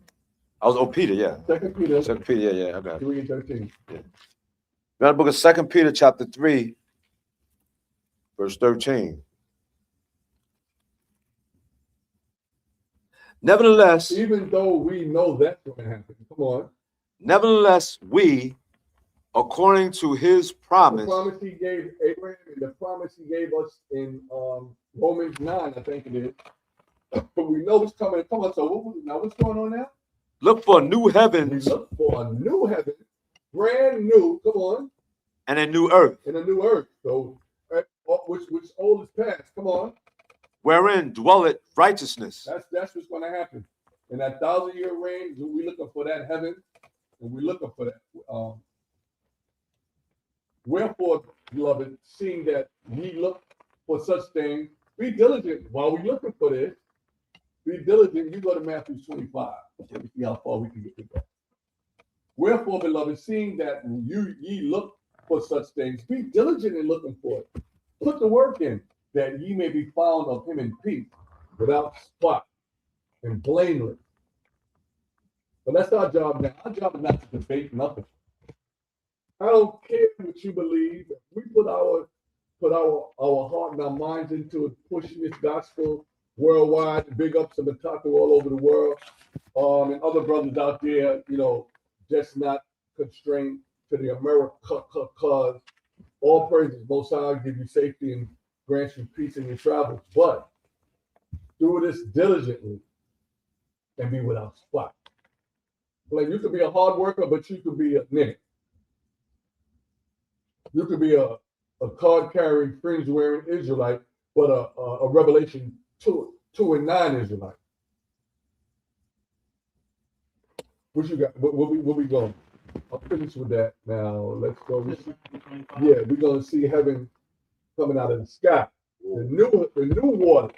I was Peter. Yeah. Second Peter. Second Peter. Yeah. I got it. 3 and 13. We're in the book of 2 Peter, chapter 3, verse 13. Nevertheless, Even though we know that's going to happen, come on. nevertheless, we, according to his The promise, promise he gave Abraham and the promise he gave us in Romans 9, I think it is. But we know it's coming. Come on. So what's going on now? look for new We heavens look for a new heaven, brand new. Come on. and a new earth, In a new earth. So which old is past. Come on. wherein dwelleth righteousness. That's what's going to happen. In that 1,000-year reign, we looking for that heaven, and we looking for that. Wherefore, beloved, seeing that ye look for such things, be diligent while we looking for this. Be diligent. You go to Matthew 25. Let me see how far we can get to that. Wherefore, beloved, seeing that ye look for such things, be diligent in looking for it. Put the work in, that ye may be found of him in peace, without spot and blameless. But that's our job now. Our job is not to debate nothing. I don't care what you believe. We put our heart and our minds into it, pushing this gospel worldwide. Big ups to Mataku all over the world, and other brothers out there, just not constrained to the America cause. All praises, Most High, give you safety and grant you peace in your travels. But do this diligently and be without spot. Like, you could be a hard worker, but you could be a nigga. You could be a card-carrying, fringe-wearing Israelite, but a Revelation 2 and 9 Israelite. What you got? Where we going? I'll finish with that now. Let's go. Yeah, we're gonna see heaven coming out of the sky. The new water,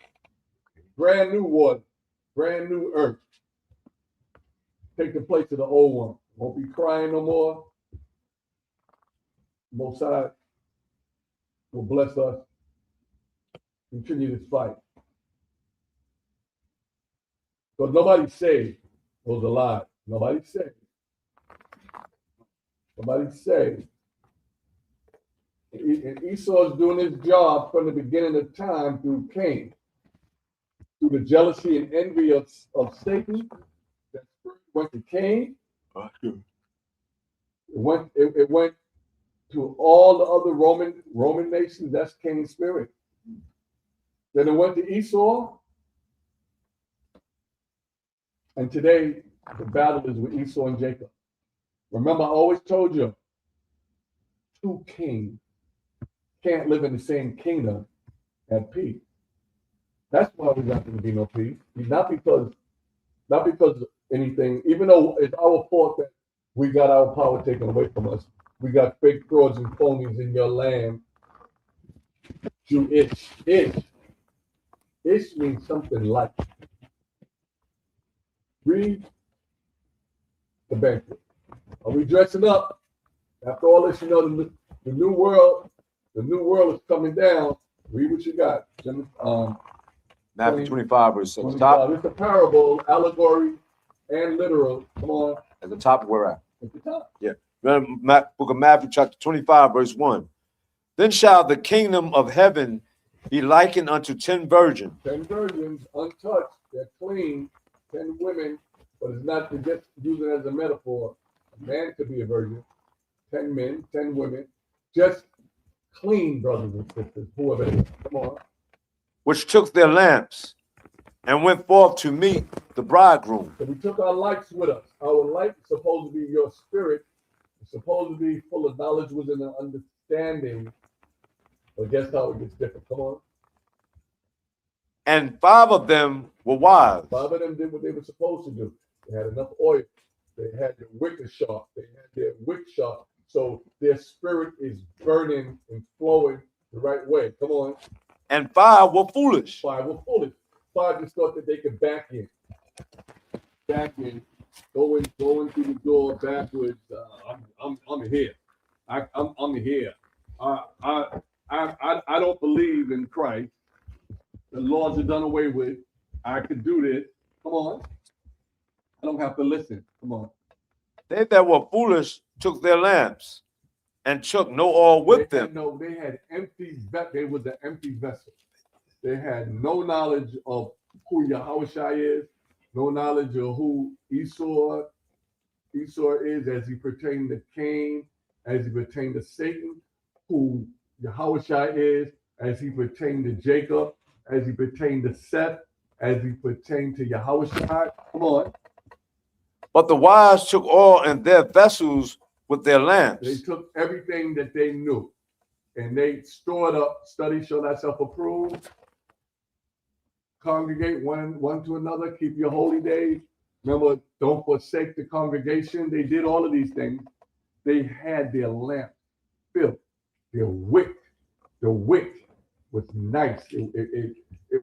brand new earth. Take the place of the old one. Won't be crying no more. Most High will bless us. Continue this fight. Because nobody's saved. Those are lies. Nobody's saved. Nobody's saved. And Esau is doing his job from the beginning of time through Cain. Through the jealousy and envy of Satan. That went to Cain. It went to all the other Roman nations. That's Cain's spirit. Then it went to Esau. And today, the battle is with Esau and Jacob. Remember, I always told you, two kings can't live in the same kingdom at peace. That's why we're not going to be no peace. Not because of anything, even though it's our fault that we got our power taken away from us. We got fake frauds and phonies in your land. Jewish. Ish means something like. Read the banquet. Are we dressing up? After all this, you know, the new world is coming down. Read what you got. Matthew 25, verse 6. 25. Top, It's a parable, allegory, and literal. Come on. at the top, where at? At the top. Book of Matthew, chapter 25, verse 1. Then shall the kingdom of heaven be likened unto 10 virgins. 10 virgins, untouched, they're clean. 10 women, but it's not to just use it as a metaphor. A man could be a virgin. 10 men, 10 women, just clean brothers and sisters, whoever it is. Come on. Which took their lamps and went forth to meet the bridegroom. So we took our lights with us. Our light is supposed to be your spirit. It's supposed to be full of knowledge, wisdom, and understanding. But guess how it gets different? Come on. And 5 of them were wise. 5 of them did what they were supposed to do. They had enough oil. They had their wick sharp. They had their wick sharp. So their spirit is burning and flowing the right way. Come on. And 5 were foolish. 5 were foolish. 5 just thought that they could back in, going through the door backwards. I'm here. I'm here. I don't believe in Christ. The laws are done away with. I could do this. Come on. I don't have to listen. Come on. They that were foolish took their lamps and took no oil with them. No, they had empty. They was an empty vessel. They had no knowledge of who Yahawashi is, no knowledge of who Esau is as he pertained to Cain, as he pertained to Satan, who Yahawashi is as he pertained to Jacob, as he pertained to Seth, as he pertained to Yahawashi. Come on. But the wise took oil in their vessels with their lamps. They took everything that they knew and they stored up. Study, show thyself approved. Congregate one to another. Keep your holy days. Remember, don't forsake the congregation. They did all of these things. They had their lamp filled. Their wick. The wick was nice. It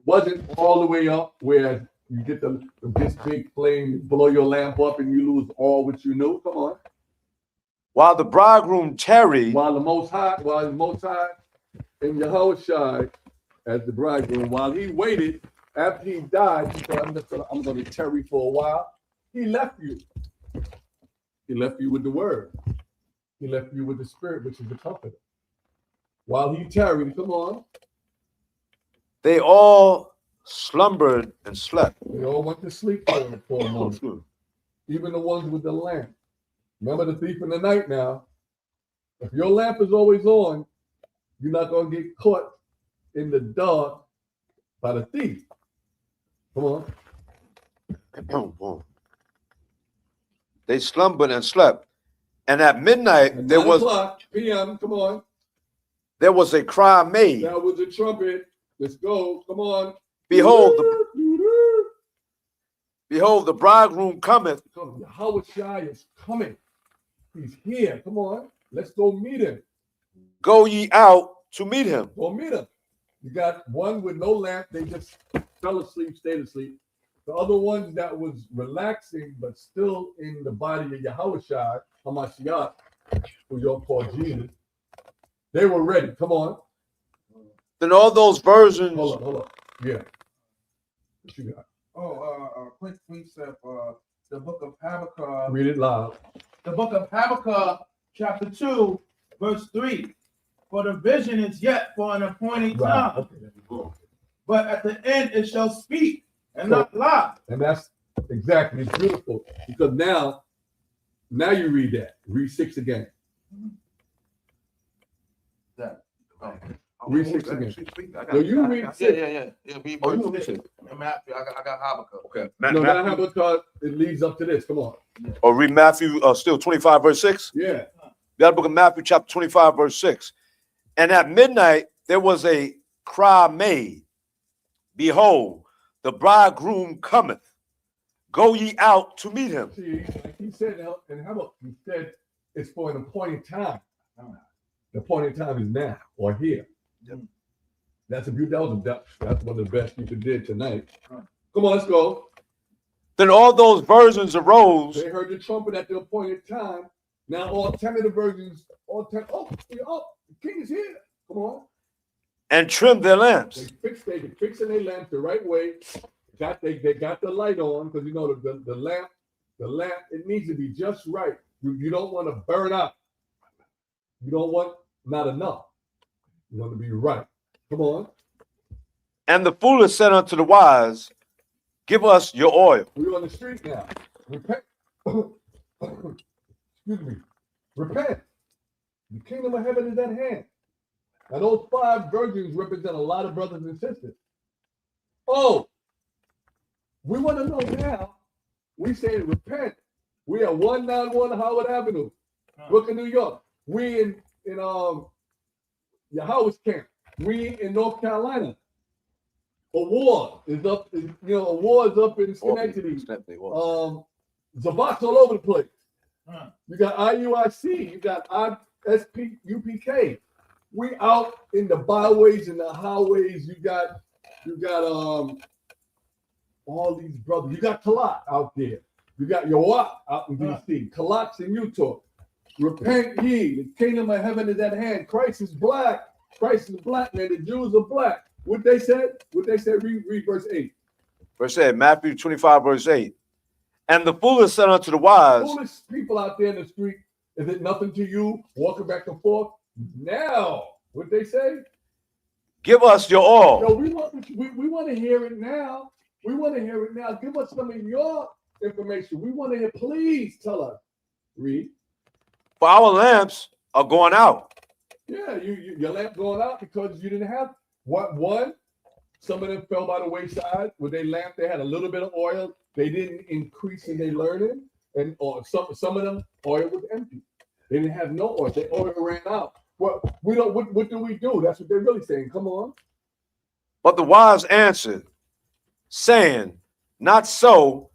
wasn't all the way up where you get this big flame, you blow your lamp up, and you lose all what you know. Come on. While the bridegroom tarried, While the Most High and Yahawashi as the bridegroom, while he waited, after he died, he said, I'm going to tarry for a while. He left you. He left you with the word. He left you with the spirit, which is the comforter. While he tarried, come on. they all slumbered and slept. They all went to sleep for a moment. Even the ones with the lamp. Remember the thief in the night now. If your lamp is always on, you're not going to get caught in the dark by the thief. Come on. They slumbered and slept. And at midnight, At there 9 was o'clock p.m., come on. a cry made. That was a trumpet. Let's go. Come on. Behold, the bridegroom cometh. Yahawashi is coming. He's here. Come on. Let's go meet him. Go ye out to meet him. Go meet him. You got one with no lamp. They just fell asleep, stayed asleep. The other ones that was relaxing, but still in the body of Yahawashi, Hamashiach, who you'll call Jesus, they were ready. Come on. Then all those virgins. Hold up. Yeah. What you got? Quick precept, the book of Habakkuk. Read it loud. The book of Habakkuk, chapter 2, verse 3. For the vision is yet for an appointed time, Okay, there you go. but at the end it shall speak and not lie. And that's exactly, it's beautiful. Because now you read that. Read 6 again. Read 6 again. No, you read 6. Yeah. Oh, you read 6. Matthew, I got Habakkuk. Okay. No, not how because it leads up to this. Come on. Or read Matthew, still 25, verse 6. Yeah. That book of Matthew, chapter 25, verse 6. And at midnight, there was a cry made, behold, the bridegroom cometh. Go ye out to meet him. See, like he said, and how about he said it's for an appointed time. The appointed time is now or here. Yep. That's one of the best you could did tonight. Come on, let's go. Then all those virgins arose. They heard the trumpet at the appointed time. Now all 10 of the virgins, the king is here. Come on. And trimmed their lamps. They fixing their lamps the right way. They got the light on because you know the lamp, it needs to be just right. You don't want to burn out. You don't want not enough. You want to be right. Come on. And the foolish said unto the wise, give us your oil. We're on the street now. Repent. Excuse me. Repent. The kingdom of heaven is at hand. Now those 5 virgins represent a lot of brothers and sisters. Oh, we want to know now. We say repent. We are 191 Howard Avenue, Brooklyn, New York. We in Yahawashi camp. We in North Carolina. A war is up. A war is up in Schenectady. Zabats all over the place. You got IUIC. You got UPK. We out in the byways and the highways. You got all these brothers. You got Talat out there. You got Yawat out in DC. Talat's in Utah. Repent ye, the kingdom of heaven is at hand. Christ is black. Christ is black, man. The Jews are black. What they said? Read verse 8. Verse 8, Matthew 25, verse 8. And the foolish said unto the wise. Foolish people out there in the street, is it nothing to you? Walking back and forth. Now, what they say? Give us your oil. No, we want to hear it now. We want to hear it now. Give us some of your information. We want to hear, please tell us. Read. For our lamps are going out. Yeah, your lamp going out because you didn't have one. Some of them fell by the wayside with their lamp. They had a little bit of oil. They didn't increase in their learning, or some of them oil was empty. They didn't have no oil. Their oil ran out. Well, we don't. What do we do? That's what they're really saying. Come on. But the wise answered, saying, not so,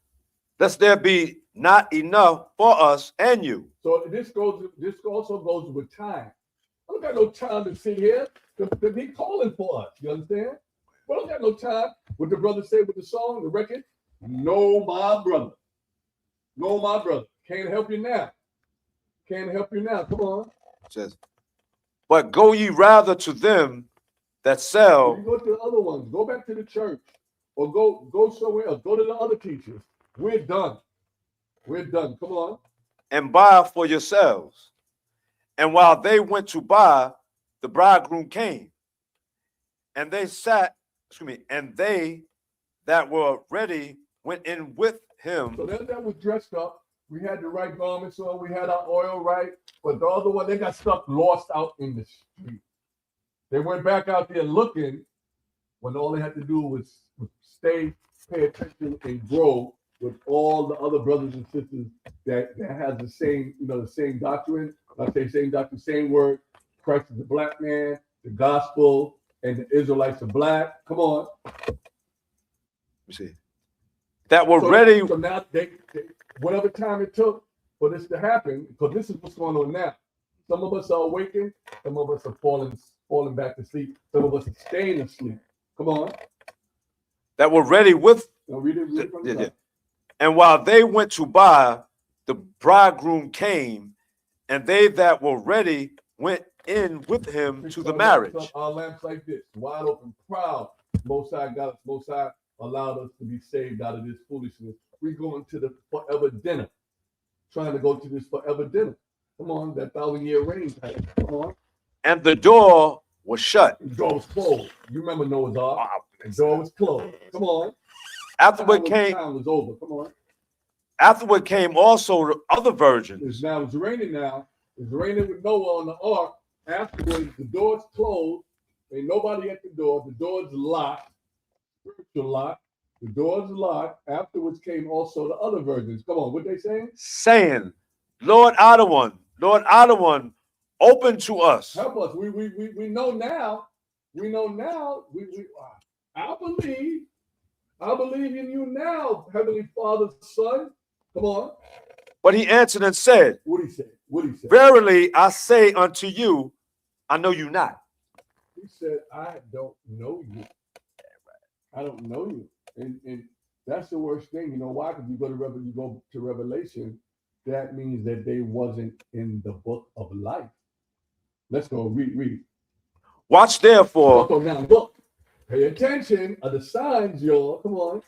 lest there be not enough for us and you. So this also goes with time. I don't got no time to sit here. They're calling for us. You understand? We don't got no time. What the brother said with the song, the record, no, my brother. No, my brother. Can't help you now. Can't help you now. Come on. It says, but go ye rather to them that sell. You go to the other ones. Go back to the church. Or go somewhere else. Go to the other teachers. We're done. We're done. Come on. And buy for yourselves. And while they went to buy, the bridegroom came. And they that were ready went in with him. So that was dressed up. We had the right garments on. We had our oil right. But the other one, they got stuff lost out in the street. They went back out there looking when all they had to do was pay attention, and grow with all the other brothers and sisters that has the same doctrine. I say same doctrine, same word. Christ is a black man, the gospel, and the Israelites are black. Come on. See. That were ready. So now they whatever time it took for this to happen, because this is what's going on now. Some of us are awakened, some of us are falling back to sleep, some of us are staying asleep. Come on. That were ready with. Now read it from the top. And while they went to buy, the bridegroom came, and they that were ready went in with him to the marriage. Our lamps like this, wide open, proud. Most High allowed us to be saved out of this foolishness. We're going to the forever dinner, trying to go to this forever dinner. Come on, that 1,000-year reign type. Come on. And the door was shut. The door was closed. You remember Noah's Ark? The door was closed. Come on. Afterward came. Time was over. Come on. Afterward came also the other virgins. It's raining now. It's raining with Noah on the ark. Afterwards, the door's closed. Ain't nobody at the door. The door's locked. Spiritual lock. The door's locked. Afterwards came also the other virgins. Come on, what they saying? Saying, Lord Adawan, open to us. Help us. We know now. We know now. I believe in you now, Heavenly Father, Son. Come on. But he answered and said, What he said? Verily I say unto you, I know you not. He said, I don't know you. I don't know you. And that's the worst thing. You know why? Because you go to Revelation, that means that they wasn't in the book of life. Let's go read. Watch therefore, So now look. Pay attention of the signs, y'all. Come on.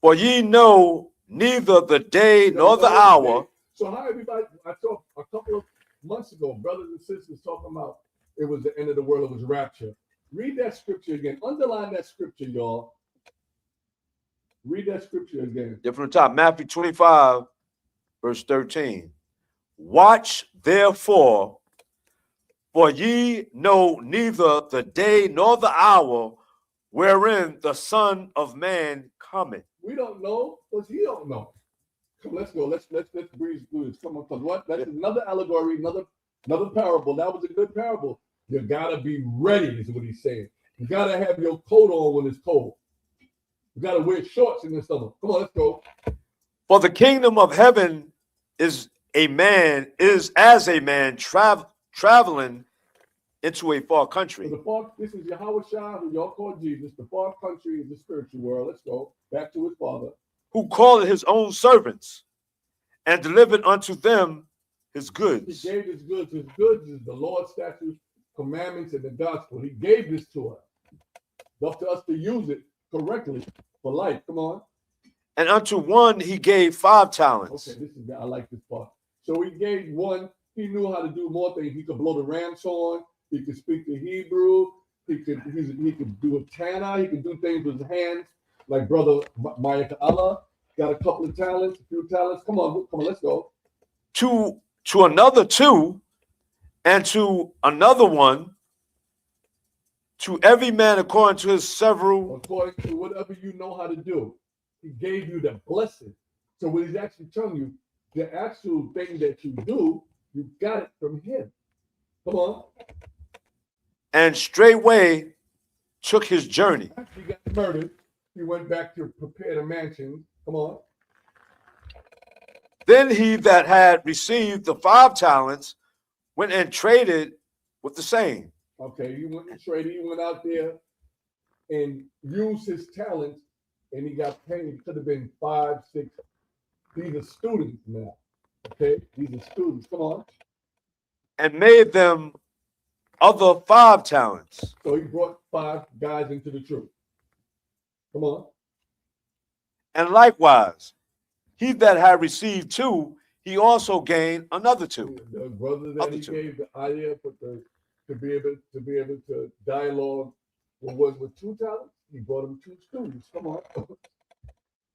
for ye know neither the day nor the hour. So how everybody, I talked a couple of months ago, brothers and sisters talking about it was the end of the world, it was rapture. Read that scripture again. Underline that scripture, y'all. Read that scripture again. From the top, Matthew 25, verse 13. Watch therefore, for ye know neither the day nor the hour wherein the Son of Man cometh. We don't know, because he don't know. Come, let's go. Let's breeze through this. Come on, because what? That's another allegory, another parable. That was a good parable. You gotta be ready, is what he's saying. You gotta have your coat on when it's cold. You gotta wear shorts in the summer. Come on, let's go. For the kingdom of heaven is as a man traveling into a far country. So this is Yahawashi, who y'all call Jesus. The far country is the spiritual world. Let's go back to his father. Who called his own servants and delivered unto them his goods. He gave his goods. His goods is the Lord's statutes, commandments, and the gospel. He gave this to us. It's up to us to use it correctly for life. Come on. And unto one he gave 5 talents. Okay, I like this part. So he gave one. He knew how to do more things. He could blow the ram's horn. He could speak the Hebrew. He could do a tanner. He could do things with his hands, like brother Maya Allah got a couple of talents, a few talents. Come on, let's go. To another 2, and to another 1, to every man according to his several. According to whatever you know how to do. He gave you the blessing. So what he's actually telling you, the actual thing that you do, you got it from him. Come on. And straightway took his journey. After he got murdered, he went back to prepare the mansion. Come on. Then he that had received the 5 talents went and traded with the same. Okay, he went and traded. He went out there and used his talents, and he got paid. It could have been 5, 6. These are students now. Okay, these are students. Come on. And made them other 5 talents. So he brought 5 guys into the truth. Come on. And likewise, he that had received 2, he also gained another 2. The brother that he gave the idea to be able to dialogue with 2 talents, he brought him 2 students. Come on.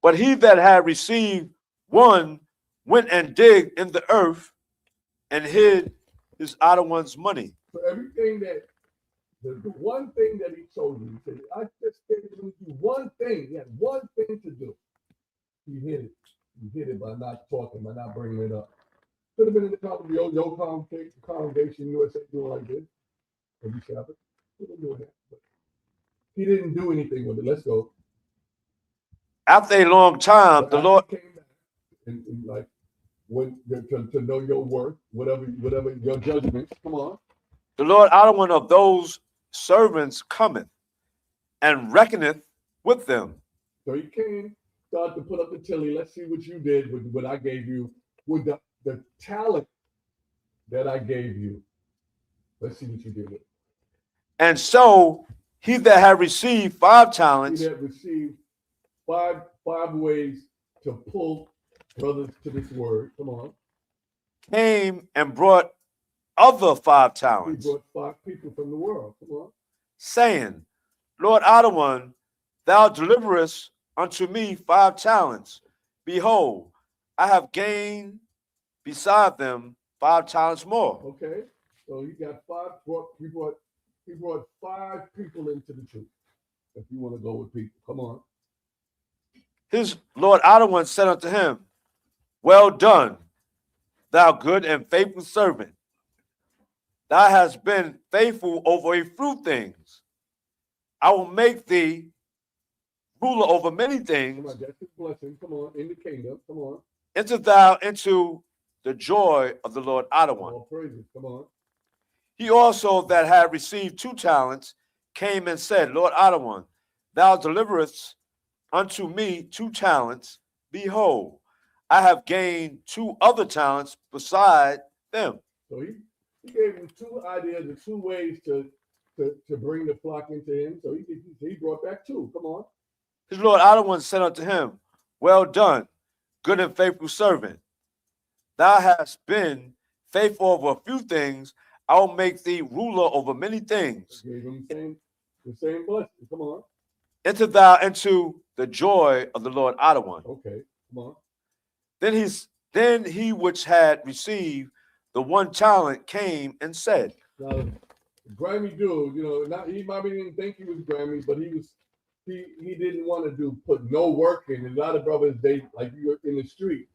But he that had received 1 went and digged in the earth and hid his other one's money. So everything that the one thing that he told you, he said, I just gave him one thing. He had one thing to do. He hid it. He hid it by not talking, by not bringing it up. Could have been in the congregation, USA, doing like this. Every Sabbath. Could have been doing that. But he didn't do anything with it. Let's go. After a long time, But the Lord came back and like when to know your worth, whatever your judgments. Come on. The Lord out of one of those servants cometh and reckoneth with them. So he came, started to put up the tilly. Let's see what you did with what I gave you, with the talent that I gave you. Let's see what you did with it. And so he that had received 5 talents, He had received five ways to pull brothers to this word. Come on. came and brought other 5 He talents, brought 5 people from the world. Come on. saying, Lord Adawan, thou deliverest unto me 5 talents. Behold, I have gained beside them 5 talents more. Okay. So he got 5. He brought 5 people into the truth. If you want to go with people, come on. His Lord Adawan said unto him, well done, thou good and faithful servant. Thou hast been faithful over a few things. I will make thee ruler over many Come things. on, that's his blessing. Come on, in the kingdom. Come on. Enter thou into the joy of the Lord Adawan. All praises. Come on. He also that had received 2 talents came and said, Lord Adawan, thou deliverest unto me 2 talents. Behold, I have gained 2 other talents beside them. So he gave him 2 ideas and 2 ways to bring the flock into him. So he brought back 2. Come on. His Lord Adawan said unto him, well done, good and faithful servant. Thou hast been faithful over a few things. I will make thee ruler over many things. Gave him the same blessing. Come on. Enter thou into the joy of the Lord Adawan. Okay. Come on. Then he which had received the 1 talent came and said. Now, grimy dude, he probably didn't think he was grimy, but he didn't want to put no work in. A lot of brothers, they like you're in the street.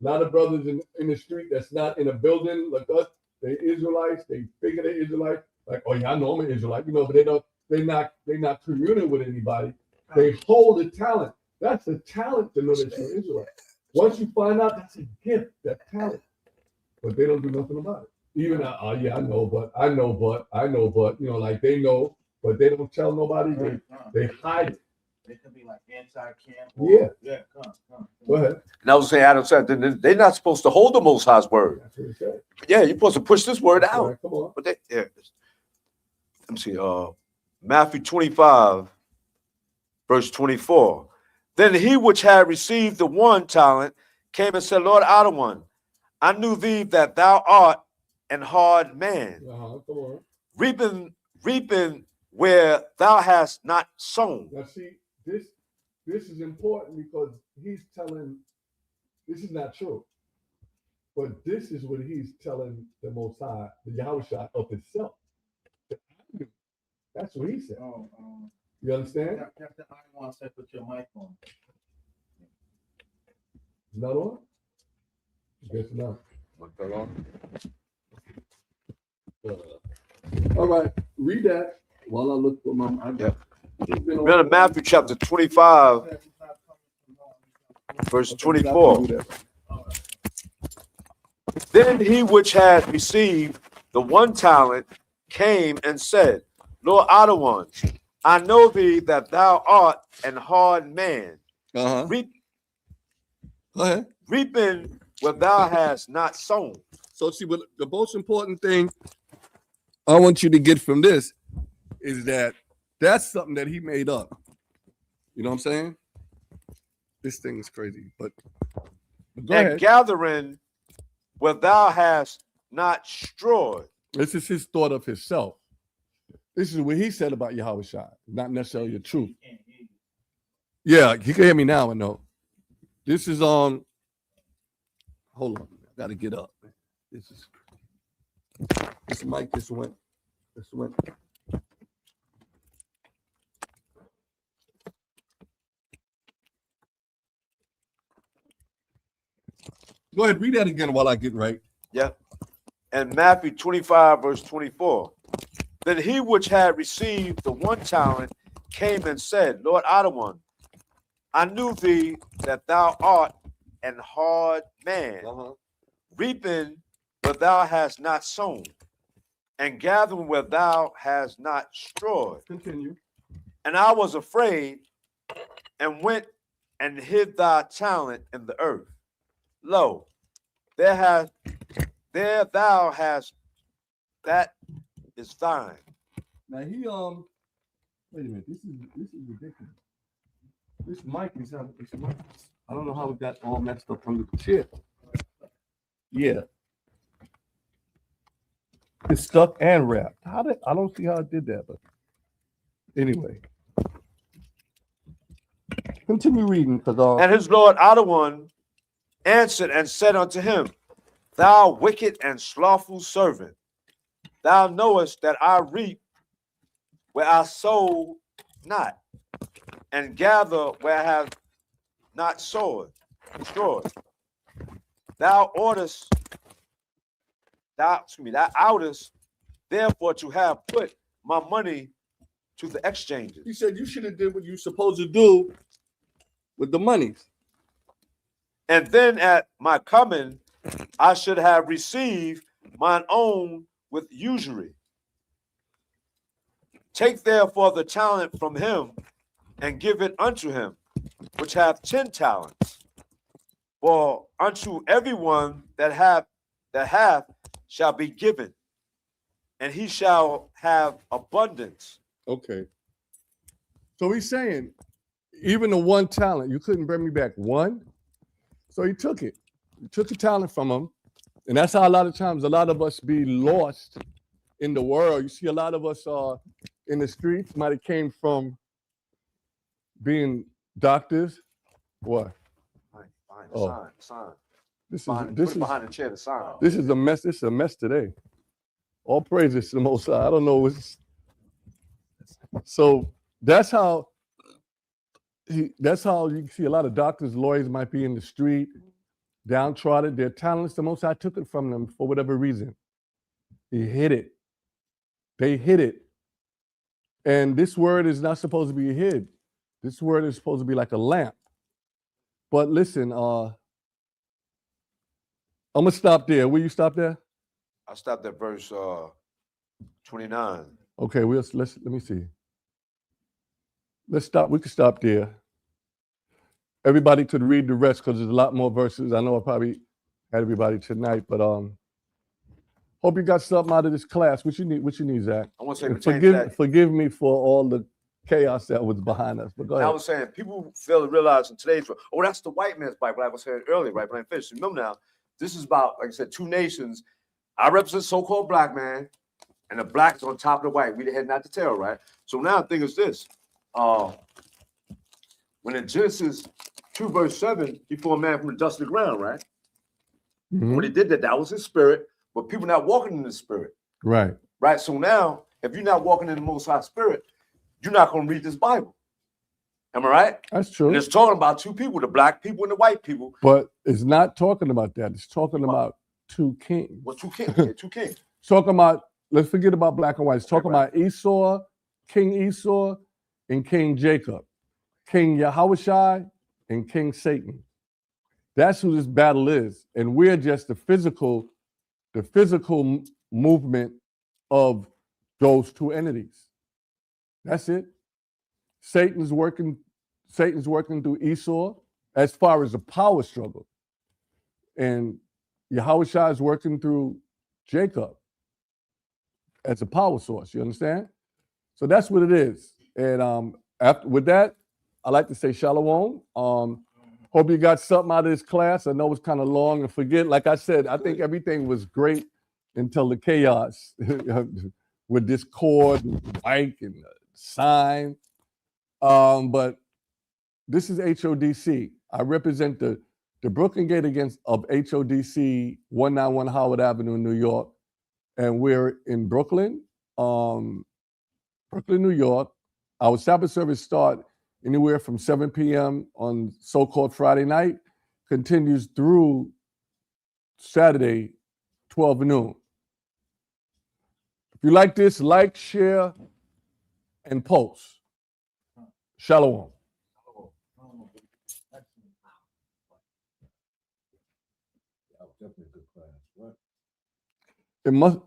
A lot of brothers in the street that's not in a building like us. They Israelites. They figure they're Israelites. Like, oh yeah, I know I'm an Israelite. But they're not communing with anybody. They hold a talent. That's a talent to know that you're Israelite. Once you find out, that's a gift. That talent. But they don't do nothing about it. Even yeah, I know, but like they know, but they don't tell nobody. They hide it. They could be like anti-camp. Yeah. Yeah, come. Go ahead. And I was saying, Adam said, they're not supposed to hold the Most High's word. That's what it said. Yeah, you're supposed to push this word That's out. right. Come on. But let me see, Matthew 25, verse 24. Then he which had received the 1 talent came and said, Lord Adawan, I knew thee that thou art an hard man, Come on. reaping where thou hast not sown. Now see, this is important because he's telling this is not true. But this is what he's telling the Most High, the Yahawashi of himself. That's what he said. You understand? Captain Iwan said put your mic on. Not on? Guess not. All right, read that while I look for my. Remember Matthew chapter 25, verse 24. Then he which had received the 1 talent came and said, Lord Adawan, I know thee that thou art an hard man, Go ahead. reaping where thou hast not sown. So see, what the most important thing I want you to get from this is that that's something that he made up. You know what I'm saying? This thing is crazy, but go And ahead. gathering where thou hast not strawed. This is his thought of himself. This is what he said about Yahawashi, not necessarily the truth. Yeah, he can hear me now. I know. This is on. Hold on, I gotta get up. This mic just went. Go ahead, read that again while I get right. Yeah. And Matthew 25, verse 24. Then he which had received the 1 talent came and said, Lord Adawan, I knew thee that thou art an hard man, reaping where thou hast not sown, and gathering where thou hast not strawed. Continue. And I was afraid and went and hid thy talent in the earth. Lo, there thou hast that is thine. Now he wait a minute, this is ridiculous. This mic is I don't know how it got all messed up from the chair. Yeah. It's stuck and wrapped. I don't see how it did that, but anyway. Continue reading, because And his Lord Adawan answered and said unto him, Thou wicked and slothful servant, thou knowest that I reap where I sow not, and gather where I have not sowed, destroyed. Thou oughtest therefore to have put my money to the exchanges. He said you should have did what you supposed to do with the monies. And then at my coming, I should have received mine own with usury. Take therefore the talent from him and give it unto him, which hath 10 talents. For unto everyone that hath shall be given, and he shall have abundance. Okay. So he's saying, even the 1 talent, you couldn't bring me back 1. So he took it. He took the talent from him. And that's how a lot of times a lot of us be lost in the world. You see a lot of us in the streets might have came from being doctors. What? Sign. This Behind the chair, the sign. This is a mess. This is a mess today. All praises to the Most High. I don't know what's. So that's how you can see a lot of doctors, lawyers might be in the street, downtrodden. Their talents, the Most High took it from them for whatever reason. He hid it. They hid it. And this word is not supposed to be hid. This word is supposed to be like a lamp. But listen, I'm gonna stop there. Will you stop there? I stopped at verse 29. Okay, let me see. Let's stop. We could stop there. Everybody could read the rest because there's a lot more verses. I know I probably had everybody tonight, but hope you got something out of this class. What you need, Zach? I want to say forgive me for all the chaos that was behind us. But go ahead. I was saying people fail to realize in today's world, oh, that's the white man's Bible. Like I was saying earlier, right? When I finished. Remember now, this is about, like I said, 2 nations. I represent so-called black man, and the black is on top of the white. We the head, not the tail, right? So now the thing is this. When in Genesis 2, verse 7, he formed man from the dust of the ground, right? Mm-hmm. When he did that, that was his spirit, but people not walking in the spirit. Right. Right. So now, if you're not walking in the Most High Spirit, you're not going to read this Bible. Am I right? That's true. And it's talking about 2 people, the black people and the white people. But it's not talking about that. It's talking about 2 kings. Well, 2 kings. Okay, 2 kings. It's talking about, let's forget about black and white. It's talking about Esau, King Esau, and King Jacob. King Yahawashi and King Satan. That's who this battle is. And we're just the physical movement of those 2 entities. That's it. Satan's working through Esau as far as the power struggle. And Yahawashi is working through Jacob as a power source. You understand? So that's what it is. And with that, I like to say shalom. Hope you got something out of this class. I know it's kind of long, and forget, like I said, I think everything was great until the chaos with this cord and the mic and the sign. But this is HODC. I represent the Brooklyn Gate of HODC 191 Howard Avenue in New York. And we're in Brooklyn, New York. Our Sabbath service start anywhere from 7 p.m. on so-called Friday night, continues through Saturday, 12 noon. If you like this, like, share, and post. Shalom. Definitely a good class. What? It must